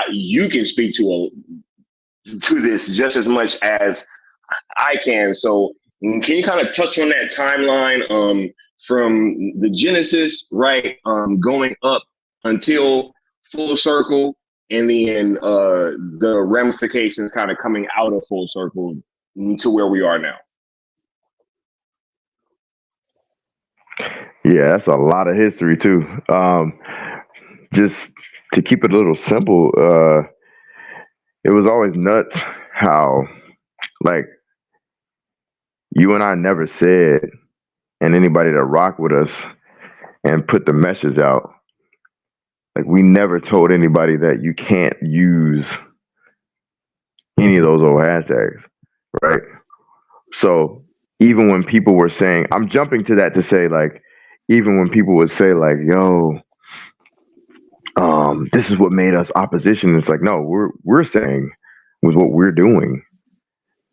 you can speak to this just as much as I can. So can you kind of touch on that timeline from the Genesis, right, going up until Full Circle, and then the ramifications kind of coming out of Full Circle to where we are now? Yeah, that's a lot of history too. Just to keep it a little simple, it was always nuts how, like, you and I never said, and anybody that rocked with us and put the message out, Like, we never told anybody that you can't use any of those old hashtags, right? So even when people were saying, I'm jumping to that to say, like, even when people would say, like, yo, this is what made us opposition. It's like, no, we're saying with what we're doing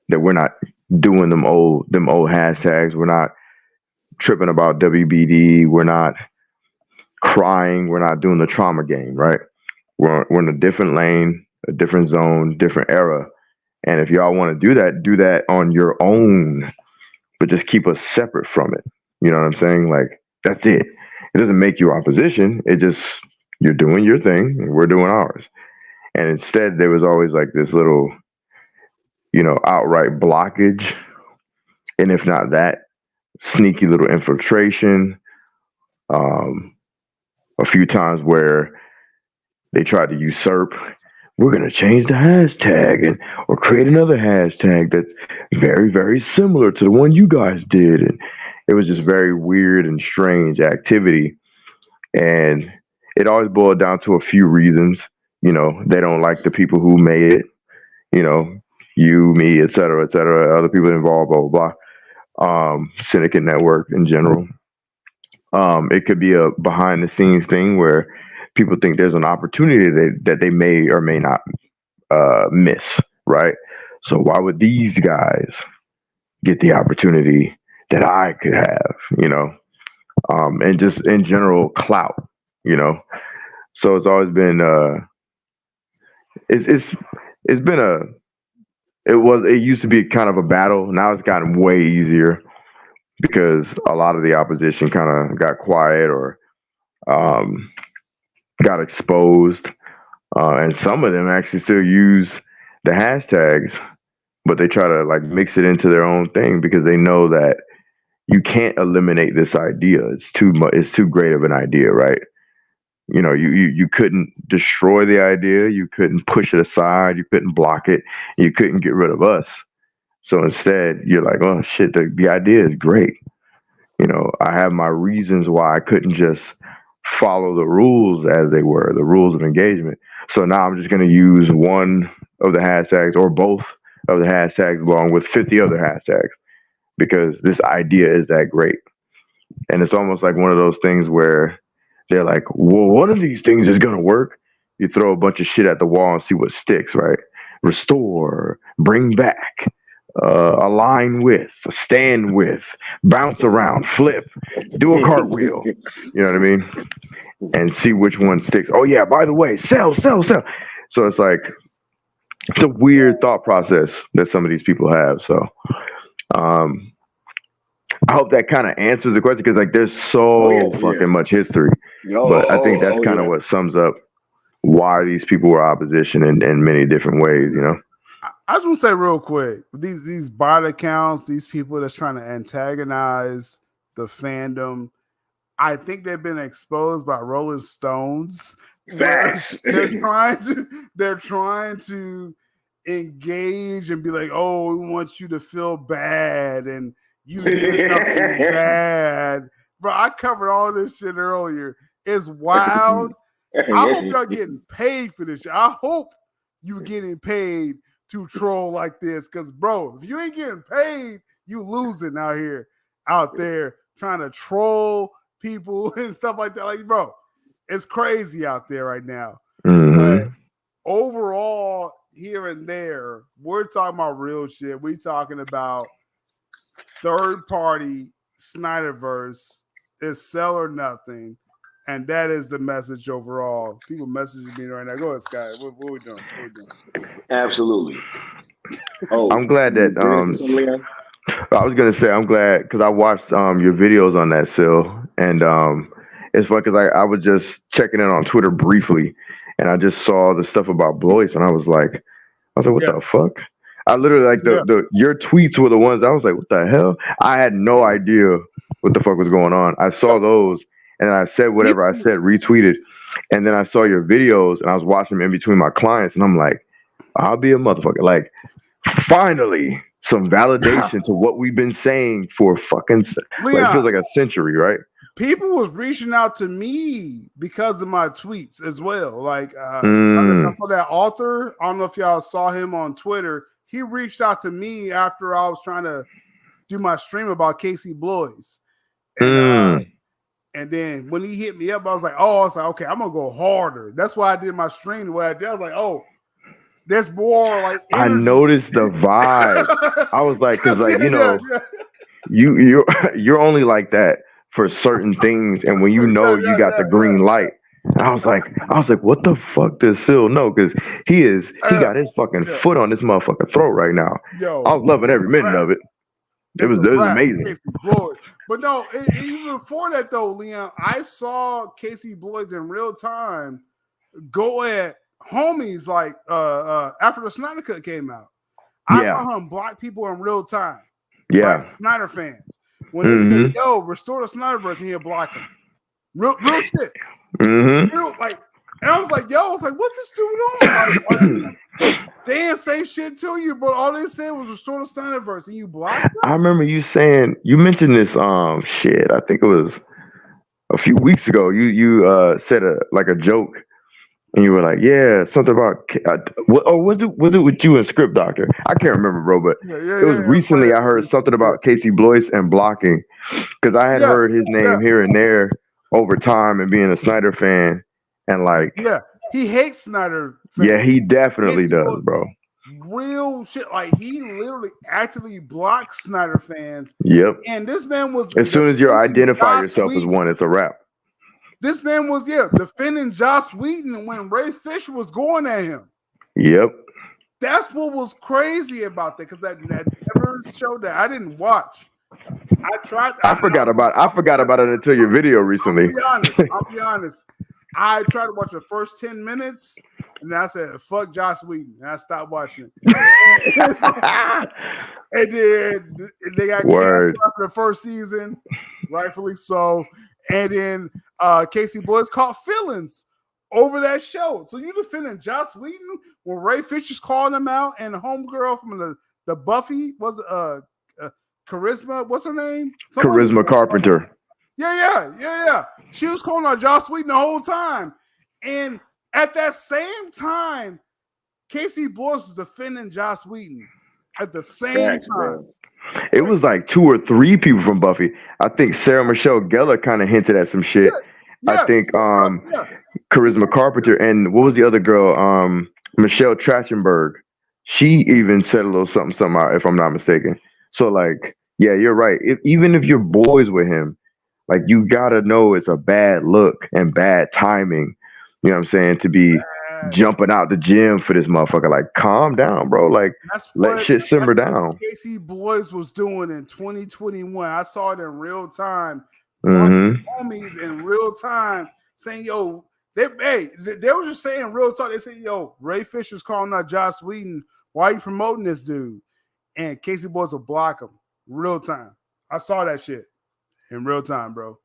that we're not doing them old hashtags. We're not tripping about WBD. We're not crying. We're not doing the trauma game, right? We're in a different lane, a different zone, different era. And if y'all want to do that on your own, but just keep us separate from it. You know what I'm saying? Like, that's it. It doesn't make you opposition. It just, you're doing your thing and we're doing ours. And instead, there was always like this little, outright blockage. And if not that, sneaky little infiltration. A few times where they tried to usurp, we're going to change the hashtag or create another hashtag that's very, very similar to the one you guys did. And it was just very weird and strange activity. And it always boiled down to a few reasons. They don't like the people who made it, you, me, et cetera, other people involved, blah, blah, blah. Syndicate network in general. It could be a behind the scenes thing where people think there's an opportunity that they may or may not miss, right? So why would these guys get the opportunity that I could have, and just in general clout, So it's always been it's been it used to be kind of a battle. Now it's gotten way easier because a lot of the opposition kind of got quiet or got exposed. And some of them actually still use the hashtags, but they try to like mix it into their own thing because they know that you can't eliminate this idea. It's too much. It's too great of an idea, right? You couldn't destroy the idea. You couldn't push it aside. You couldn't block it. You couldn't get rid of us. So instead, you're like, oh shit, the idea is great. I have my reasons why I couldn't just follow the rules as they were, the rules of engagement. So now I'm just going to use one of the hashtags or both of the hashtags along with 50 other hashtags because this idea is that great. And it's almost like one of those things where they're like, well, one of these things is going to work. You throw a bunch of shit at the wall and see what sticks, right? Restore, bring back, align with, stand with, bounce around, flip, do a cartwheel. You know what I mean? And see which one sticks. Oh yeah, by the way, sell. So it's like it's a weird thought process that some of these people have. So I hope that kind of answers the question because like there's so fucking much history. But I think that's kind of what sums up why these people were opposition in many different ways, I just want to say real quick, these bot accounts, these people that's trying to antagonize the fandom, I think they've been exposed by Rolling Stones. Facts. They're trying to engage and be like, oh, we want you to feel bad and you did something bad. Bro, I covered all this shit earlier. It's wild. I hope y'all getting paid for this shit. I hope you getting paid to troll like this. Because, bro, if you ain't getting paid, you losing out there trying to troll people and stuff like that. Like, bro, it's crazy out there right now. Mm-hmm. But overall, here and there, we're talking about real shit. We talking about third-party SnyderVerse is sell or nothing. And that is the message overall. People messaging me right now. Go ahead, Sky. What we doing? Absolutely. I'm glad that I was gonna say I'm glad because I watched your videos on that, Sil, and it's fun because I was just checking in on Twitter briefly, and I just saw the stuff about Blois, and I was like, what the fuck? I literally like your tweets were the ones I was like, what the hell? I had no idea what the fuck was going on. I saw those. And I said whatever I said, retweeted. And then I saw your videos and I was watching them in between my clients. And I'm like, I'll be a motherfucker. Like, finally, some validation to what we've been saying for fucking, like, it feels like a century, right? people was reaching out to me because of my tweets as well. Like I saw that author. I don't know if y'all saw him on Twitter. He reached out to me after I was trying to do my stream about Casey Bloys. And then when he hit me up, I was like, okay, I'm gonna go harder. That's why I did my stream the way I did. I was like, oh, there's more like energy. I noticed the vibe. I was like, because like you're only like that for certain things, and when you know you got the green light. I was like, what the fuck does Sil know? Because he got his fucking foot on this motherfucking throat right now. Yo, I was loving every minute of it. It was amazing. But no, even before that though, Leon, I saw Casey Bloys in real time go at homies like after the Snyder Cut came out. I saw him block people in real time. Yeah. Like Snyder fans. When they said, yo, restore the SnyderVerse, and he'll block him. Real shit. Real, like, and I was like, what's this dude on? Like, they didn't say shit to you, but all they said was restore the SnyderVerse, and you blocked them? I remember you mentioned this shit. I think it was a few weeks ago. You said a joke, and you were like, yeah, something about was it with you and Script Doctor? I can't remember, bro, but it was recently. I heard something about Casey Bloys and blocking, because I had heard his name here and there over time, and being a Snyder fan, and like, he hates Snyder fans. Yeah, he definitely does, bro. Real shit. Like, he literally actively blocks Snyder fans. Yep. And this man was, as soon as you identify yourself as one, it's a wrap. This man was defending Joss Whedon when Ray Fisher was going at him. Yep. That's what was crazy about that, because that never showed that. I didn't watch. I forgot about it until your video recently. I'll be honest. I tried to watch the first 10 minutes, and then I said, fuck Joss Whedon, and I stopped watching it. And then they got canceled after the first season, rightfully so. And then Casey Bloys caught feelings over that show. So you defending Joss Whedon when Ray Fisher's calling him out, and the homegirl from the Buffy was Charisma. What's her name? Charisma Carpenter. Yeah. She was calling out Joss Whedon the whole time. And at that same time, Casey Bloys was defending Joss Whedon at the same time. It was like 2 or 3 people from Buffy. I think Sarah Michelle Gellar kind of hinted at some shit. I think Charisma Carpenter, and what was the other girl? Michelle Trachtenberg. She even said a little something out, if I'm not mistaken. So like, yeah, you're right. Even if you're boys with him, like, you gotta know it's a bad look and bad timing. You know what I'm saying? To be jumping out the gym for this motherfucker. Like, calm down, bro. Like, let shit simmer down. Casey Bloys was doing in 2021. I saw it in real time. Homies in real time saying, yo, they were just saying real talk. They said, yo, Ray Fisher's calling out Joss Whedon. Why are you promoting this dude? And Casey Bloys will block him real time. I saw that shit in real time, bro.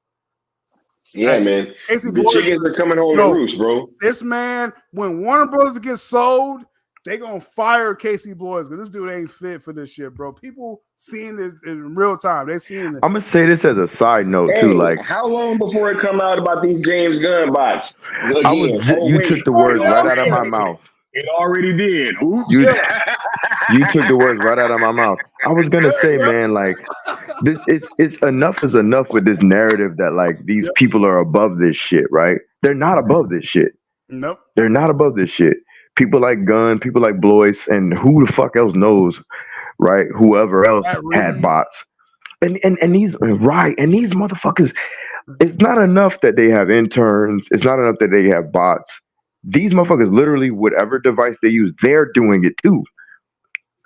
Yeah, man. The chickens are coming home to roost, bro. This man, when Warner Bros. Gets sold, they gonna fire Casey Bloys, because this dude ain't fit for this shit, bro. People seeing this in real time. They seeing it. I'm gonna say this as a side note too. Like, how long before it come out about these James Gunn bots? You took the words right out of my mouth. It already did. Oops. You took the words right out of my mouth. I was gonna say, man, like, this it's enough is enough with this narrative that like these people are above this shit, right? They're not above this shit. Nope. They're not above this shit. People like Gunn, people like Bloys, and who the fuck else knows, right? Whoever else had bots. And these motherfuckers, it's not enough that they have interns, it's not enough that they have bots. These motherfuckers literally, whatever device they use, they're doing it too.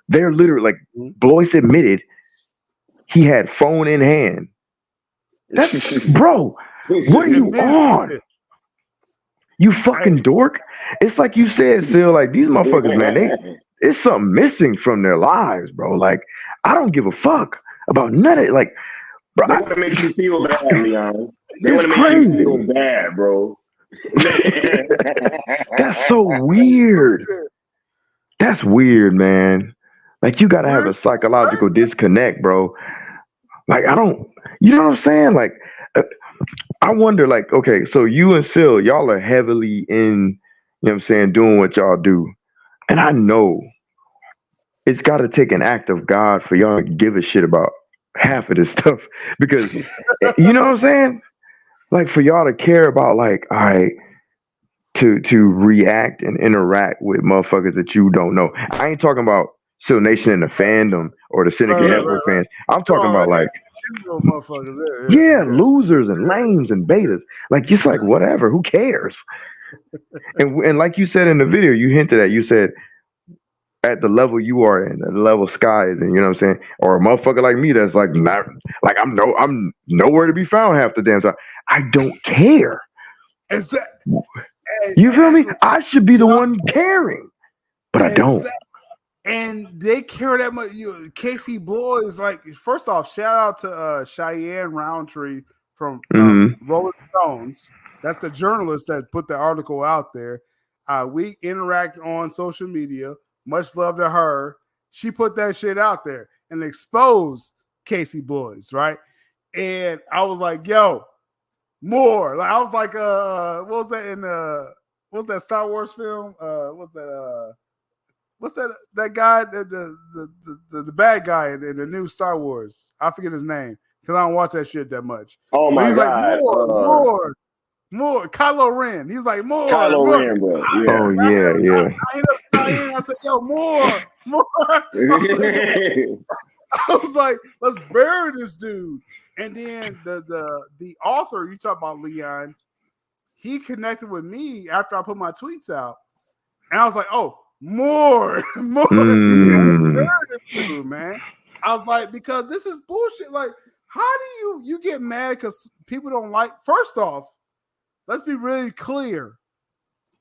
They're literally, like, Bloys admitted he had phone in hand. Bro, what are you on? You fucking dork. It's like you said, Sil, like, these motherfuckers, man, it's something missing from their lives, bro. Like, I don't give a fuck about none of it. Like, bro, they want to make you feel bad, Leon. They want to make you feel bad, bro. That's so weird. That's weird, man. Like, you gotta have a psychological disconnect, bro. Like, I don't, you know what I'm saying? Like, I wonder, like, okay, so you and Sil, y'all are heavily in, you know what I'm saying, doing what y'all do. And I know it's got to take an act of God for y'all to give a shit about half of this stuff. Because, you know what I'm saying? Like, for y'all to care about, like, all right, to react and interact with motherfuckers that you don't know. I ain't talking about Sil Nation and the fandom or the Syndicate Right, Network right. fans. I'm talking Oh, about, like, general motherfuckers. yeah, Yeah. losers and lames and betas. Like, just like, whatever, who cares? And like you said in the video, you hinted at, you said, at the level you are in, at the level Sky is in, you know what I'm saying? Or a motherfucker like me that's like not like I'm nowhere to be found half the damn time. I don't care. You feel me? Exactly. I should be the one caring, but I don't. Exactly. And they care that much. Casey Bloy is like, first off, shout out to Cheyenne Roundtree from Mm-hmm. Rolling Stones. That's the journalist that put the article out there. We interact on social media. Much love to her. She put that shit out there and exposed Casey Bloys, right? And I was like, yo, more. Like I was like, what was that in what was that Star Wars film? What's that guy, the bad guy in the new Star Wars? I forget his name because I don't watch that shit that much. Oh But he my was like, God, more. Kylo Ren. He was like, more. Kylo Ren, bro. Oh Yeah. yeah, yeah. I ended up dying. I said, yo, more. I was like, let's bury this dude. And then the author, you talk about Leon, he connected with me after I put my tweets out. And I was like, oh, more. Mm. Dude, man. I was like, because this is bullshit. Like, how do you get mad because people don't like? First off, let's be really clear.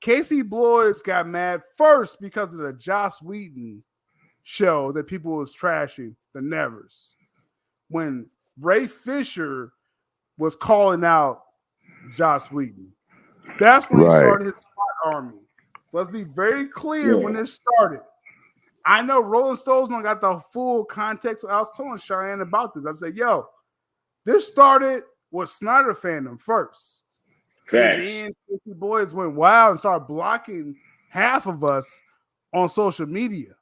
Casey Bloys got mad first because of the Joss Whedon show that people was trashing, the Nevers. When Ray Fisher was calling out Joss Whedon. That's when he Right. started his army. Let's be very clear when this started. I know Rolling Stones don't got the full context. I was telling Cheyenne about this. I said, yo, this started with Snyder fandom first. Facts. And then Casey Boys went wild and started blocking half of us on social media.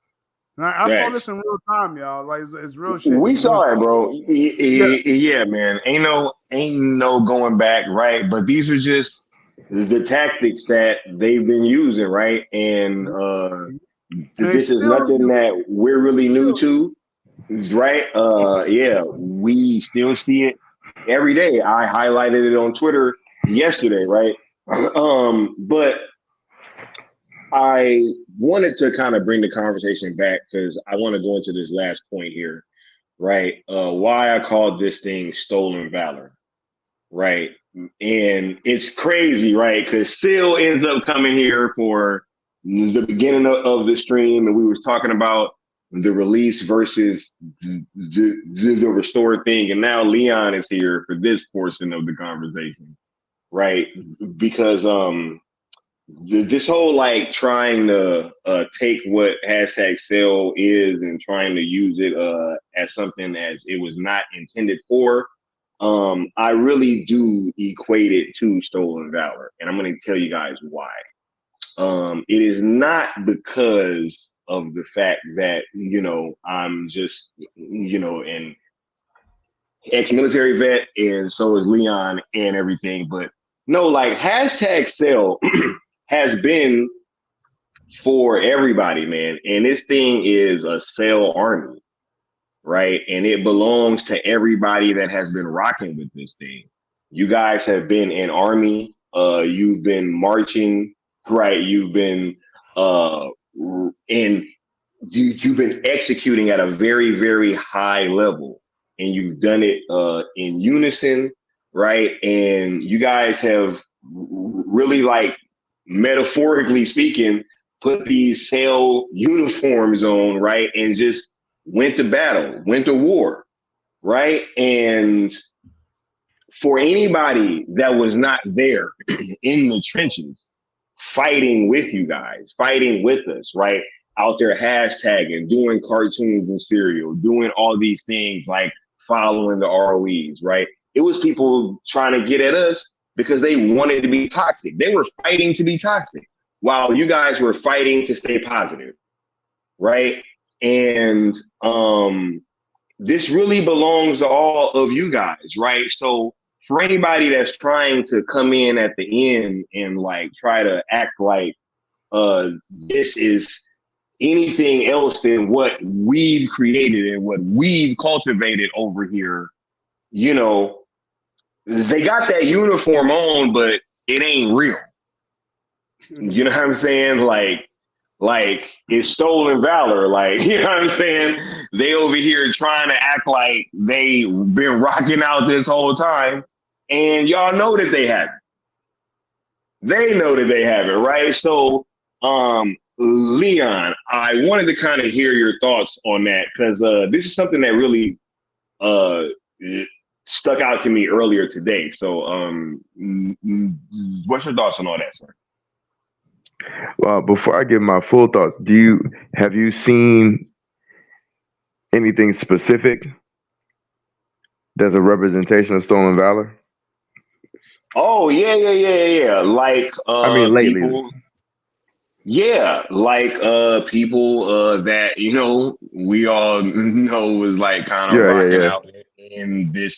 And I saw this in real time, y'all. Like it's real shit. We It's real saw shit. it, bro. Yeah, man. Ain't no going back, right? But these are just the tactics that they've been using, right? And this is nothing that we're really new to, right? Yeah, we still see it every day. I highlighted it on Twitter yesterday, right? But I wanted to kind of bring the conversation back because I want to go into this last point here, right? Why I called this thing stolen valor, right? And it's crazy, right? Because still ends up coming here for the beginning of the stream, and we was talking about the release versus the restored thing, and now Leon is here for this portion of the conversation, right? Because this whole like trying to take what hashtag sell is and trying to use it as something as it was not intended for, I really do equate it to stolen valor, and I'm going to tell you guys why. It is not because of the fact that I'm just an ex-military vet, and so is Leon and everything, but no, like hashtag sell has been for everybody, man. And this thing is a sale army, right? And it belongs to everybody that has been rocking with this thing. You guys have been in army, you've been marching, right? You've been and you've been executing at a very, very high level. And you've done it in unison, right? And you guys have really, like, metaphorically speaking, put these sail uniforms on, right? And just went to battle, went to war, right? And for anybody that was not there in the trenches, fighting with you guys, fighting with us, right? Out there hashtagging, doing cartoons and cereal, doing all these things like following the ROEs, right? It was people trying to get at us because they wanted to be toxic. They were fighting to be toxic while you guys were fighting to stay positive, right? And this really belongs to all of you guys, right? So for anybody that's trying to come in at the end and like try to act like this is anything else than what we've created and what we've cultivated over here, you know, they got that uniform on, but it ain't real. You know what I'm saying? Like it's stolen valor. Like, you know what I'm saying? They over here trying to act like they been rocking out this whole time, and y'all know that they haven't. They know that they haven't, right? So, Leon, I wanted to kind of hear your thoughts on that because this is something that really stuck out to me earlier today. So, what's your thoughts on all that, sir? Well, before I give my full thoughts, have you seen anything specific that's a representation of stolen valor? Oh yeah. Like I mean, lately. people, yeah, like people that you know we all know was like kind of rocking out in this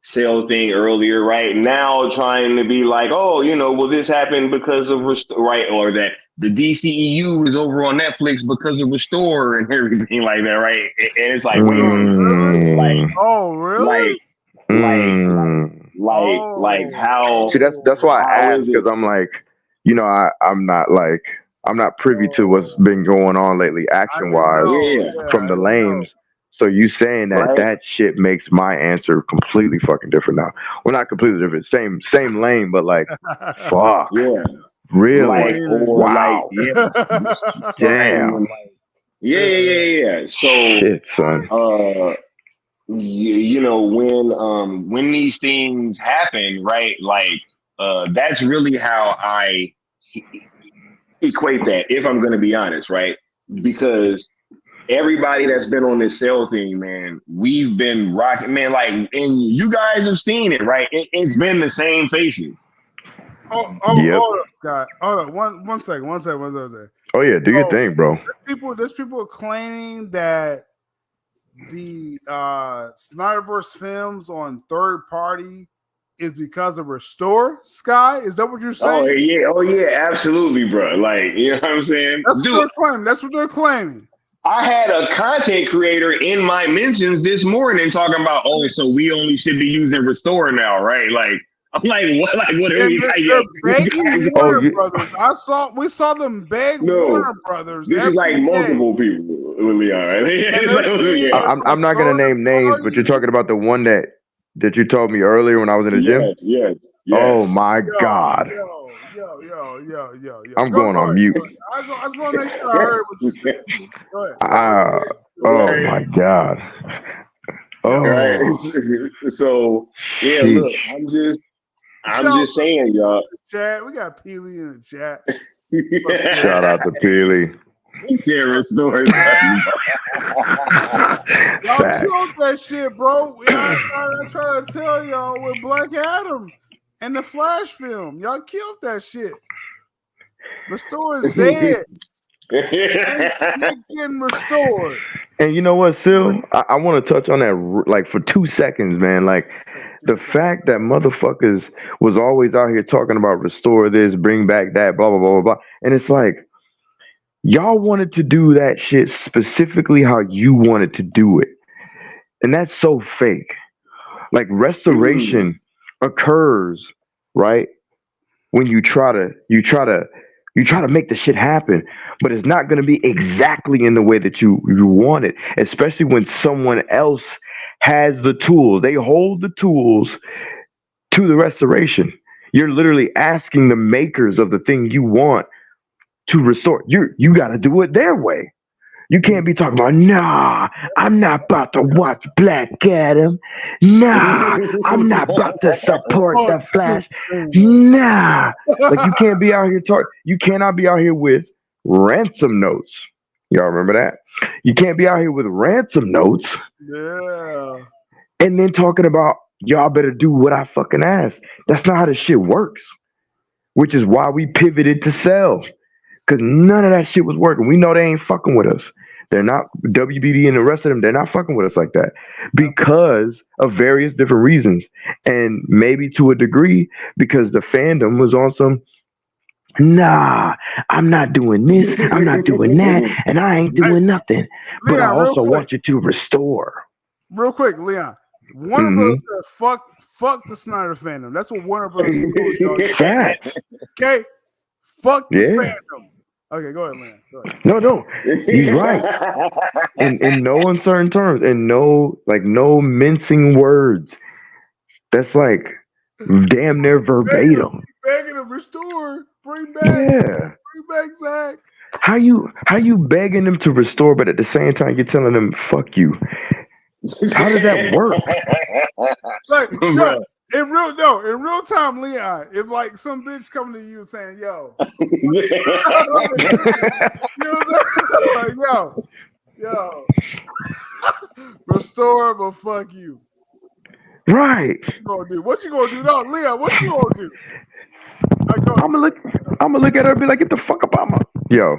sale thing earlier, right? Now trying to be like, oh, you know, well this happened because of right, or that the DCEU is over on Netflix because of Restore and everything like that, right? And it's like, wait a minute, like, oh really? Like how? See, that's why I asked, because I'm like, you know, I'm not privy to what's been going on lately, action wise, from the lames. So you saying that shit makes my answer completely fucking different now. Well, not completely different, same lane, but like, fuck, yeah, really, like, wow, like, damn, yeah. So, shit, son. You know, when these things happen, right? Like, that's really how I equate that, if I'm going to be honest, right? Because everybody that's been on this sale thing, man, we've been rocking, man, like, and you guys have seen it, right? It's been the same faces. Hold up, Scott. Hold up. One second. Oh yeah, do your thing, bro. There's people claiming that the SnyderVerse films on third party is because of Restore. Sky, is that what you're saying? Oh yeah, absolutely, bro. Like, you know what I'm saying? That's what they're claiming. I had a content creator in my mentions this morning talking about, oh, so we only should be using Restore now, right? Like, I'm like, what? Like, what are we like? Begging Warner Brothers. We saw them beg Warner Brothers. This is like multiple people, Leon. Right? I'm not gonna name names, but you're talking about the one that you told me earlier when I was in the gym. Yes. Oh my God. Yo. I'm going on mute. I just want to make sure I heard what you said. Go ahead. Oh my God. Oh. Right. So yeah, look, I'm just saying, y'all. Chat, we got Peely in the chat. Shout out to Peely. Restore. Y'all killed that shit, bro. I'm trying to tell y'all with Black Adam and the Flash film. Y'all killed that shit. Restore is dead. It's getting restored. And you know what, Sil? I want to touch on that like for 2 seconds, man. Like the fact that motherfuckers was always out here talking about restore this, bring back that, blah, blah, blah, blah, blah. And it's like, y'all wanted to do that shit specifically how you wanted to do it. And that's so fake. Like restoration occurs, right? When you try to make the shit happen, but it's not going to be exactly in the way that you want it, especially when someone else has the tools. They hold the tools to the restoration. You're literally asking the makers of the thing you want to restore. You got to do it their way. You can't be talking about, nah, I'm not about to watch Black Adam. Nah, I'm not about to support the Flash. Nah. Like you can't be out here you cannot be out here with ransom notes. Y'all remember that? You can't be out here with ransom notes. Yeah. And then talking about y'all better do what I fucking ask. That's not how this shit works. Which is why we pivoted to sell. Cause none of that shit was working. We know they ain't fucking with us. They're not WBD and the rest of them. They're not fucking with us like that because of various different reasons, and maybe to a degree because the fandom was on some. Nah, I'm not doing this. I'm not doing that, and I ain't doing nothing. But I Leon, real also quick. want you to restore. Real quick, Leon. Warner Brothers said, fuck the Snyder fandom. That's what Warner Brothers said. Fact. Okay? Fuck this Yeah. fandom. Okay, go ahead, Leon. Go ahead. No, he's right. In no uncertain terms, and no mincing words. That's like damn near verbatim. Begging to restore. Bring back. Yeah. Bring back Zach. How you begging them to restore, but at the same time you're telling them fuck you? How does that work? Like, no, in real time, Leon, if like some bitch coming to you saying, yo, you know what I'm saying? Like, yo, restore, but fuck you. Right. What you gonna do? No, Leon, what you gonna do? I'm gonna look at her and be like, get the fuck up out my yo.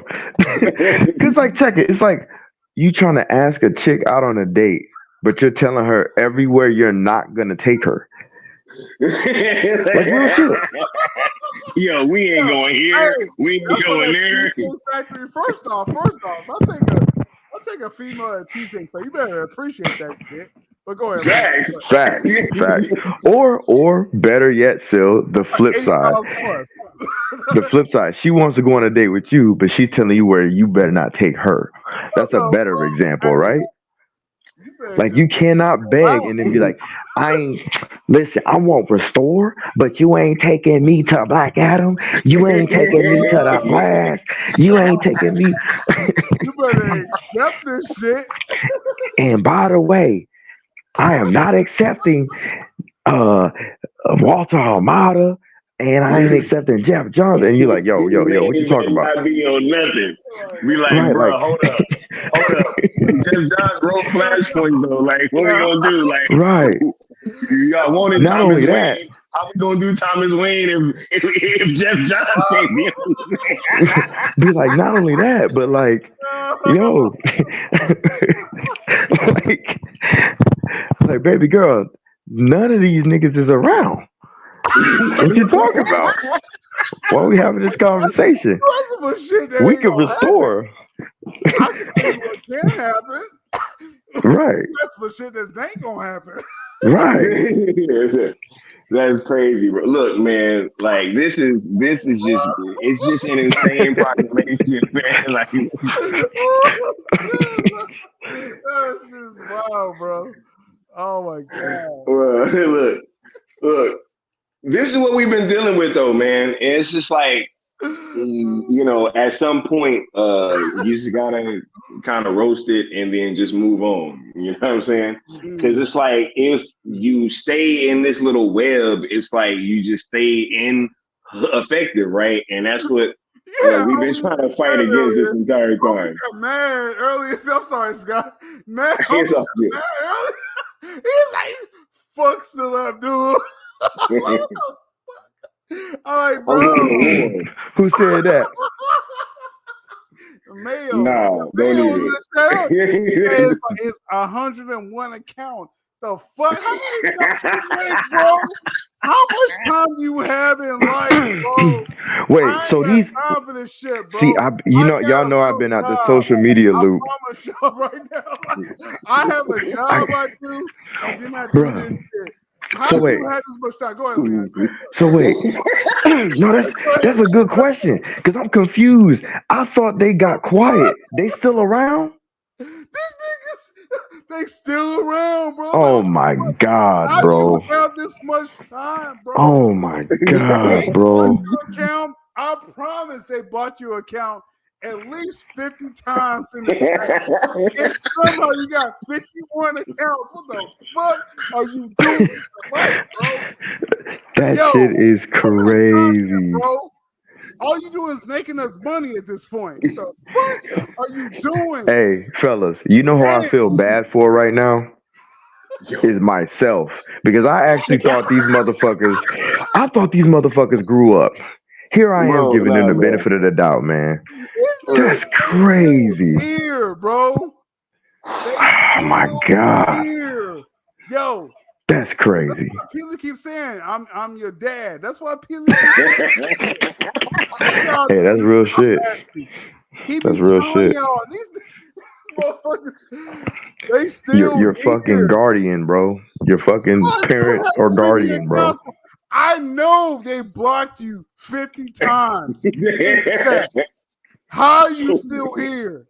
Cause like check it. It's like you trying to ask a chick out on a date, but you're telling her everywhere you're not gonna take her. Like real shit. Yo, we ain't going here. Hey, we ain't going there. Factory. First off, I'll take a female at Cheesecake Factory. You better appreciate that shit. But go ahead. Fact. Or better yet, still the flip side. The flip side. She wants to go on a date with you, but she's telling you where you better not take her. That's a better example, right? Like you cannot beg and then be like, I won't restore, but you ain't taking me to Black Adam. You ain't taking me to the Flash. You ain't taking me. You better accept this shit. And by the way, I am not accepting Walter Hamada, and I ain't accepting Jeff Johnson. And you're like, yo, what you talking about? Not be on nothing. Be like, Right, bro, like- hold up. Jeff Johnson wrote Flashpoint though. Like, what we gonna do? Like, Right. y'all wanted Not Thomas only Wayne. that. How we gonna do Thomas Wayne if Jeff Johnson can't be on? Be like, not only that, but like, yo, like, baby girl, none of these niggas is around. What you talking about? Why are we having this conversation? We could restore. I can tell you what can happen. Right. That's for shit that ain't gonna happen. Right. That's crazy, bro. Look, man, like this is just an insane proclamation, man. Like That's just wow, bro. Oh my god. Well, look. This is what we've been dealing with, though, man. And it's just like, you know, at some point, you just gotta kind of roast it and then just move on. You know what I'm saying? Because it's like if you stay in this little web, it's like you just stay ineffective, right? And that's what we've been trying to fight against this entire time. Man, earlier, I'm sorry, Scott. Man, It's all good. earlier, he's like, fuck still up, dude. All right, bro. Who said that? Mayo. No, Mayo don't it's 101 account. The fuck? How many accounts you make, bro? How much time do you have in life, bro? Wait, so these time for this shit, bro. see, y'all know I've been out the social media loop. I promise y'all right now. I have a job I do, and then I do this shit. How do you have this much time? Go ahead, Leon. So wait, no, that's a good question because I'm confused. I thought they got quiet. They still around? These niggas, they still around, bro. Oh my god, bro! How do you have this much time, bro? Oh my god, bro! Account, I promise they bought your account at least 50 times in the chat. And somehow you got 51 accounts. What the fuck are you doing? Life, bro? That shit is crazy, bro. All you do is making us money at this point. What the fuck are you doing? Hey, fellas, you know who I feel bad for right now? is myself because I actually thought these motherfuckers. I thought these motherfuckers grew up. Here I am giving them the benefit of the doubt, man. That's crazy. Here, bro. Oh my god. Here. Yo. That's crazy. People keep saying I'm your dad. That's why people Hey, that's real shit. That's real shit. Y'all, these motherfuckers, they still You're fucking guardian, bro. You're fucking parent or guardian, bro. I know they blocked you 50 times. How are you still here?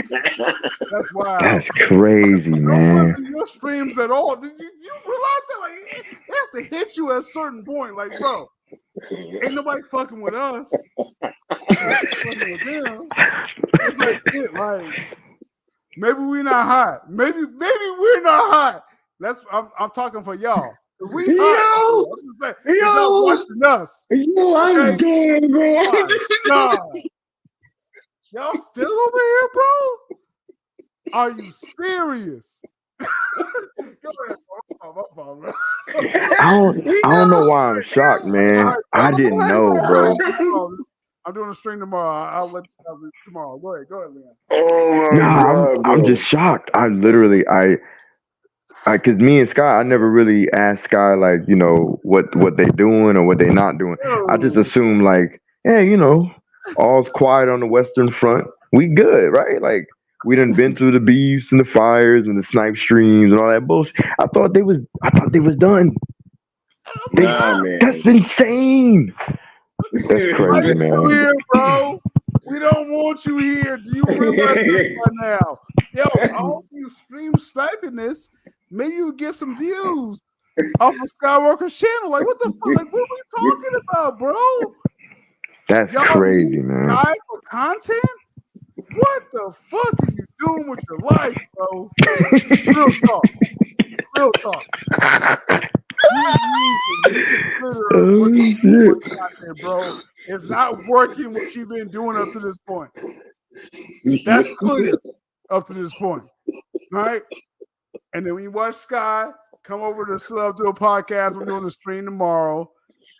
That's wild. That's crazy, man. No one's in your streams at all. Did you realize that? Like, it has to hit you at a certain point. Like, bro, ain't nobody fucking with us. Fucking with them. It's like, shit, like, maybe we're not hot. Maybe we're not hot. I'm talking for y'all. If we hot, y'all watching us. I'm dead, bro. God. Y'all still over here, bro? Are you serious? Go ahead, bro. I don't know why I'm shocked, man. I didn't know, bro. I'm doing a stream tomorrow. I'll let you know tomorrow. Go ahead, Leon. Oh my God, I'm just shocked. I literally, because me and Sky, I never really asked Sky like, you know, what they doing or what they not doing. I just assume like, hey, you know, all's quiet on the Western Front. We good, right? Like we done been through the beefs and the fires and the snipe streams and all that bullshit. I thought they was done. Man. That's insane. That's crazy, man. Here, bro. We don't want you here. Do you realize this by now? Yo, I hope you stream sniping this. Maybe you get some views off of Skywalker's channel. Like, what the fuck? Like, what are we talking about, bro? That's crazy, man. Guy for content? What the fuck are you doing with your life, bro? Real talk. Real talk. Bro. It's not working what you've been doing up to this point. That's clear up to this point. All right. And then when you watch Sky, come over to Sub to a podcast. We're doing the stream tomorrow.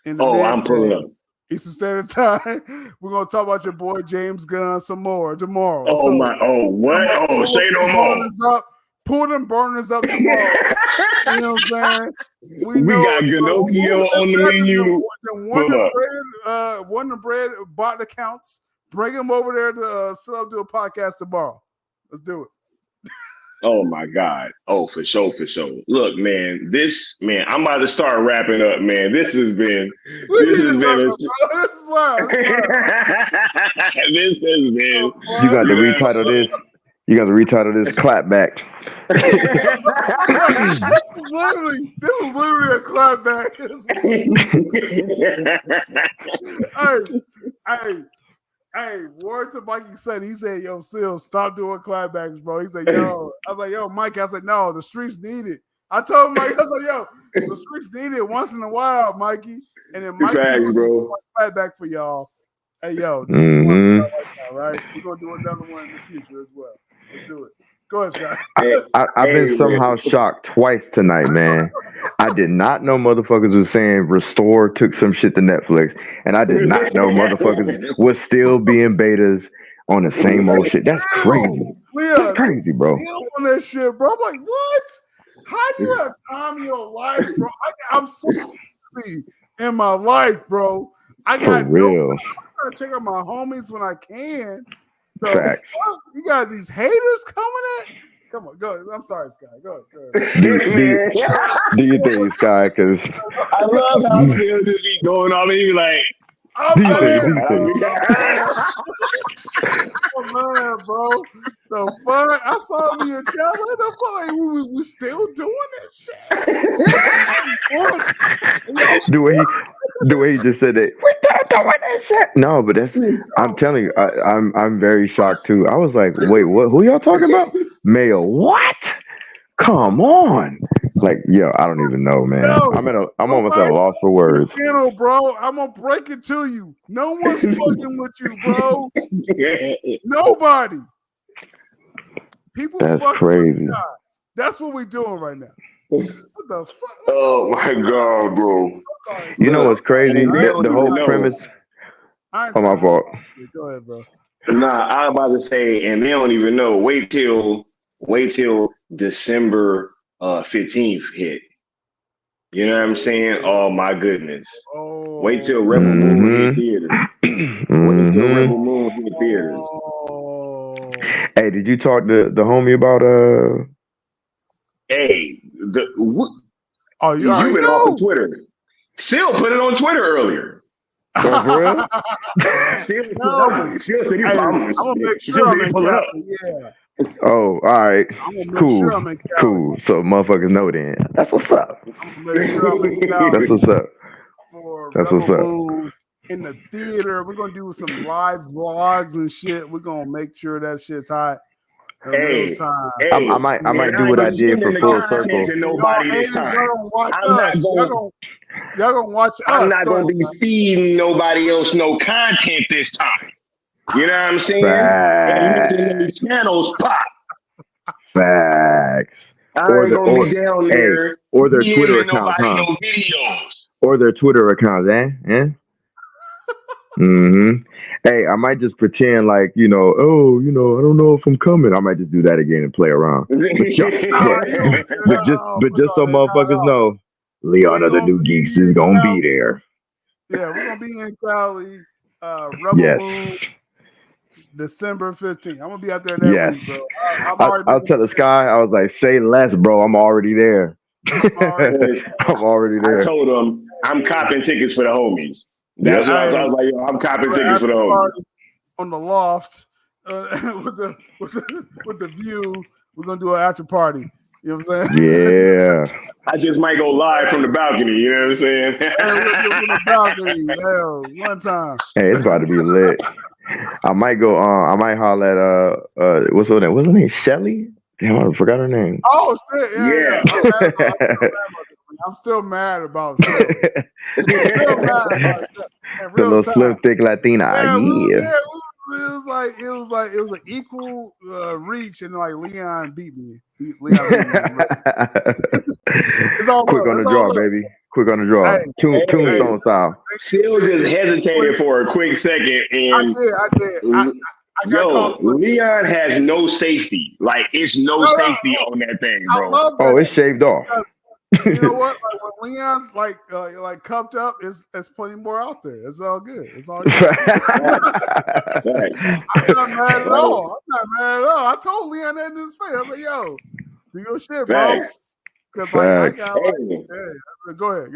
I'm pulling up. Eastern Standard Time. We're gonna talk about your boy James Gunn some more tomorrow. What? Say no more. Pull them burners up tomorrow. You know what I'm saying? We got Ginocchio on the menu. Wonder Bread bought accounts. Bring them over there to Sub to a podcast tomorrow. Let's do it. Oh my God. Oh, for sure. Look, man, I'm about to start wrapping up, man. This has been This is wild. This has been. You got to retitle this. You got to retitle this clapback. This was literally a clapback. Hey, word to Mikey said, he said, yo, Sil, stop doing clapbacks, bro. He said, yo. I was like, yo, Mike, I said, no, the streets need it. I told Mike, I said, yo, the streets need it once in a while, Mikey. And then Mikey will clapback for y'all. Hey, yo, this is one right now, right? We're going to do another one in the future as well. Let's do it. Go ahead, Scott. I've been somehow shocked twice tonight, man. I did not know motherfuckers was saying Restore took some shit to Netflix, and I did not know motherfuckers was still being betas on the same old shit. That's crazy. That's crazy, bro. On that shit, bro. I'm like, what? How do you have time in your life, bro? I'm so busy in my life, bro. I got for real. I'm trying to check out my homies when I can. So, facts. You got these haters coming at. Come on, go ahead. I'm sorry, Sky. Go ahead. Do you think, Sky? Because I love how Phil just be going on and he be like, oh man, bro. The fuck? I saw me in chat. What the fuck? Like, we still doing that shit? the way he just said that, we're still doing that shit. No, but that's. I'm telling you, I'm very shocked too. I was like, wait, what? Who y'all talking about? Mayo? What? Come on. Like, yo, I don't even know, man. I'm almost at a loss for words. Channel, bro. I'm gonna break it to you. No one's fucking with you, bro. Nobody. People That's fucking crazy. with Sky. That's what we're doing right now. What the fuck? Oh my god, bro! You know what's crazy? And they don't The whole even know. premise. I ain't Oh, my trying fault. to- Go ahead, bro. Nah, I'm about to say, and they don't even know. Wait till December 15th hit. You know what I'm saying? Oh my goodness! Wait till Rebel Moon hit theaters. Wait till Rebel Moon hit theaters. Hey, did you talk to the homie about Hey, Oh, you you've already been off of know. Twitter. Still put it on Twitter earlier. Oh, for real? Still said he Hey, I'm promised. gonna make Still sure said I'm he in pull it up. Cali. Yeah, Oh, all right. I'm gonna make Cool. sure I'm in Cali. Cool. So motherfuckers know then. That's what's up. I'm gonna make sure I'm in Cali. That's what's up. For That's Rebel what's up. Moon in the theater. We're gonna do some live vlogs and shit. We're gonna make sure that shit's hot in real time. I might do what I did for Full Circle. And nobody this Haters, time. y'all gonna watch I'm not us. going. Y'all gonna watch us. I'm not going to be feeding nobody else no content this time. You know what I'm saying? And making these channels pop. Facts. I ain't gonna be down there. Or their Twitter DMing accounts, nobody huh? no videos. Or their Twitter accounts, eh? Mm-hmm. Hey, I might just pretend like, I don't know if I'm coming. I might just do that again and play around. But just so motherfuckers know, Leon of the New Geeks is gonna be there. Yeah, we're gonna be in Cali, Rebel Moon, December 15th. I'm gonna be out there that week, bro. I was telling Sky, I was like, say less, bro. I'm already there. I'm already there. I told him I'm copping tickets for the homies. That's what I was like. Yo, I'm copping tickets for the homies. On the loft with the view. We're gonna do an after party. You know what I'm saying? Yeah. I just might go live from the balcony. You know what I'm saying? From the balcony. Hell, one time. Hey, it's about to be lit. I might go. I might holler at what's her name? What's her name? Shelly. Damn, I forgot her name. Oh shit! Yeah. I'm still mad about it. The little slim, thick Latina. Yeah. It was an equal reach, and like Leon beat me. Leon beat me. It's all quick on the draw, baby. Quick on the draw. Tombstone style. Still just hesitated for a quick second, and I did. Leon has no safety. Like it's no safety on that thing, bro. Oh, it's shaved off. You know what? Like when Leon's like cupped up, it's plenty more out there. It's all good. It's all good. I'm not mad at all. I told Leon that in his face. I was like, yo, do your shit, bro. Because I got go ahead.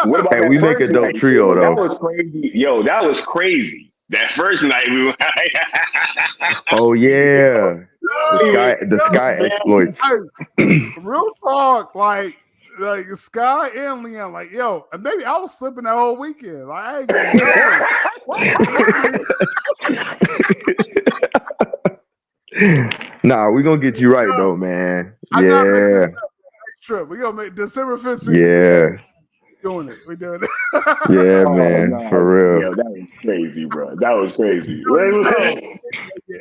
What about that we make a dope trio though. That was crazy. Yo, that was crazy. That first night we were oh yeah. The Sky exploits. Real talk, like Sky and Leon, like, yo, and maybe I was slipping that whole weekend. Like, I ain't gonna Nah, we gonna get you right though, man. Yeah. Trip. We gonna make December 15th. Yeah. We're doing it. Yeah, man. For real. Yo, that was crazy, bro. That was crazy.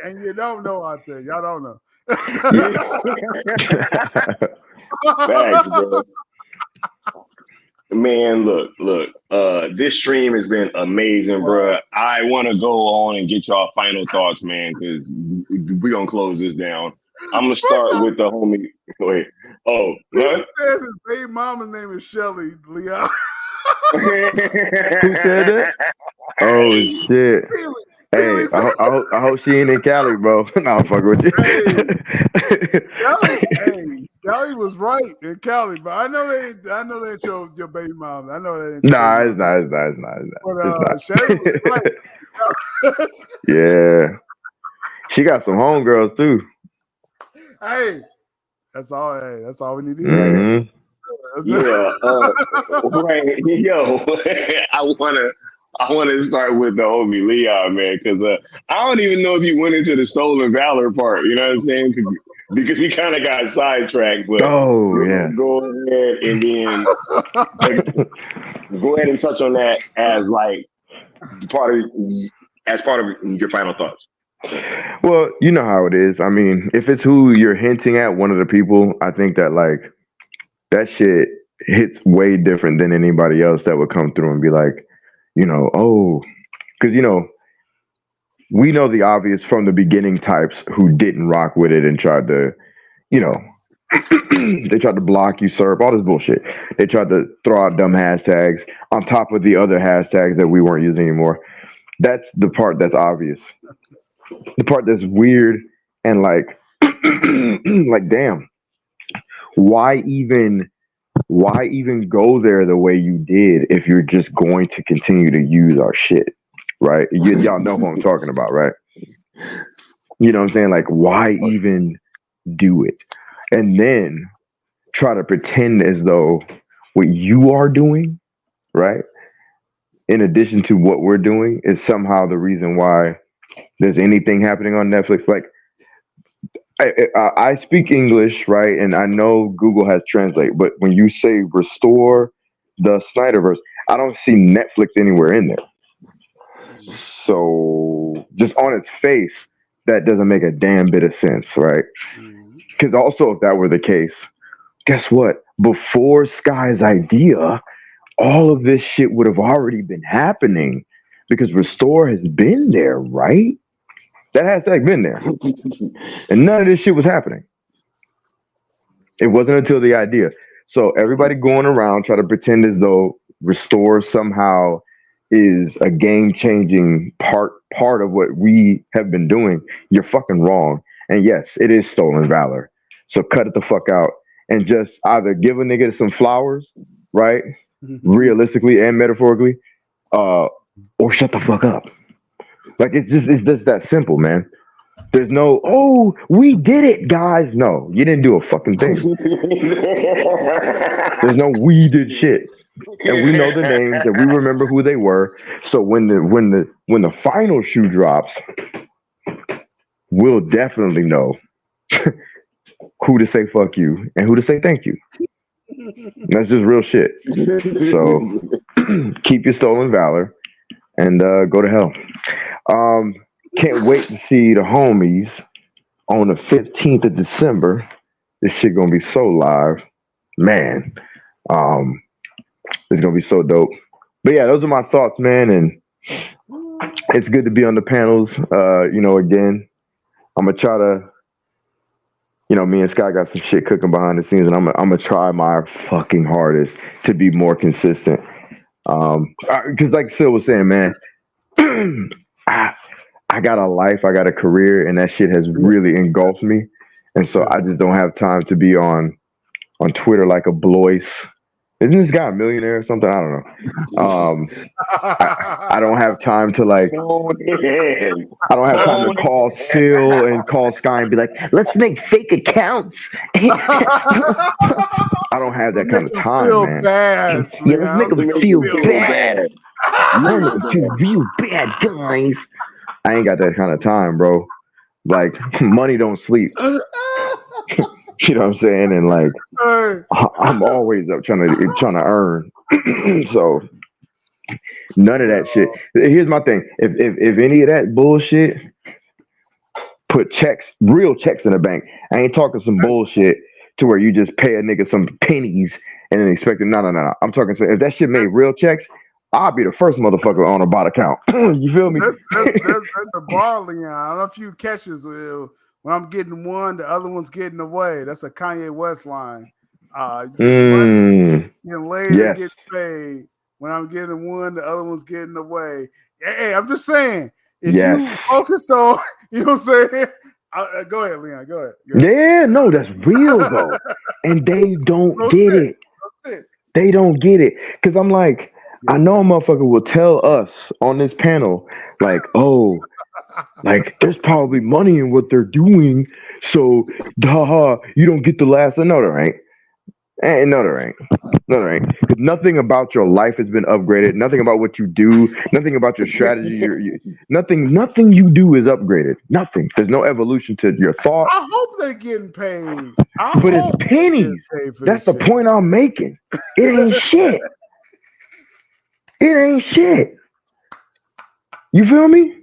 And you don't know out there. Y'all don't know. Thanks, bro. Man, look. This stream has been amazing, bro. I want to go on and get y'all final thoughts, man, because we're gonna close this down. I'm gonna start with the homie. Wait. Oh, what? He says his baby mama's name is Shelly, Leon. Who said that? Oh shit. Hey, I hope she ain't in Cali, bro. Nah, I'm fucking with you. Cali was right in Cali, but I know they ain't your baby mama. I know they ain't. Nah, it's not. But Shelly was right. Yeah. She got some homegirls too. Hey, that's all we need to hear. Yeah, right. Yo, I wanna start with the homie Leon, man, because I don't even know if you went into the stolen valor part. You know what I'm saying? Because we kind of got sidetracked. But yeah. Go ahead and then go ahead and touch on that as like part of your final thoughts. Well, you know how it is. I mean, if it's who you're hinting at, one of the people, I think that like that shit hits way different than anybody else that would come through and be like, oh, because we know the obvious from the beginning types who didn't rock with it and tried to, they tried to block, usurp, all this bullshit. They tried to throw out dumb hashtags on top of the other hashtags that we weren't using anymore. That's the part that's obvious. The part that's weird and like, like, damn, why even go there the way you did if you're just going to continue to use our shit, right? Y'all know who I'm talking about, right? You know what I'm saying? Like, why even do it? And then try to pretend as though what you are doing, right, in addition to what we're doing, is somehow the reason why there's anything happening on Netflix. Like, I speak English, right? And I know Google has translate, but when you say Restore the SnyderVerse, I don't see Netflix anywhere in there. So just on its face, that doesn't make a damn bit of sense, right? Because also, if that were the case, guess what? Before Sky's idea, all of this shit would have already been happening because Restore has been there, right? That hashtag been there. And none of this shit was happening. It wasn't until the idea. So everybody going around trying to pretend as though Restore somehow is a game-changing part of what we have been doing. You're fucking wrong. And yes, it is stolen valor. So cut it the fuck out and just either give a nigga some flowers, right? Realistically and metaphorically, or shut the fuck up. Like, it's just that simple, man. There's no, oh, we did it, guys. No, you didn't do a fucking thing. There's no we did shit. And we know the names and we remember who they were. So when the final shoe drops, we'll definitely know who to say fuck you and who to say thank you. That's just real shit. So keep your stolen valor and go to hell. Can't wait to see the homies on the 15th of December. This shit gonna be so live, man. It's gonna be so dope. But yeah, those are my thoughts, man. And it's good to be on the panels. Again, I'm gonna try to, me and Scott got some shit cooking behind the scenes, and I'm gonna try my fucking hardest to be more consistent. Because like Sil was saying, man, I got a life, I got a career, and that shit has really engulfed me. And so I just don't have time to be on Twitter like a Blois. Isn't this guy a millionaire or something? I don't know. I don't have time to I don't have time to call Sil and call Sky and be like, let's make fake accounts. I don't have that kind of time, man. Bad, yeah, let's make them feel bad. Let them feel real bad, guys. I ain't got that kind of time, bro. Like, money don't sleep. You know what I'm saying? And like, I'm always up trying to earn. So none of that shit. Here's my thing: if any of that bullshit, put real checks in the bank. I ain't talking some bullshit to where you just pay a nigga some pennies and then expect it. No. I'm talking. So if that shit made real checks, I'll be the first motherfucker on a bot account. You feel me? That's a bar, Leon. I don't know if you catches when I'm getting one, the other one's getting away. That's a Kanye West line. Getting laid and get paid. When I'm getting one, the other one's getting away. Hey, I'm just saying, if you focus on, you know what I'm saying? Go ahead, Leon. Go ahead. Yeah, no, that's real though. And they don't get it. They don't get it. Because I'm like, I know a motherfucker will tell us on this panel, like, oh, like there's probably money in what they're doing, so you don't get the last. No, there ain't. No, there ain't. Because nothing about your life has been upgraded. Nothing about what you do. Nothing about your strategy. Nothing you do is upgraded. Nothing. There's no evolution to your thought. I hope they're getting paid. But it's pennies. That's the point I'm making. It ain't shit. It ain't shit. You feel me?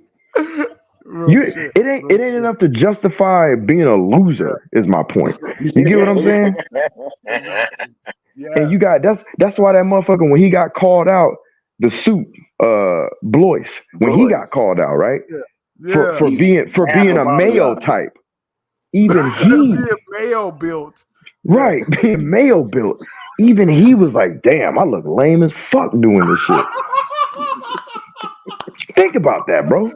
It ain't enough to justify being a loser. Is my point. You get what I'm saying? And you Yes. got that's why that motherfucker when he got called out, the suit, Blois, when he Boy, got called out, right? Yeah. For Yeah. for he being for half being a Mayo apologized. type. Even he, Being Mayo built. Yeah. right, being Mayo built, even he was like, damn, I look lame as fuck doing this shit. Think about that, bro.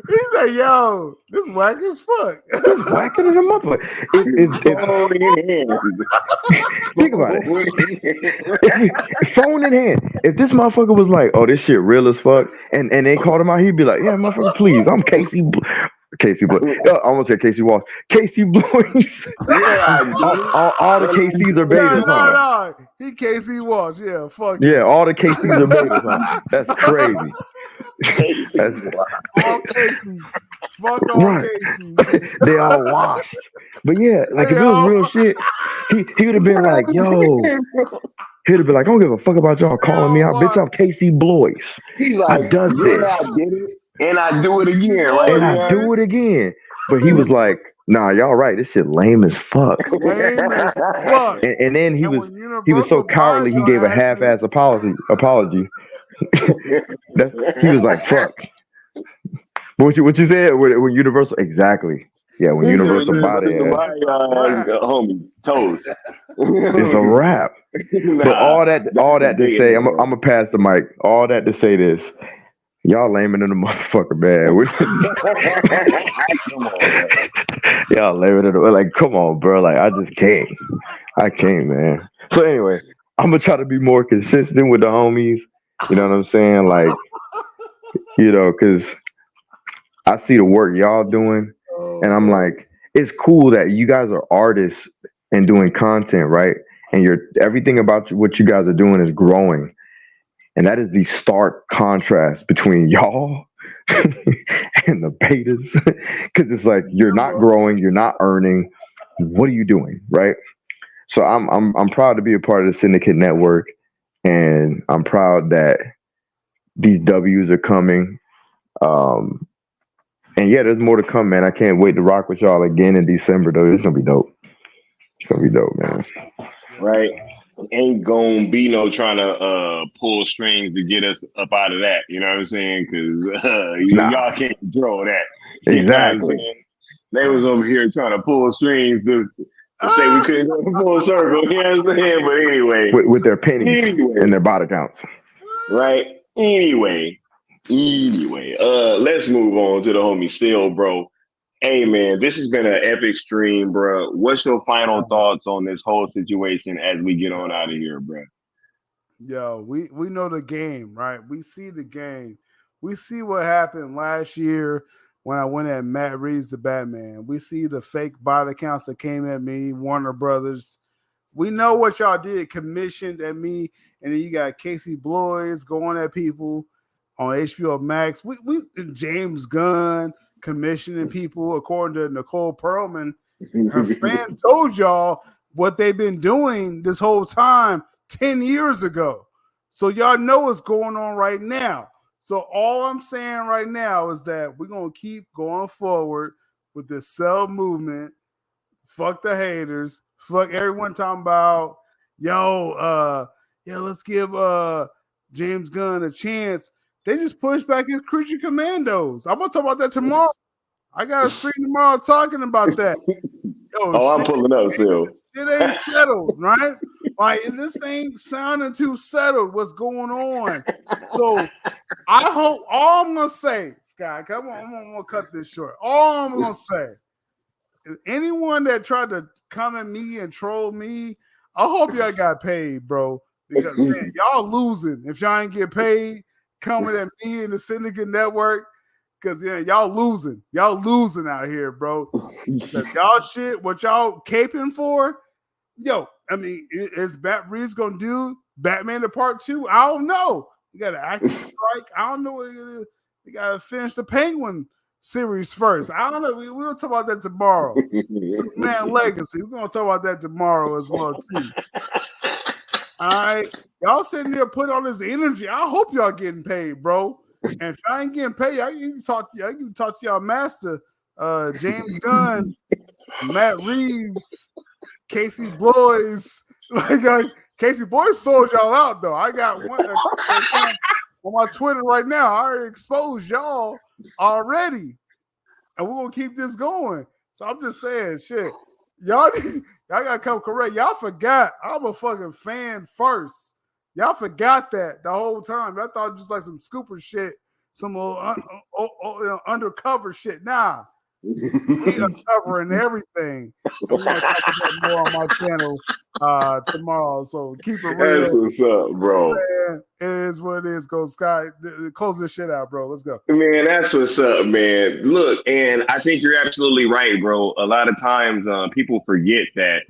He said, "Yo, this whack as fuck." This whacking in a motherfucker. If Phone in hand. think about it. Phone in hand. Phone in hand. If this motherfucker was like, "Oh, this shit real as fuck," and they called him out, he'd be like, "Yeah, motherfucker, please, I'm Casey Blood. I almost said Casey Walsh. Casey Blois. Yeah, I did. all the And I KCs are did No, betas, it. huh? no. He KC Walsh. Yeah, fuck Yeah, him. all the KCs are betas, huh? That's crazy. Casey. That's All Casey's. Fuck all right. Casey's. They all washed. But yeah, like if it was Yo. real shit, he would have been like, "Yo." He'd have been like, "I don't give a fuck about y'all calling me Yo, out, bitch. what? I'm Casey Blois. He's I like, does yeah, this I did it. And I do it KC again, right? and Boys, I Yeah. do it again." But he was like, "Nah, y'all right. This shit lame as fuck." lame as fuck. And then And when he was so Universal buys cowardly. He your gave a asses, half-ass apology. He was like, "Fuck." But what you said when Universal exactly? Yeah, when He said, Universal bought "Universal it, buy rap. homie toast." it's a wrap. But Nah, all that's the that to biggest say, I'm one. gonna pass the mic. All that to say this, y'all laming in the motherfucker, man. Come on, man. Y'all laming in the like, come on, bro. Like I just can't. I can't, man. So anyway, I'm gonna try to be more consistent with the homies. You know what I'm saying? Like, because I see the work y'all doing, Oh and I'm man. like, it's cool that you guys are artists and doing content, right? And everything about what you guys are doing is growing. And that is the stark contrast between y'all and the betas. Cause it's like you're not growing, you're not earning. What are you doing? Right. So I'm proud to be a part of the Syndicate Network, and I'm proud that these W's are coming. Um and yeah, there's more to come, man. I can't wait to rock with y'all again in December though. It's gonna be dope. It's gonna be dope, man. Right? Ain't gonna be no trying to pull strings to get us up out of that. You know what I'm saying? Because Nah, y'all can't control that. You know what I'm exactly. saying? They was over here trying to pull strings to say we couldn't go full circle. You know what I'm saying? But anyway, With their pennies and their bot accounts. right? Anyway, let's move on to the homie Still, bro. Hey man, this has been an epic stream, bro. What's your final thoughts on this whole situation as we get on out of here, bro? Yo, we know the game, right? We see the game. We see what happened last year when I went at Matt Reeves the Batman. We see the fake bot accounts that came at me, Warner Brothers. We know what y'all did, commissioned at me, and then you got Casey Blois going at people on HBO Max. We James Gunn commissioning people according to Nicole Perlman. Her fan told y'all what they've been doing this whole time 10 years ago. So y'all know what's going on right now. So all I'm saying right now is that we're going to keep going forward with this cell movement. Fuck the haters. Fuck everyone talking about, let's give James Gunn a chance. They just pushed back his Creature Commandos. I'm going to talk about that tomorrow. I got a stream tomorrow talking about that. Yo, I'm pulling up still. Shit ain't settled, right? Like this ain't sounding too settled. What's going on? So I hope all I'm gonna say, Sky, come on, I'm gonna cut this short. All I'm gonna say is anyone that tried to come at me and troll me, I hope y'all got paid, bro. Because man, y'all losing if y'all ain't get paid coming at me in the Syndicate Network. Because y'all losing out here, bro. Y'all shit, what y'all caping for? Yo, I mean, is Matt Reeves gonna do Batman the Part 2? I don't know. You got an active strike. I don't know what it is. You gotta finish the Penguin series first. I don't know. We'll talk about that tomorrow. Man, Legacy. We're gonna talk about that tomorrow as well too. All right, y'all sitting there putting all this energy. I hope y'all getting paid, bro. And if I ain't getting paid, I can talk to y'all master, James Gunn, Matt Reeves, Casey Blois. Like Casey Boy sold y'all out though. I got one on my Twitter right now. I already exposed y'all already, and we're gonna keep this going. So I'm just saying, shit, y'all gotta come correct. Y'all forgot I'm a fucking fan first. Y'all forgot that the whole time. I thought just like some scooper shit, some undercover shit. Nah. We are covering everything. I'm gonna talk about more on my channel tomorrow. So keep it real. That's what's up, bro. It is what it is. Go Sky. Close this shit out, bro. Let's go. Man, that's what's up, man. Look, and I think you're absolutely right, bro. A lot of times people forget that,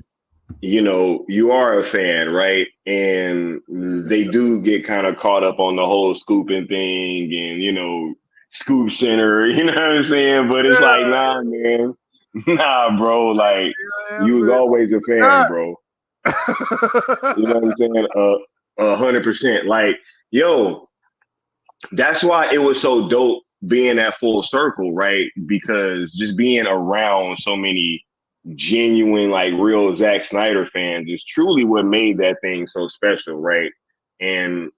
you are a fan, right? And they do get kind of caught up on the whole scooping thing and, Scoop Center, you know what I'm saying? But it's like, nah, man. Nah, bro. Like, you was always a fan, bro. You know what I'm saying? 100%. Like, yo, that's why it was so dope being at Full Circle, right? Because just being around so many genuine, like real Zack Snyder fans is truly what made that thing so special, right? And,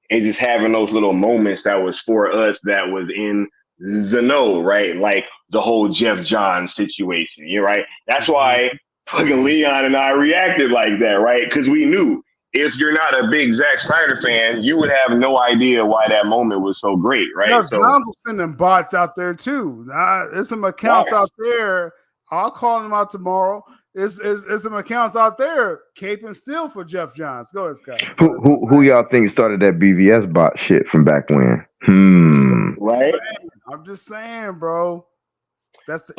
and just having those little moments that was for us that was in the know, right? Like the whole Jeff Johns situation, right? That's why fucking Leon and I reacted like that, right? Because we knew if you're not a big Zack Snyder fan, you would have no idea why that moment was so great, right? Jeff Johns was sending bots out there too. There's some accounts out there. I'll call them out tomorrow. It's some accounts out there caping still for Jeff Johns. Go ahead, Scott. Who y'all think started that BVS bot shit from back when? Right. I'm just saying, bro. That's the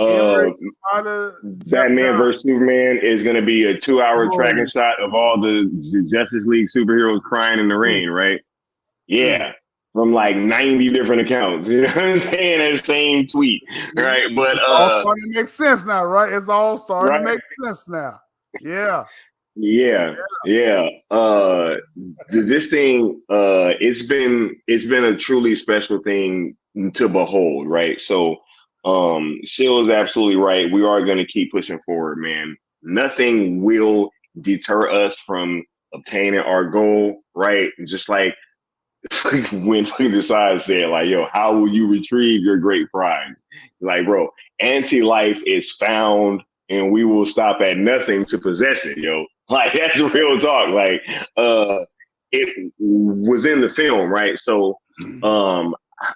Batman versus Superman is going to be a 2-hour tracking shot of all the Justice League superheroes crying in the rain, right? Yeah. From like 90 different accounts, you know what I'm saying? That same tweet, right? But it's all starting to make sense now, right? It's all starting to make sense now. Yeah. This thing, it's been a truly special thing to behold, right? So, Shill is absolutely right. We are going to keep pushing forward, man. Nothing will deter us from obtaining our goal, right? Just like when Decide said, like, yo, how will you retrieve your great prize? Like, bro, anti-life is found and we will stop at nothing to possess it, yo. Like, that's real talk. Like, it was in the film, right? So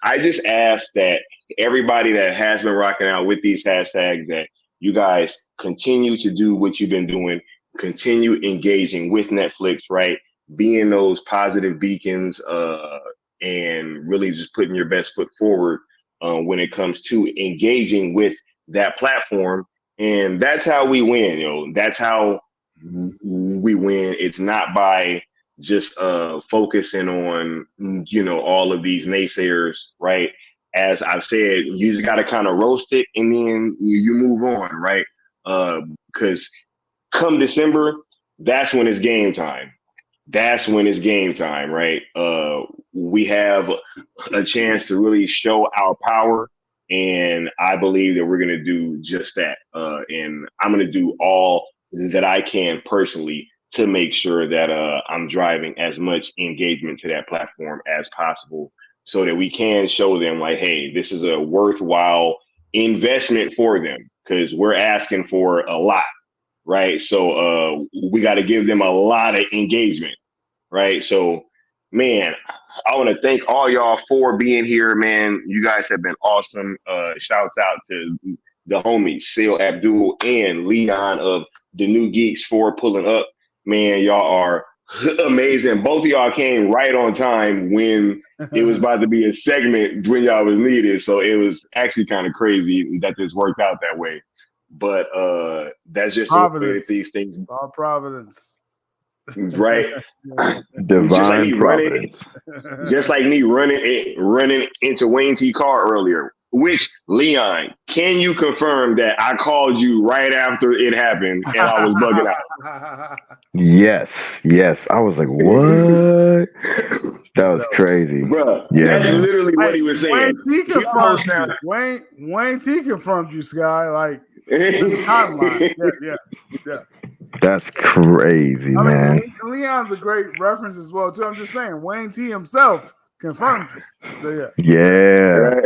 I just ask that everybody that has been rocking out with these hashtags, that you guys continue to do what you've been doing, continue engaging with Netflix, right? Being those positive beacons and really just putting your best foot forward when it comes to engaging with that platform. And that's how we win, yo. That's how we win. It's not by just focusing on, all of these naysayers, right? As I've said, you just got to kind of roast it and then you move on, right? Because come December, that's when it's game time. That's when it's game time, right? We have a chance to really show our power, and I believe that we're going to do just that. And I'm going to do all that I can personally to make sure that I'm driving as much engagement to that platform as possible so that we can show them like, hey, this is a worthwhile investment for them because we're asking for a lot. Right. So we got to give them a lot of engagement. Right. So, man, I want to thank all y'all for being here, man. You guys have been awesome. Shouts out to the homies, Seal Abdul and Leon of the New Geeks for pulling up. Man, y'all are amazing. Both of y'all came right on time when it was about to be a segment when y'all was needed. So it was actually kind of crazy that this worked out that way. But that's just these things. Our providence. Right. Divine providence. Just like me running into Wayne T. Carr earlier. Which, Leon, can you confirm that I called you right after it happened and I was bugging out? Yes. I was like, what? That was crazy. Bro, that's literally what he was saying. Wayne T confirmed you. Wayne T confirmed you, Sky. Like, timeline. Yeah. That's crazy, I man. mean, Leon's a great reference as well too. I'm just saying, Wayne T himself confirmed it. So, Yeah.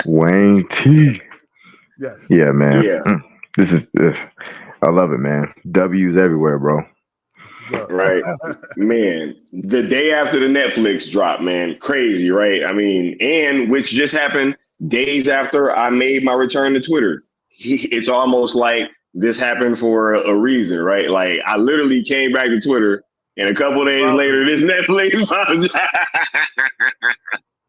Wayne T. Yes. Yeah, man. Yeah. This is. I love it, man. W's everywhere, bro. Right, man. The day after the Netflix drop, man, crazy, right? I mean, and which just happened days after I made my return to Twitter. It's almost like this happened for a reason, right? Like I literally came back to Twitter, and a couple of days later, this Netflix.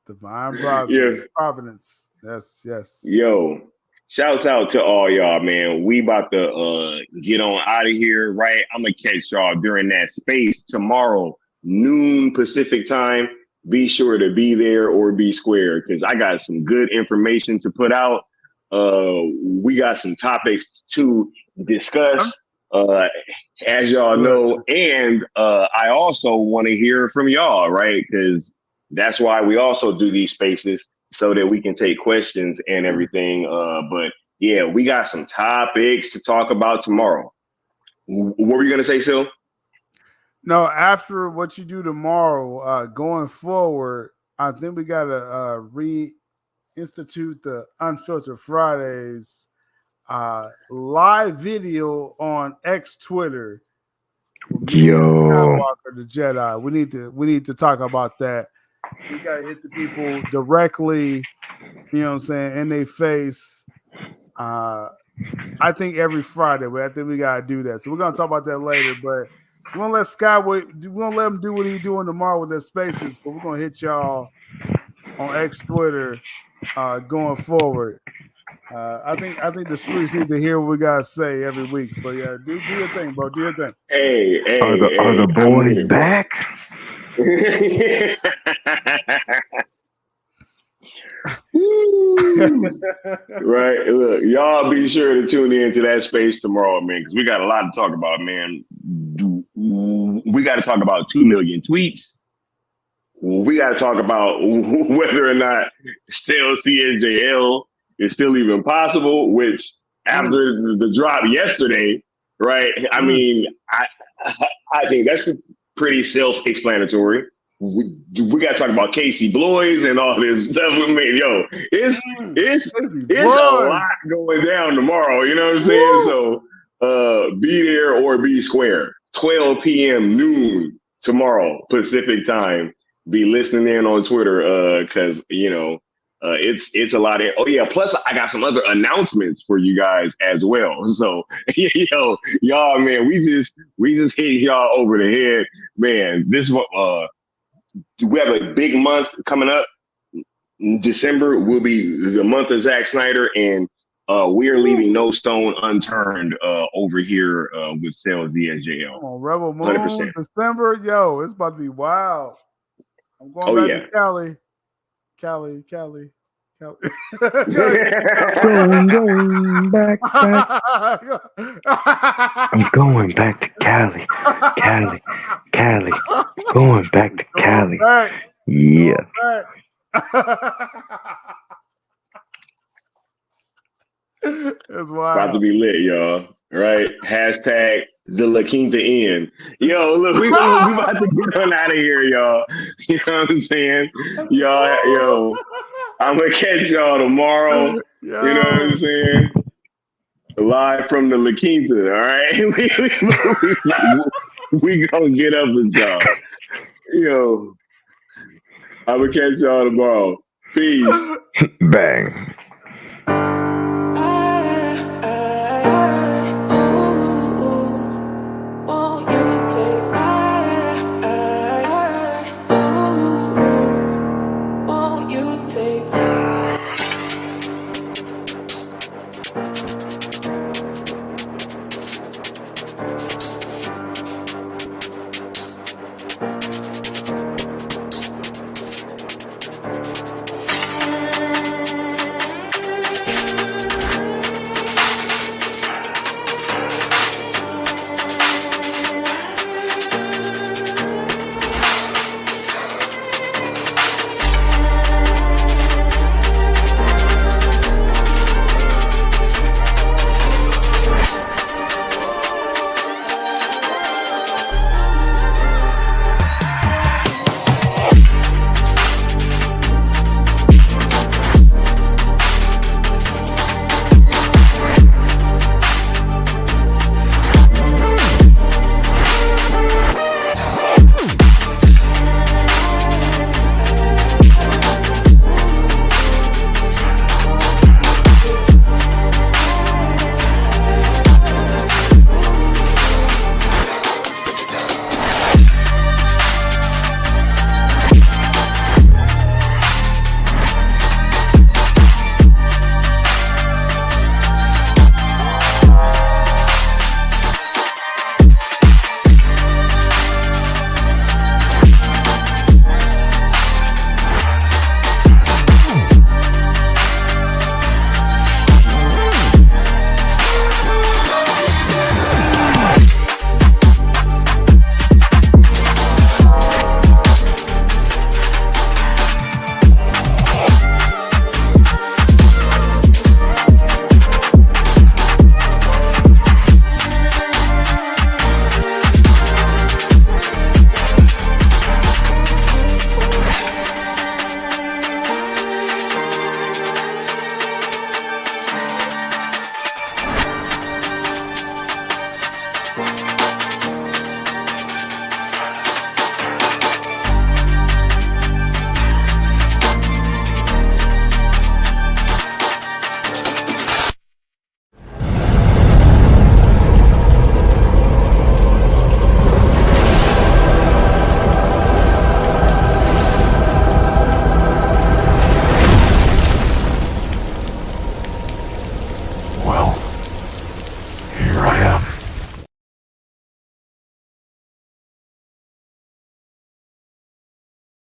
Divine Providence. Yeah. Providence. Yes. Yo, shouts out to all y'all, man. We about to get on out of here, right? I'm gonna catch y'all during that space tomorrow, noon Pacific time. Be sure to be there or be square, because I got some good information to put out. We got some topics to discuss, as y'all know, and I also want to hear from y'all, right? Because that's why we also do these spaces, so that we can take questions and everything. But yeah, we got some topics to talk about tomorrow. What were you gonna say, Sil? No, after what you do tomorrow, going forward, I think we gotta reinstitute the Unfiltered Fridays live video on X Twitter. Skywalker the Jedi. We need to talk about that. We gotta hit the people directly, you know what I'm saying, in their face. I think every Friday, but I think we gotta do that. So we're gonna talk about that later. But we're gonna let Skyway, we're gonna let him do what he's doing tomorrow with their spaces, but we're gonna hit y'all on X Twitter going forward. I think the streets need to hear what we gotta say every week. But yeah, do your thing, bro. Do your thing. Hey, are the boys back? Right. Look, y'all be sure to tune in to that space tomorrow, man, because we got a lot to talk about, man. We got to talk about 2 million tweets. We got to talk about whether or not still CSJL is still even possible, which after the drop yesterday, right? I mean, I think that's pretty self-explanatory. We got to talk about Casey Bloys and all this stuff. Yo, it's a lot going down tomorrow. You know what I'm saying? So be there or be square. 12 p.m. noon tomorrow Pacific time. Be listening in on Twitter because it's a lot of. Oh yeah, plus I got some other announcements for you guys as well. So y'all, man, we just hit y'all over the head, man. This is what we have a big month coming up. December will be the month of Zack Snyder, and we are leaving no stone unturned over here with Sales DSJL. Oh, Rebel Moon, 100%. December, yo, it's about to be wild. I'm going back to Cali. Going back. I'm going back to Cali. Going back to Cali. Yeah. It's wild. About to be lit, y'all. Right? Hashtag the La Quinta Inn. Yo, look, we about to get on out of here, y'all. You know what I'm saying? Yo, I'm gonna catch y'all tomorrow. Yo. You know what I'm saying? Live from the La Quinta, all right? we gonna get up with y'all. Yo, I'm gonna catch y'all tomorrow. Peace. Bang.